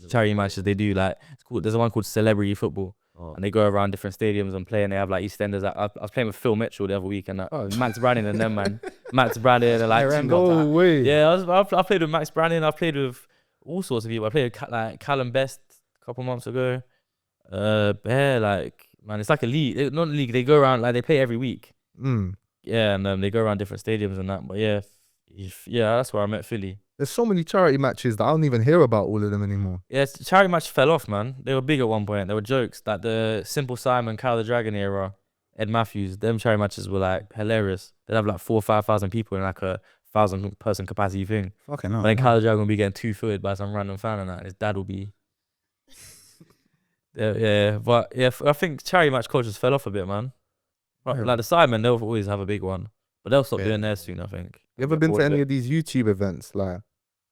charity matches they do, like it's called. There's one called Celebrity Football, and they go around different stadiums and play, and they have like EastEnders. I was playing with Phil Mitchell the other week and that. Max Branning and them, man. Max Branning and like No way. Yeah, I played with Max Branning. I played with all sorts of people. I played with like Callum Best a couple months ago. Man, it's like a league. Not a league. They go around, like they play every week. Yeah, and they go around different stadiums and that. But yeah, that's where I met Philly. There's so many charity matches that I don't even hear about all of them anymore. Yeah, charity match fell off, man. They were big at one point. They were jokes. Like the Simple Simon, Cow the Dragon era, Ed Matthews, them charity matches were like hilarious. They'd have like 4,000 or 5,000 people in like a 1,000-person capacity thing. Fucking hell. But then Cow the Dragon would be getting two-footed by some random fan and that. And his dad will be. Yeah, but yeah, I think charity match cultures fell off a bit, man. Like the Sidemen, they'll always have a big one, but they'll stop doing theirs soon, I think. You ever been to any of these YouTube events? Like,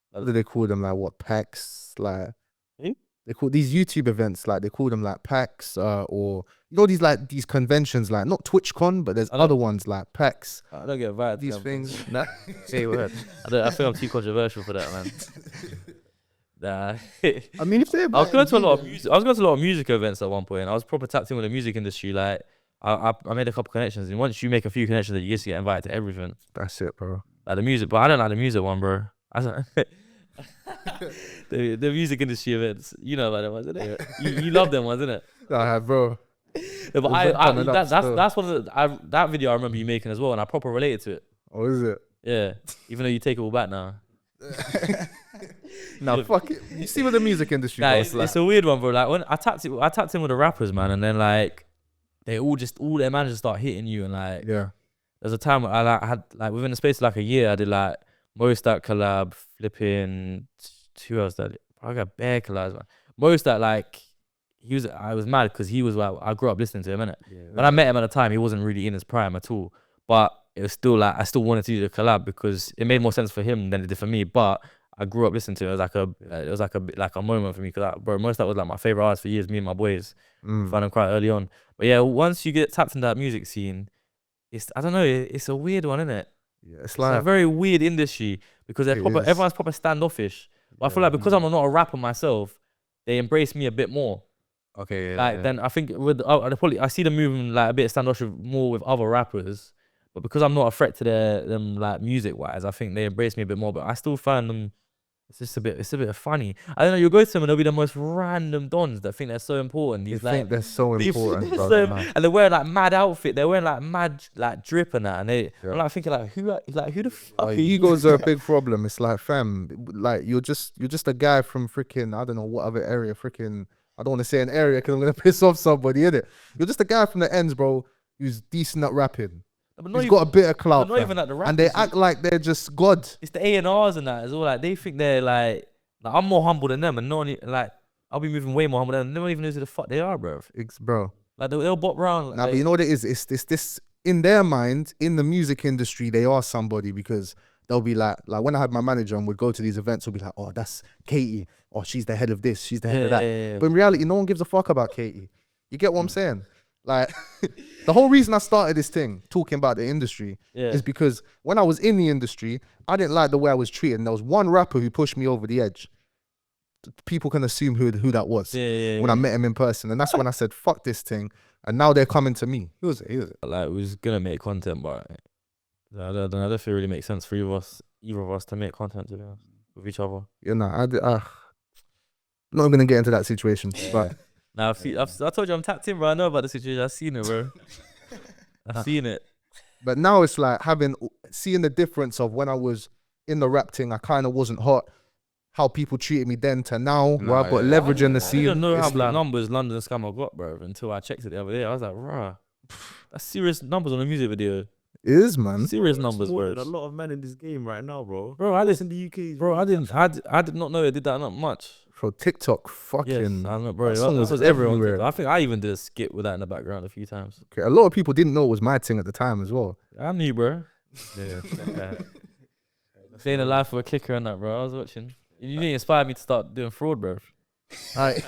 what do they call them? Like what, PAX? Like, they call these YouTube events, like they call them like PAX, or you know, these conventions, like not TwitchCon, but there's other ones like PAX. I don't get invited. These things. Say word. I think I'm too controversial for that, man. Nah. I mean, if they're I was going to a lot of music events at one point. I was proper tapped in with the music industry. Like I made a couple connections, and once you make a few connections, you just get invited to everything. That's it, bro. Like the music, but I don't like the music one, bro. The music industry events, you know about them ones, isn't it? You love them ones, isn't it? Yeah, bro. Yeah, but that's one of that video I remember you making as well, and I proper related to it. Oh, is it? Yeah, even though you take it all back now. Nah, fuck it. You see what the music industry Nah, does. it's a weird one, bro. Like when I tapped in with the rappers, man, and then like they all their managers start hitting you, and like there's a time I had within the space of like a year, I did like Mostat collab, flipping 2 hours that I got bare collabs, man. Mostat, like I was mad because he was like, I grew up listening to him, innit? Yeah, when I met him at the time, he wasn't really in his prime at all, but it was still like I still wanted to do the collab because it made more sense for him than it did for me. But I grew up listening to it. It was like a moment for me because bro, Mostat was like my favorite artist for years. Me and my boys found him quite early on. But yeah, once you get tapped into that music scene, I don't know, it's a weird one, isn't it? Yeah, it's like a very weird industry because everyone's proper standoffish. But I feel like because I'm not a rapper myself, they embrace me a bit more. Okay, Then I think I see them moving like a bit standoffish more with other rappers, but because I'm not a threat to them like music wise, I think they embrace me a bit more. But I still find them. It's a bit funny. I don't know. You'll go to them and they'll be the most random dons that think they're so important. You think they're so important, bro. And they're wearing like mad outfit. They're wearing like mad like drip and that. And I'm like thinking like who the fuck? Egos are a big problem. It's like, fam, like you're just a guy from freaking I don't know what other area. Freaking I don't want to say an area because I'm gonna piss off somebody, innit? You're just a guy from the ends, bro, who's decent at rapping. He's got a bit of clout, not even at the rappers, and they act like they're just God. It's the A&Rs and that as well. Like they think they're like I'm more humble than them, and not only like I'll be moving way more humble than them. They don't even know who the fuck they are, bro. Bro, like they'll bop around. Nah, but you know what it is? It's this in their mind, in the music industry, they are somebody because they'll be like when I had my manager and would go to these events, we'll be like, oh, that's Katie, or she's the head of this, she's the head of that. Yeah. But in reality, no one gives a fuck about Katie. You get what I'm saying? Like, the whole reason I started this thing, talking about the industry, is because when I was in the industry, I didn't like the way I was treated. And there was one rapper who pushed me over the edge. People can assume who that was when I met him in person. And that's when I said, fuck this thing. And now they're coming to me. Who was it? Like, we was going to make content, but I don't think it really makes sense for either of us to make content, to be honest, with each other. You know, I'm not going to get into that situation, but... Now, I told you I'm tapped in, bro. I know about the situation. I've seen it, bro. I've seen it. But now it's like seeing the difference of when I was in the rap thing, I kind of wasn't hot. How people treated me then to now, where I've got leverage in the scene. I don't know how many numbers London Scammer got, bro, until I checked it the other day. I was like, rah, that's serious numbers on a music video. It is, man. Serious numbers, bro. A lot of men in this game right now, bro. Bro, I did not know it did that much. Bro, TikTok, fucking. Yes, I don't know, bro. That was everywhere. I think I even did a skit with that in the background a few times. Okay, a lot of people didn't know it was my thing at the time as well. I knew, bro. Yeah. Staying alive for a kicker and that, bro. I was watching. You didn't inspire me to start doing fraud, bro. I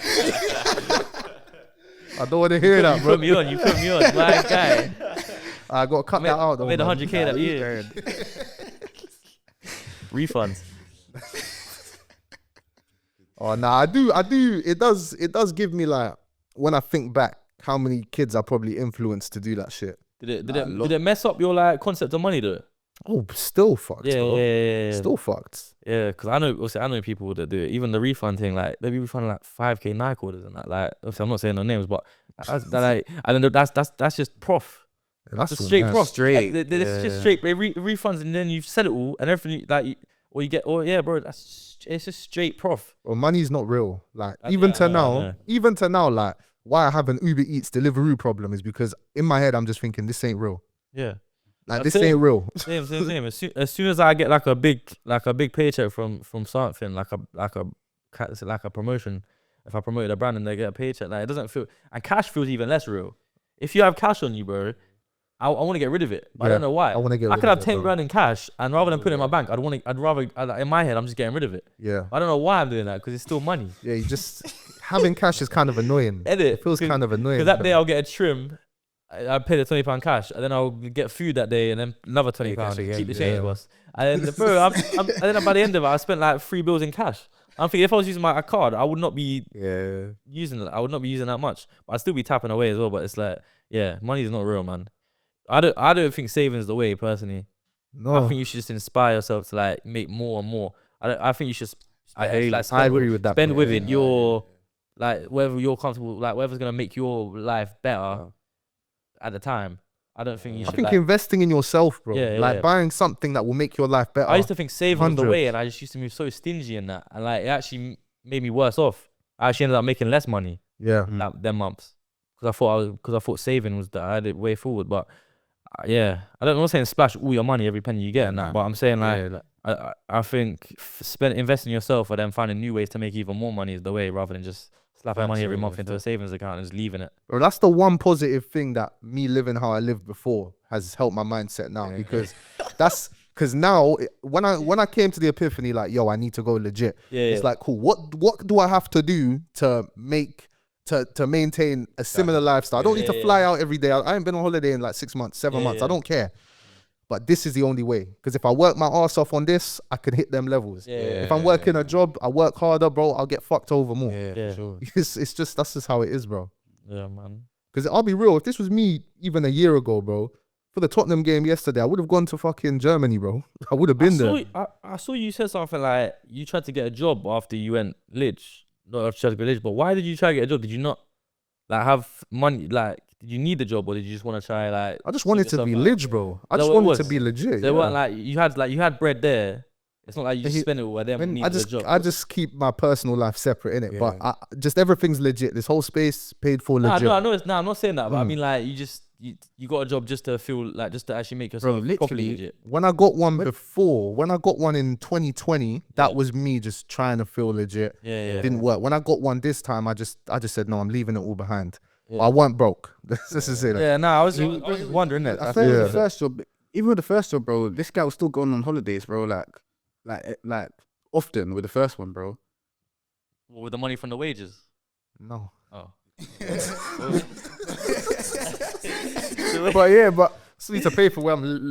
don't want to hear that, bro. You put me on, my guy. I got to cut that out, though. I made 100K that year. Refunds. Oh, nah, I do. It does give me, like, when I think back, how many kids I probably influenced to do that shit. Did it mess up your like concept of money though? Oh, still fucked. Yeah. Still fucked. Yeah, because I know people that do it. Even the refund thing, like they be refunding like 5K Nike orders and that. Like, obviously I'm not saying no names, but that's just prof. Yeah, that's straight prof. Straight. It's just straight. They refunds and then you sell it all and everything. Like or you get, or yeah, bro, it's just straight prof. Well, money's not real. Like even to now, like why I have an Uber Eats Deliveroo problem is because in my head I'm just thinking this ain't real. Yeah. Like this ain't real. Same. As soon as I get like a big paycheck from something like a promotion, if I promoted a brand and they get a paycheck, like it doesn't feel, and cash feels even less real. If you have cash on you, bro, I want to get rid of it. But I don't know why. I could have 10 grand in cash, and rather than putting it in my bank, I'd rather in my head I'm just getting rid of it. Yeah. I don't know why I'm doing that because it's still money. Yeah, you just having cash is kind of annoying. It feels kind of annoying. Because that day I'll get a trim. I pay the £20 cash, and then I'll get food that day, and then another £20. Keep the change, boss. And then, bro, and then by the end of it, I spent like 3 bills in cash. I'm thinking if I was using my card, I would not be using it. I would not be using that much. But I'd still be tapping away as well. But it's like, yeah, money's not real, man. I don't think saving is the way, personally. No, I think you should just inspire yourself to like make more and more. I think you should. I agree with that. Spend with it. Your like whether you're comfortable, like whatever's gonna make your life better. At the time, I don't think you should. I think investing in yourself, bro. Buying something that will make your life better. I used to think saving was the way, and I just used to be so stingy in that, and like it actually made me worse off. I actually ended up making less money. Yeah, them months because I thought saving was the way forward. But yeah, I'm not saying splash all your money every penny you get, and that. But I'm saying I think investing in yourself and then finding new ways to make even more money is the way, rather than just slapping money every month into a savings account and just leaving it. Bro, that's the one positive thing that me living how I lived before has helped my mindset now, because because now when I came to the epiphany, like, yo, I need to go legit. It's like, cool. What do I have to do to maintain a similar lifestyle? I don't need to fly out every day. I ain't been on holiday in like 6 months, 7 months. I don't care. But this is the only way. Because if I work my ass off on this, I can hit them levels. If I'm working a job, I work harder, bro, I'll get fucked over more. Sure. It's just, that's just how it is, bro. Yeah, man. Because I'll be real, if this was me even a year ago, bro, for the Tottenham game yesterday, I would have gone to fucking Germany, bro. I would have been there. I saw you said something like you tried to get a job after you went Lidge. Not after you tried to go Lidge, but why did you try to get a job? Did you not like have money? Like, did you need the job, or did you just want to try like? I just wanted to be Lidge, bro. I just wanted to be legit. They weren't like you had bread there. It's not like you just spend it where they need the job. I just keep my personal life separate, innit? But just everything's legit. This whole space paid for legit. I know I'm not saying that, but I mean like you got a job just to feel like, just to actually make yourself properly legit. When I got one before, when I got one in 2020, that was me just trying to feel legit. It didn't work. When I got one this time, I just said no, I'm leaving it all behind. I wasn't broke. This is it. I was wondering that. I think the first job, even with the first job, bro, this guy was still going on holidays, bro. Like often with the first one, bro. Well, with the money from the wages? No. Oh. but still need to pay for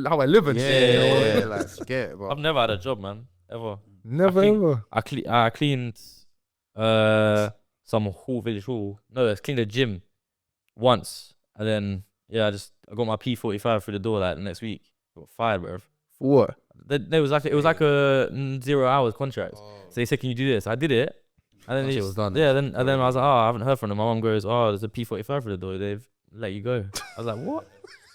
how I live and shit. Like, I've never had a job, man. Ever. Never. I cleaned some village hall. No, I cleaned a gym once, and then I got my P45 through the door like the next week. Got fired, bro. For what? It was like a 0 hours contract. So they said, "Can you do this?" I did it, and then it was done. Yeah, then I was like, "Oh, I haven't heard from them." My mom goes, "Oh, there's a P45 through the door. They've let you go." I was like, "What?"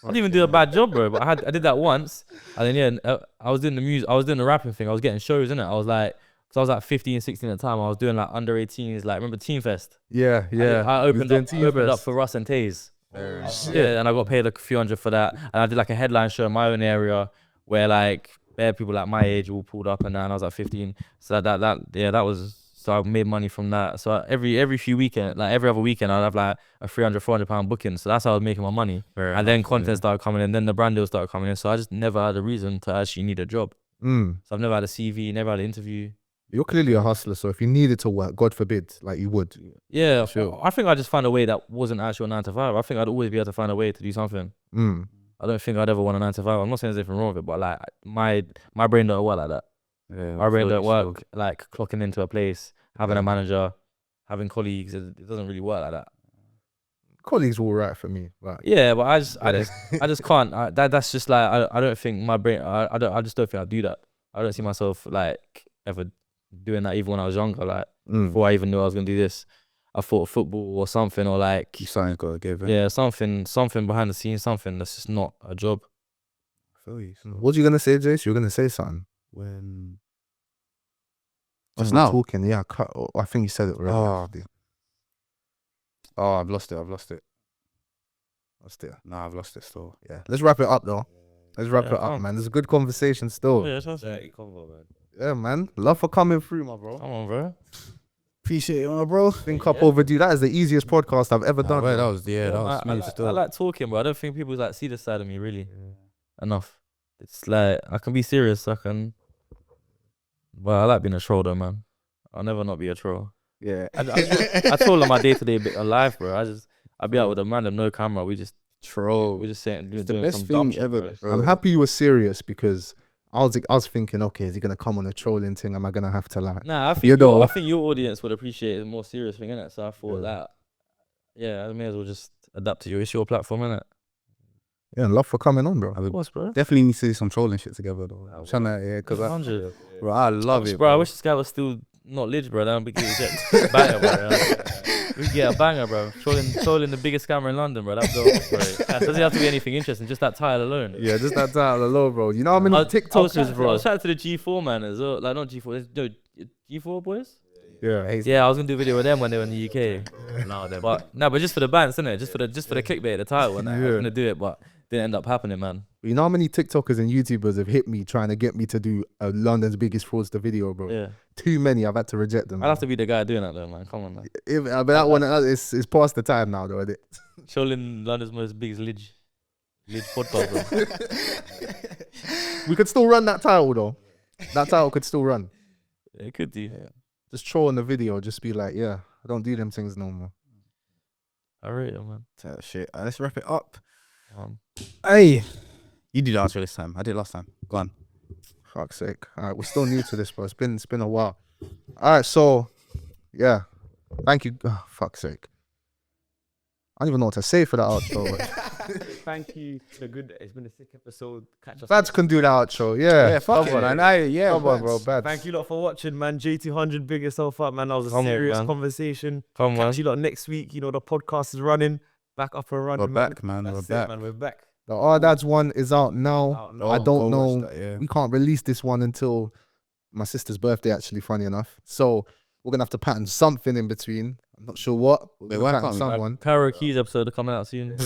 I didn't even do a bad job, bro. But I did that once, and then I was doing the music. I was doing the rapping thing. I was getting shows, innit? I was like. So I was like 15, 16 at the time. I was doing like under 18s, like remember Team Fest? Yeah. I opened up for Russ and Taze. And I got paid like a few hundred for that. And I did like a headline show in my own area where like bare people like my age all pulled up, and I was like 15. So that was, so I made money from that. So every few weekends, like every other weekend, I'd have like a £300-400 booking. So that's how I was making my money. And then content started coming in, then the brand deals started coming in. So I just never had a reason to actually need a job. So I've never had a CV, never had an interview. You're clearly a hustler, so if you needed to work, God forbid, like you would. Yeah, sure. I think I just found a way that wasn't actually a 9 to 5. I think I'd always be able to find a way to do something. I don't think I'd ever want a 9 to 5. I'm not saying there's anything wrong with it, but like my brain don't work like that. My brain don't work like clocking into a place, having a manager, having colleagues. It doesn't really work like that. Colleagues were all right for me. Like, yeah, but I just can't. That's just like I don't think my brain. I just don't think I'd do that. I don't see myself like ever doing that, even when I was younger, like before I even knew I was gonna do this. I thought football or something, or like something's gotta give. Yeah, something behind the scenes, something that's just not a job. I feel you. What you gonna say, Jace? You're gonna say something. When Just now? Talking, yeah. I think you said it already. Oh, I've lost it. Lost it. Nah, I've lost it still. Yeah. Let's wrap it up though. Let's wrap it up, man. There's a good conversation still. Yeah, that's Yeah, man. Love for coming through, my bro. come on, bro. Appreciate it, bro. Think up overdue. That is the easiest podcast I've ever done. That bro. was that was smooth still. I like talking, bro. I don't think people like see the side of me really enough. It's like I can be serious. I like being a troll though, man. I'll never not be a troll. Yeah. I troll on my day-to-day bit of life, bro. I be out with a man and no camera. We just troll. We just saying It's doing the best some dumb thing shit, ever, bro. I'm happy you were serious because I was thinking, okay, is he gonna come on a trolling thing? Am I gonna have to like? Nah, I think I think your audience would appreciate a more serious thing, innit? So I thought that, I may as well just adapt to you. It's your platform, innit? Yeah, love for coming on, bro. Of course, bro. Definitely need to do some trolling shit together, though. I'm trying to, because 100. bro, I love it, Bro, I wish this guy was still not lit, bro. Then we could get banger, bro. We could get a banger, bro. Trolling the biggest scammer in London, bro. That'd go off, bro. Doesn't have to be anything interesting. Just that title alone. Yeah, just that title alone, bro. You know how many TikTokers, bro? Shout out to the G4 man as well. Like not G4, no G4 boys. Yeah, yeah. I was gonna do a video with them when they were in the UK. But just for the bands, innit? Just for the clickbait, the title. And I was gonna do it, but didn't end up happening, man. You know how many TikTokers and YouTubers have hit me trying to get me to do a London's Biggest Fraudster video, bro? Yeah. Too many. I've had to reject them. I'll have to be the guy doing that though, man. Come on, man. But that one is past the time now, though, isn't it? Trolling London's most biggest lidge podcast, bro. We could still run that title though. That title could still run. Yeah, it could do. Yeah. Just troll in the video. Just be like, yeah, I don't do them things no more. I rate it, man. Shit. Let's wrap it up. Hey, you did the outro this time. I did last time. Go on. Fuck's sake. All right, we're still new to this, bro. It's been a while. All right, so yeah, thank you. Oh, fuck's sake. I don't even know what to say for that outro. Thank you for the good. It's been a sick episode. Catch us. Bads can do the outro. Yeah, fuck it, man. Come on, bro. Bads. Thank you lot for watching, man. J200, big yourself up, man. That was a serious conversation. Come on. Catch you lot next week. You know, the podcast is running. Back up and running. We're back, man. That's We're back. man. We're back. The Our Dads one is out now. I don't know. That, We can't release this one until my sister's birthday, actually, funny enough. So we're going to have to pattern something in between. I'm not sure what. Wait, why can't we? someone. Karaoke's episode coming out soon.